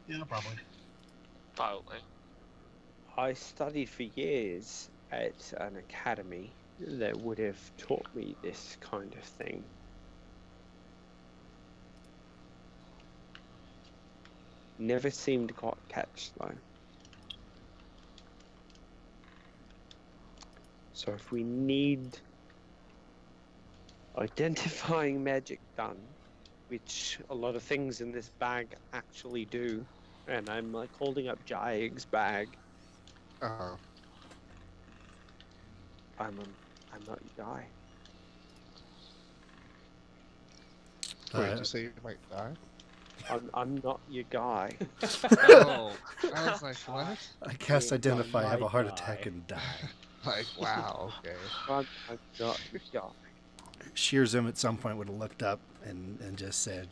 Yeah, probably. Probably. I studied for years at an academy that would have taught me this kind of thing. Never seemed to catch though. So if we need identifying magic done, which a lot of things in this bag actually do, and I'm like holding up Jiag's bag, Oh. I'm not your guy. Wait, did you say you might die? I'm not your guy. Oh. I was like, what? I cast Oh, identify, my have a heart God. attack, and die. Like, wow, okay. I'm not your guy. Sherzim at some point would have looked up and just said,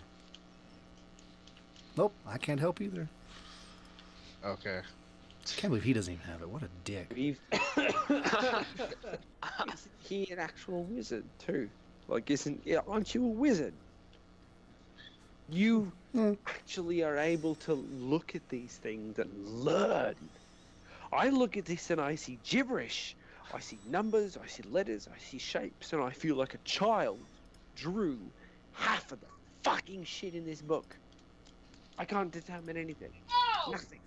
"Nope, I can't help either." Okay. Can't believe he doesn't even have it. What a dick. We've Isn't he an actual wizard too? Like, aren't you a wizard? You actually are able to look at these things and learn. I look at this and I see gibberish. I see numbers, I see letters, I see shapes, and I feel like a child drew half of the fucking shit in this book. I can't determine anything. Nothing.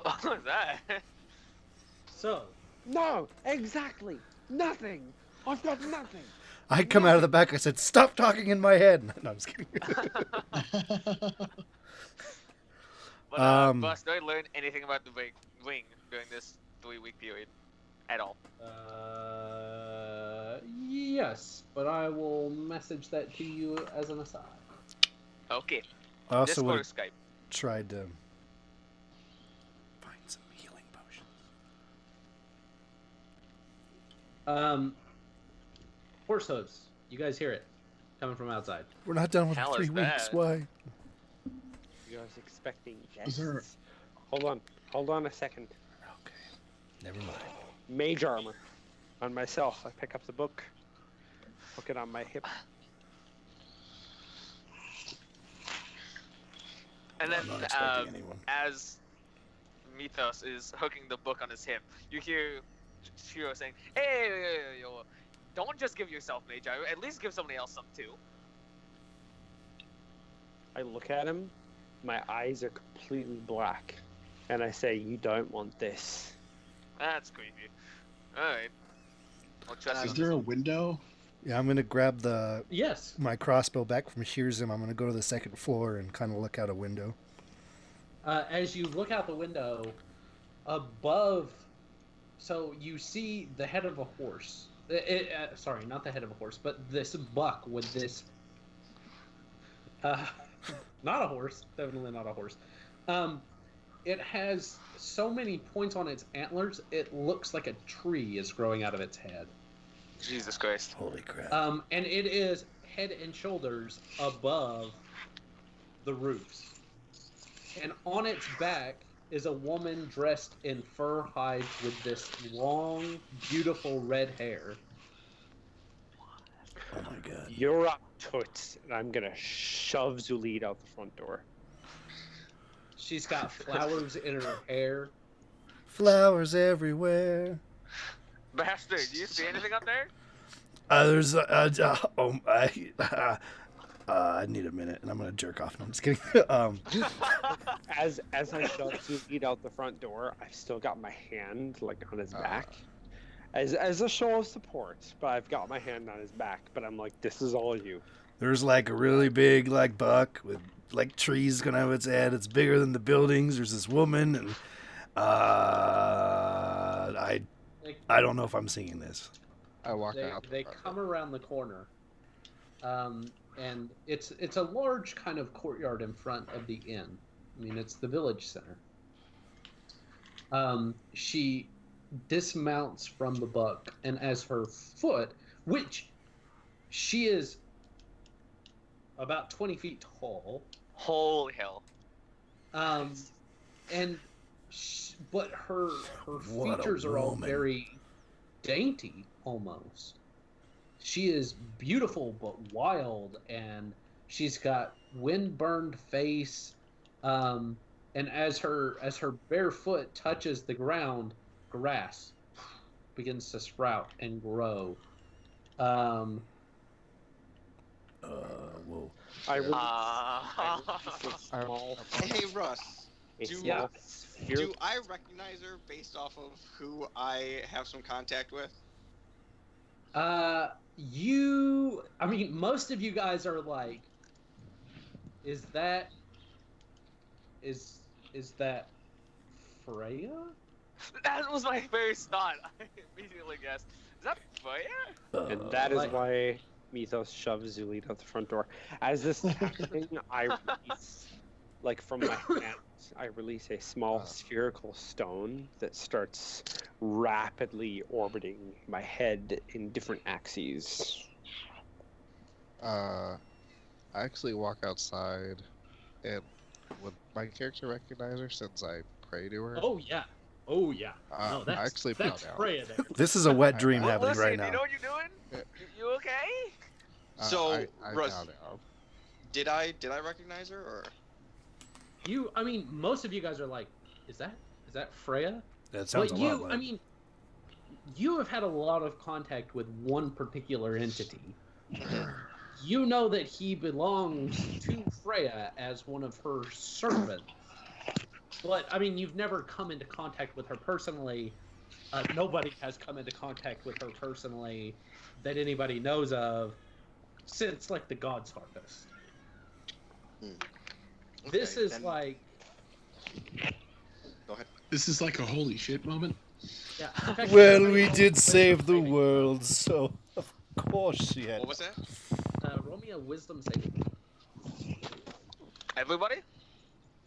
What was that? So, No, exactly. Nothing. I've got nothing. I come out of the back. I said, "Stop talking in my head." No, I'm just kidding. But, Bus, do I learn anything about the wing during this 3-week period? At all? Yes, but I will message that to you as an aside. Okay. I also Discord would or have Skype? tried to find some healing potions. Horse hooves. You guys hear it coming from outside. We're not done with Hell the is 3 weeks. that? Why? You guys expecting Is there- guests? Hold on a second. Okay, never mind. Mage armor on myself. I pick up the book, hook it on my hip. And then, I'm not expecting anyone. as Mithos is hooking the book on his hip, you hear Shiro saying, "Hey, yo, don't just give yourself mage armor. At least give somebody else some too." I look at him. My eyes are completely black, and I say, "You don't want this." That's creepy. All right. I'll trust Is you. there a window? Yeah, I'm gonna grab Yes. my crossbow back from Sherzim. I'm gonna go to the second floor and kind of look out a window. As you look out the window, above, so you see the head of a horse. Sorry, not the head of a horse, but this buck with this. Not a horse, definitely not a horse. It has so many points on its antlers, it looks like a tree is growing out of its head. Jesus Christ. Holy crap! And it is head and shoulders above the roofs. And on its back is a woman dressed in fur hides with this long, beautiful red hair. Oh my god. You're up, toots, and I'm gonna shove Xullyd out the front door. She's got flowers in her hair. Flowers everywhere. Bahesht'ur, do you see anything up there? There's I need a minute, and I'm gonna jerk off. No, I'm just kidding. As I shove Xullyd out the front door, I've still got my hand like on his back, as a show of support. But I've got my hand on his back. But I'm like, this is all you. There's like a really big like buck with like trees going over its head. It's bigger than the buildings. There's this woman, and I don't know if I'm singing this. I walk out. They come around the corner, and it's a large kind of courtyard in front of the inn. I mean, it's the village center. She dismounts from the buck, and as her foot, which she is about 20 feet tall. Holy hell. But her What a features are all woman. very dainty, almost. She is beautiful but wild, and she's got wind-burned face. And as her bare foot touches the ground, grass begins to sprout and grow. Whoa. I release a Uh, small, Hey, Russ. a Do- small sphere. Do I recognize her based off of who I have some contact with? I mean, most of you guys are like, is that Freya? that was my first thought. I immediately guessed. Is that Freya? And that is Like- why Mithos shoves Xullyd out the front door. As this is happening, I release, like from my hands, I release a small spherical stone that starts rapidly orbiting my head in different axes. I actually walk outside, and would my character recognize her since I pray to her? Oh yeah. No, I that's actually bow that's down. Freya there. This is a wet dream Well, happening Lucien, right you know now. what you're doing? You okay? So, I Russ- bow down. Did I recognize her or? I mean, most of you guys are like, is that Freya? That sounds But a lot like. I mean, you have had a lot of contact with one particular entity. You know that he belongs to Freya as one of her servants. But, I mean, you've never come into contact with her personally. Nobody has come into contact with her personally that anybody knows of since, like, the God's Harvest. This Okay, is then- like... Go ahead. This is like a holy shit moment. Yeah, in fact, Well, everybody we else did is save the saving. world, so of course she had. What was that? Roll me a wisdom saving. Everybody?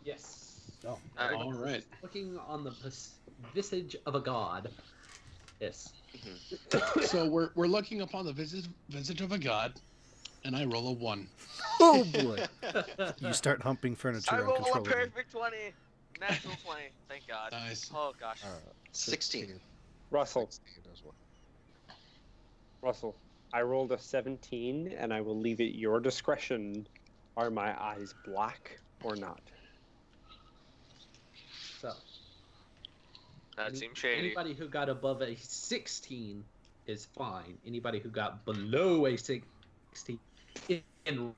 Yes. Oh. All right. Looking on the visage of a god. Yes. So we're looking upon the visage of a god, and I roll a 1. Oh boy! You start humping furniture I roll a uncontrollably. perfect 20. Natural 20. Thank God. Nice. Oh gosh. 16. Russell, 16 as well. Russell, I rolled a 17, and I will leave it your discretion. Are my eyes black or not? So, That seems shady. anybody who got above a 16 is fine. Anybody who got below a 16 Hold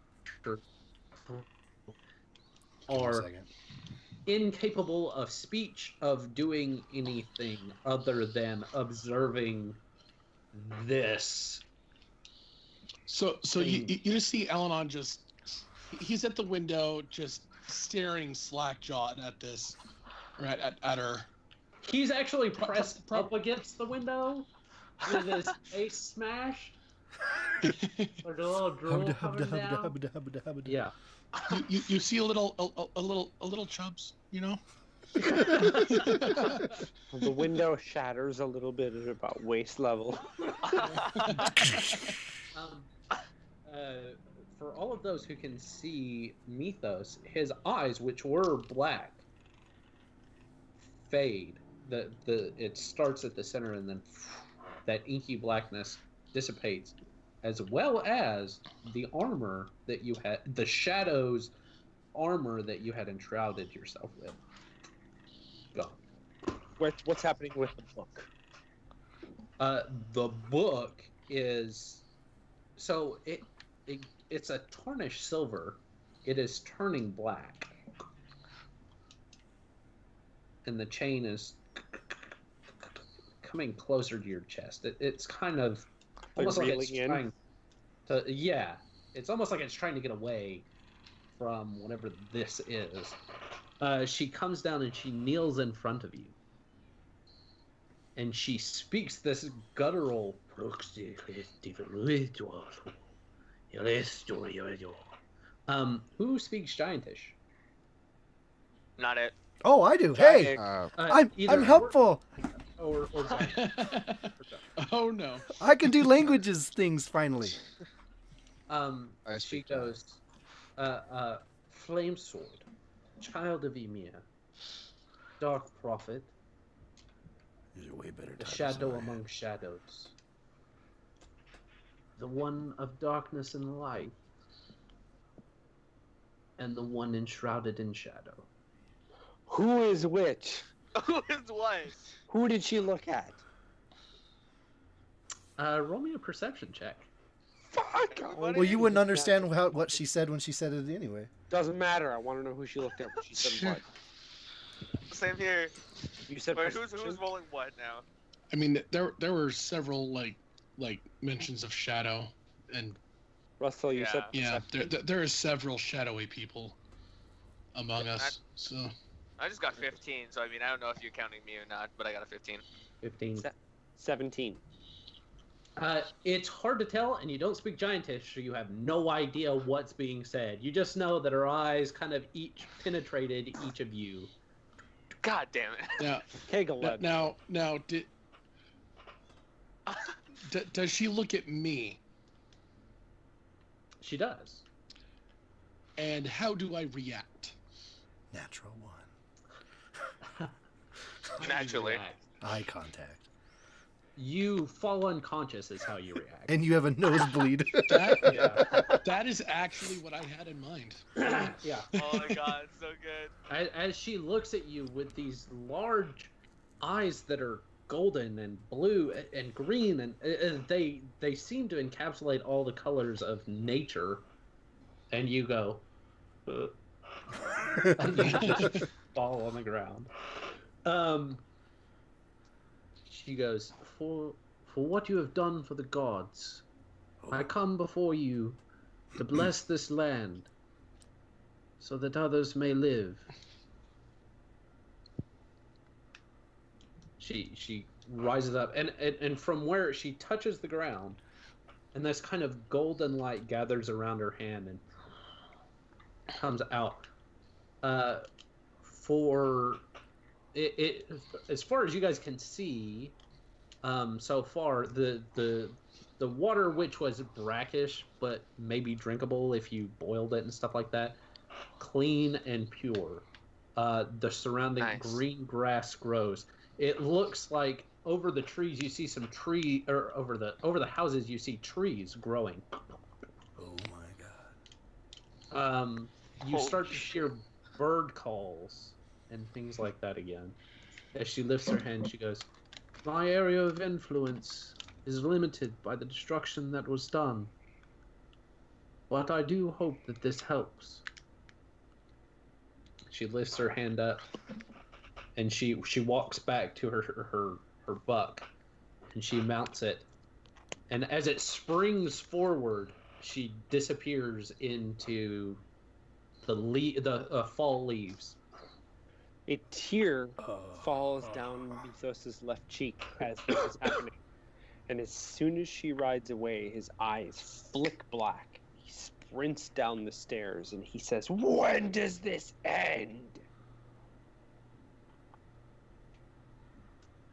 on a are second. incapable of speech, of doing anything other than observing this. So you just see Allanon just he's at the window just staring slack-jawed at this, right at her. He's actually pressed up against the window with his face smashed. There's a little drool coming down. Yeah. You see a little chubs, you know. The window shatters a little bit at about waist level. for all of those who can see Mithos, his eyes, which were black, fade. It starts at the center, and then that inky blackness dissipates, as well as the armor that you had, the shadows armor that you had enshrouded yourself with. Gone. What's happening with the book? The book is so it's a tarnished silver. It is turning black, and the chain is coming closer to your chest. It's kind of almost like it's trying to. Yeah, it's almost like it's trying to get away from whatever this is. She comes down and she kneels in front of you. And she speaks this guttural. Who speaks Giantish? Not it. Oh, I do. Hey, I'm helpful. Or Oh no. I can do languages things finally. She goes, Flame Sword, Child of Ymir, Dark Prophet, These are way better. the Shadow among Shadows, the one of darkness and light, and the one enshrouded in shadow. Who is which? Who is what? Who did she look at? Roll me a perception check. Fuck! Well, you wouldn't understand what she said when she said it anyway. Doesn't matter. I want to know who she looked at when she said what. Same here. You said Wait, who's perception? rolling what now? I mean, there were several like mentions of shadow, and Russell, you said yeah, perception. there are several shadowy people among us. So I just got 15, so I mean, I don't know if you're counting me or not, but I got a 15. 15. 17. It's hard to tell, and you don't speak Giantish, so you have no idea what's being said. You just know that her eyes kind of each penetrated each of you. God damn it. now, Kegeled. now, does she look at me? She does. And how do I react? Natural one. Naturally. Eye contact. You fall unconscious is how you react. And you have a nosebleed. That is actually what I had in mind. Yeah. Oh my god, so good. As she looks at you with these large eyes that are golden and blue and green, and they seem to encapsulate all the colors of nature, and you go, and you just fall on the ground. She goes, for what you have done for the gods, I come before you to bless this land, so that others may live. She rises up, and from where she touches the ground, and this kind of golden light gathers around her hand and comes out. For it as far as you guys can see, so far the water, which was brackish but maybe drinkable if you boiled it and stuff like that, clean and pure. The surrounding green grass grows. It looks like over the trees you see some tree, or over the houses you see trees growing. Oh my god. You start to hear bird calls and things like that again. As she lifts her hand, she goes, "My area of influence is limited by the destruction that was done. But I do hope that this helps." She lifts her hand up, and she walks back to her buck, and she mounts it. And as it springs forward, she disappears into the fall leaves. A tear falls down Mithos' left cheek as this is happening. And as soon as she rides away, his eyes flick black. He sprints down the stairs and he says, "When does this end?"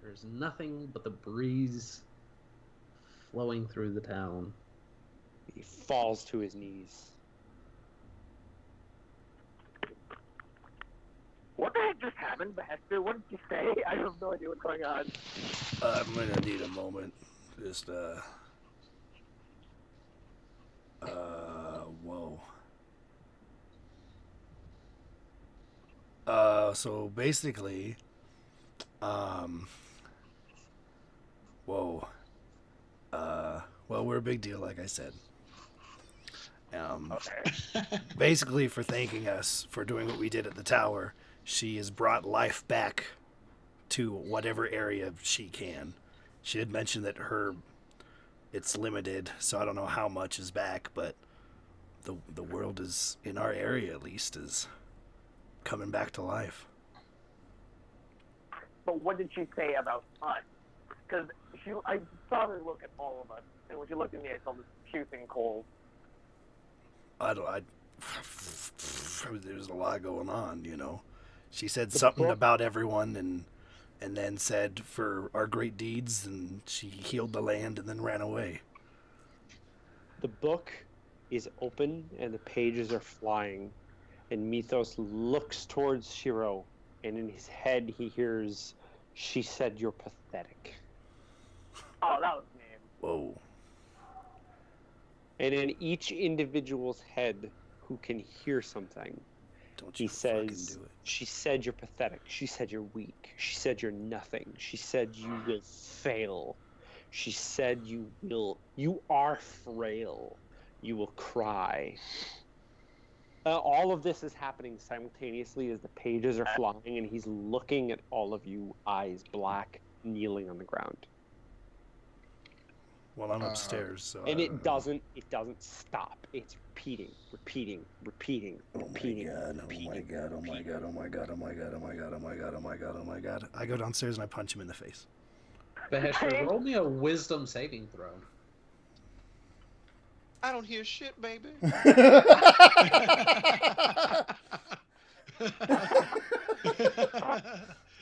There's nothing but the breeze flowing through the town. He falls to his knees. happened, Bahesht'ur? What did you say? I have no idea what's going on. I'm gonna need a moment. Just whoa. So basically, whoa. Well, we're a big deal, like I said. Okay. Basically, for thanking us for doing what we did at the tower, she has brought life back to whatever area she can. She did mention that it's limited, so I don't know how much is back, but the world is, in our area at least, is coming back to life. But what did she say about us? Because I saw her look at all of us, and when she looked at me, I saw this piercing cold. There's a lot going on, you know. She said something about everyone, and then said for our great deeds, and she healed the land and then ran away. The book is open and the pages are flying, and Mithos looks towards Shiro, and in his head he hears, "She said you're pathetic." Oh, that was me. Whoa. And in each individual's head who can hear something, Don't he you says, fucking do it. "She said you're pathetic. She said you're weak. She said you're nothing. She said you will fail. She said you are frail. You will cry." All of this is happening simultaneously as the pages are flying, and he's looking at all of you, eyes black, kneeling on the ground. Well, I'm upstairs, so. And it doesn't stop. It's repeating. Oh my god. I go downstairs and I punch him in the face. Bahesht'ur, roll me a wisdom saving throw. I don't hear shit, baby.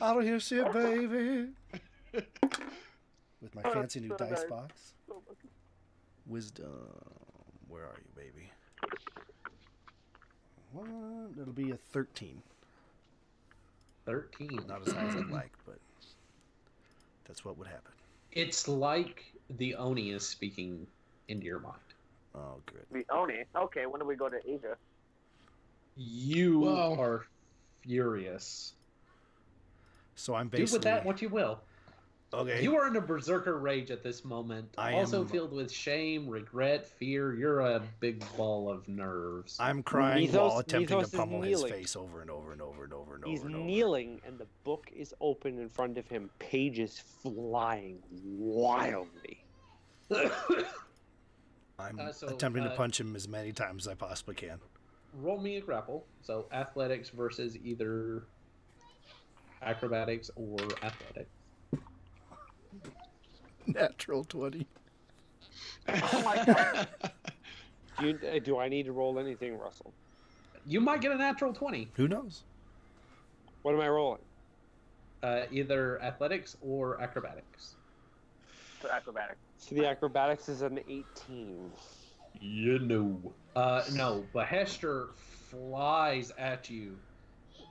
I don't hear shit, baby. With my fancy new dice box. Wisdom. Where are you, baby? What? It'll be a 13. 13. Not as high as I'd like, but that's what would happen. It's like the Oni is speaking into your mind. Oh, good. The Oni. Okay, when do we go to Asia? You are furious. So I'm Do basically... with that what you will. Okay. You are in a berserker rage at this moment. Filled with shame, regret, fear. You're a big ball of nerves. I'm crying while attempting Mithos to pummel is his kneeling. face over and over and over and over and He's over and over. kneeling, and the book is open in front of him, pages flying wildly. I'm attempting to punch him as many times as I possibly can. Roll me a grapple. So athletics versus either acrobatics or athletics. Natural 20. Oh my god. Do I need to roll anything, Russell? You might get a natural 20. Who knows? What am I rolling? Either athletics or acrobatics. So acrobatics. So the acrobatics is an 18. You know. No, Bahesht'ur flies at you.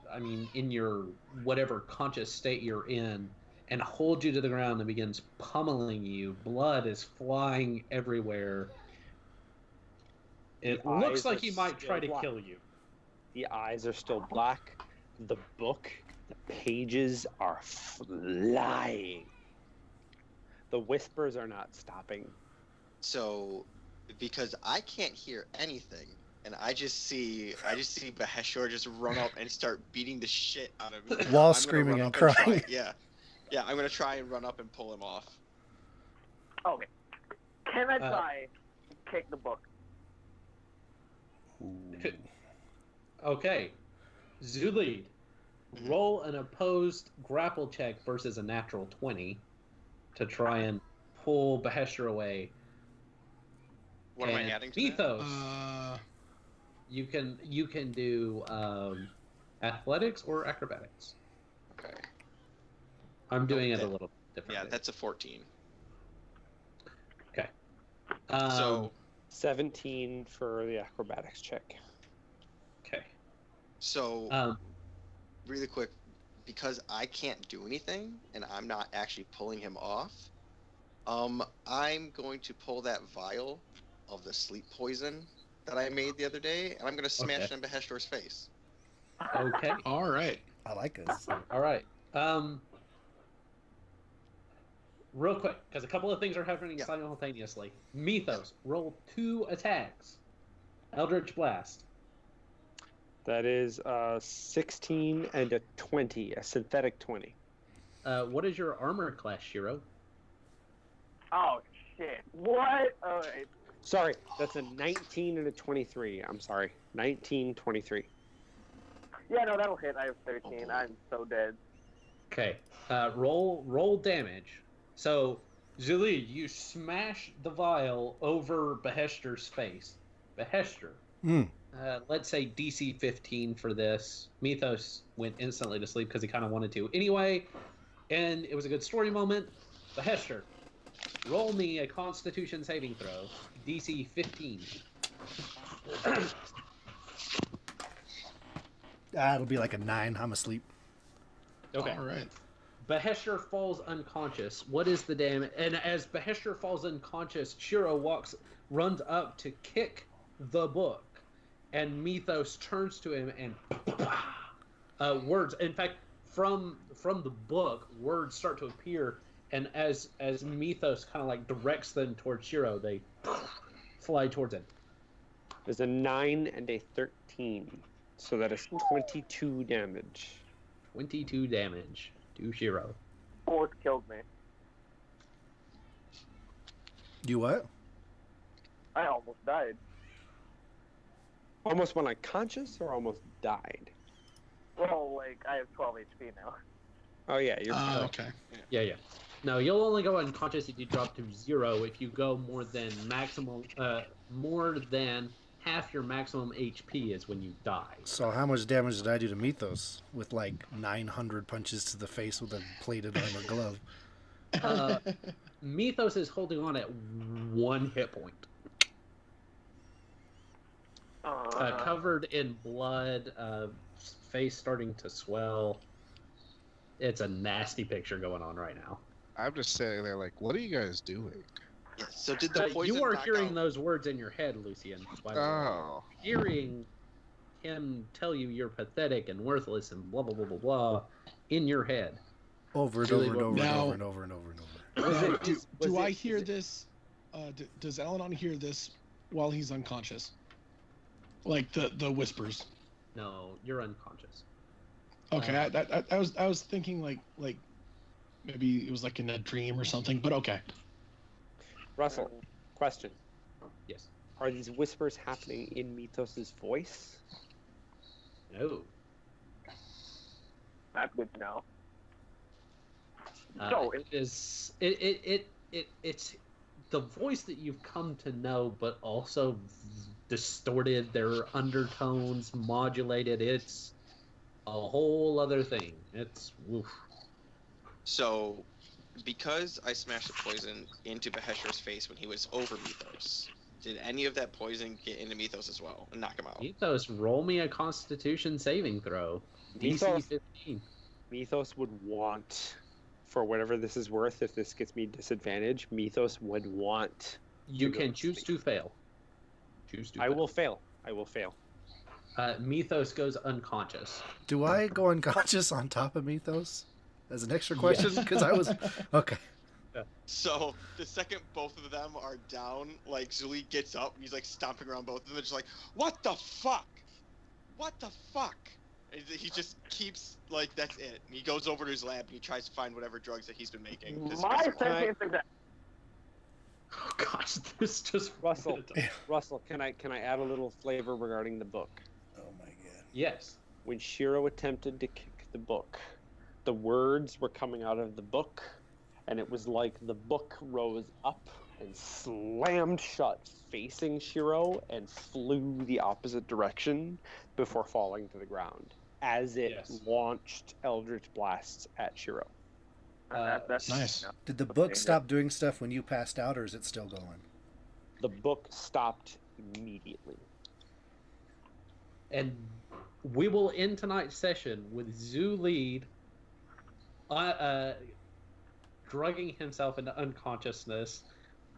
I mean, in your whatever conscious state you're in, and holds you to the ground and begins pummeling you. Blood is flying everywhere. It looks like he might try to kill you. The eyes are still black. The book, the pages are flying. The whispers are not stopping. So, because I can't hear anything, and I just see Bahesht'ur just run up and start beating the shit out of me. While I'm gonna screaming run and up crying. Yeah, I'm gonna try and run up and pull him off. Okay. Can I try to kick the book? Okay. Xullyd, roll an opposed grapple check versus a natural 20 to try and pull Bahesht'ur away. What am I adding to Mithos, Uh, you can do athletics or acrobatics. Okay. I'm doing it a little differently. Yeah, that's a 14. Okay. So 17 for the acrobatics check. Okay. So really quick, because I can't do anything and I'm not actually pulling him off, I'm going to pull that vial of the sleep poison that I made the other day, and I'm going to smash it in Bahesht'ur's face. Okay. All right. I like this. All right. Real quick, because a couple of things are happening simultaneously. Mithos, roll 2 attacks. Eldritch Blast. That is 16 and a 20, a synthetic 20. What is your armor class, Shiro? Oh shit! What? All right. Sorry, that's a 19 and a 23. I'm sorry, 19, 23. Yeah, no, that'll hit. I have 13. I'm so dead. Okay. Roll damage. So, Xullyd, you smash the vial over Bahesht'ur's face. Bahesht'ur. Let's say DC 15 for this. Mithos went instantly to sleep because he kind of wanted to. Anyway, and it was a good story moment. Bahesht'ur, roll me a Constitution saving throw. DC 15. It'll be like a 9. I'm asleep. Okay. All right. Bahesht'ur falls unconscious. What is the damage? And as Bahesht'ur falls unconscious, Shiro runs up to kick the book, and Mithos turns to him and words. In fact, from the book, words start to appear, and as Mithos kind of like directs them towards Shiro, they fly towards him. There's a 9 and a 13, so that is 22 damage. 22 damage to Shiro. Force killed me. You what? I almost died. Almost went unconscious or almost died? Well, like, I have 12 HP now. Oh yeah, you're Okay. Yeah. No, you'll only go unconscious if you drop to 0. If you go more than half your maximum HP is when you die. So how much damage did I do to Mithos with like 900 punches to the face with a plated armor glove? Mithos is holding on at 1 hit point. Covered in blood, face starting to swell. It's a nasty picture going on right now. I'm just sitting there like, what are you guys doing? Yeah, so did the poison You are knock hearing out- those words in your head, Lucien. By the way. Oh. Hearing him tell you you're pathetic and worthless and blah blah blah blah blah in your head. Over and Really over and over and Now- over and over and over and over. Do I hear this? Does Allanon hear this while he's unconscious? Like the whispers. No, you're unconscious. Okay, I was thinking like maybe it was like in a dream or something, but okay. Russell, question. Yes. Are these whispers happening in Mithos's voice? No. That's good to know. It's the voice that you've come to know, but also distorted. There are undertones, modulated. It's a whole other thing. It's woof. So, because I smashed the poison into Bahesht'ur's face when he was over Mithos, did any of that poison get into Mithos as well and knock him out? Mithos, roll me a Constitution saving throw. DC Mithos- 15. Mithos would want, for whatever this is worth, if this gets me disadvantage, Mithos would want. You to go can to choose sleep. to fail. Choose to. I fail. will fail. I will fail. Mithos goes unconscious. Do I go unconscious on top of Mithos? As an extra question? Because I was... Okay. So, the second both of them are down, like, Xullyd gets up, and he's, like, stomping around both of them, and just like, what the fuck? What the fuck? And he just keeps, like, that's it. And he goes over to his lab, and he tries to find whatever drugs that he's been making. My sentence is that Oh gosh, this just Russell, Russell, can I add a little flavor regarding the book? Oh my god. Yes. When Shiro attempted to kick the book, the words were coming out of the book, and it was like the book rose up and slammed shut facing Shiro and flew the opposite direction before falling to the ground as it Yes. launched Eldritch Blasts at Shiro. that's Nice. Did the book stop doing stuff when you passed out, or is it still going? The book stopped immediately. And we will end tonight's session with Xullyd drugging himself into unconsciousness.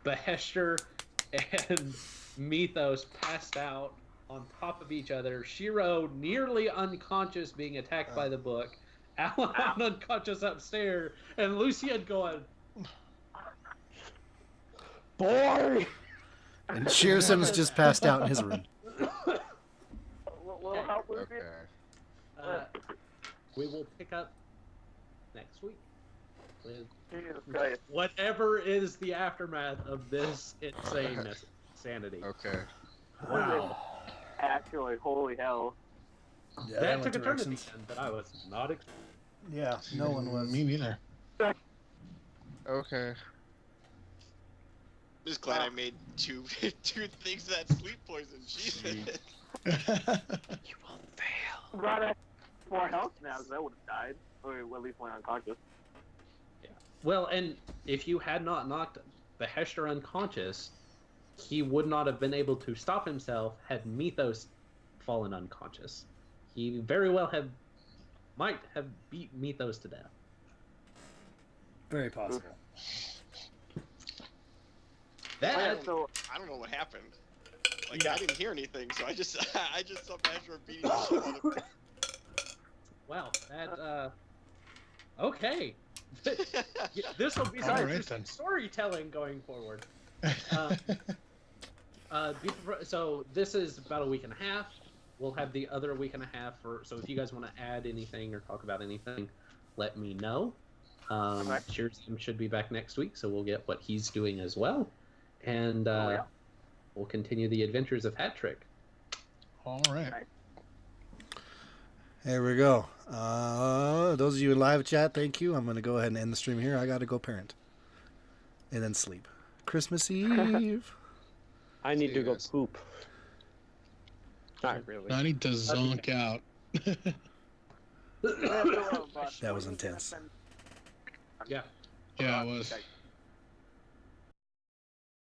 Bahesht'ur and Mithos passed out on top of each other. Shiro nearly unconscious, being attacked by the book. Allanon unconscious upstairs, and Lucien going, Boy! And Sherzim's just passed out in his room. Little help, Lucien? Okay. we will pick up next week with Jesus Christ. whatever is the aftermath of this insanity. Okay. Wow. Actually, holy hell. Yeah, That went took a turn at the directions. end that I was not expecting. Yeah, no one was. Me neither. Okay. I'm just glad I made two things of that sleep poison. Jesus. You will fail. I'm glad I have 4 health now, because I would have died. Or at least went unconscious. Well, and if you had not knocked Bahesht'ur unconscious, he would not have been able to stop himself had Mithos fallen unconscious. He very well might have beat Mithos to death. Very possible. That So, I don't know what happened. Like I didn't hear anything, so I just saw Basher beating the shit out of him. wow, that okay. This will be All right, just then. storytelling going forward. So this is about a week and a half. We'll have the other week and a half so if you guys want to add anything or talk about anything, let me know. Okay. Sherzim should be back next week, so we'll get what he's doing as well. And we'll continue the adventures of Hat Trick. All right. There we go. Those of you in live chat, thank you. I'm going to go ahead and end the stream here. I got to go parent. And then sleep. Christmas Eve. I need See to you go guys. poop. Not really. I need to zonk out. That was intense. Yeah. Yeah, it was.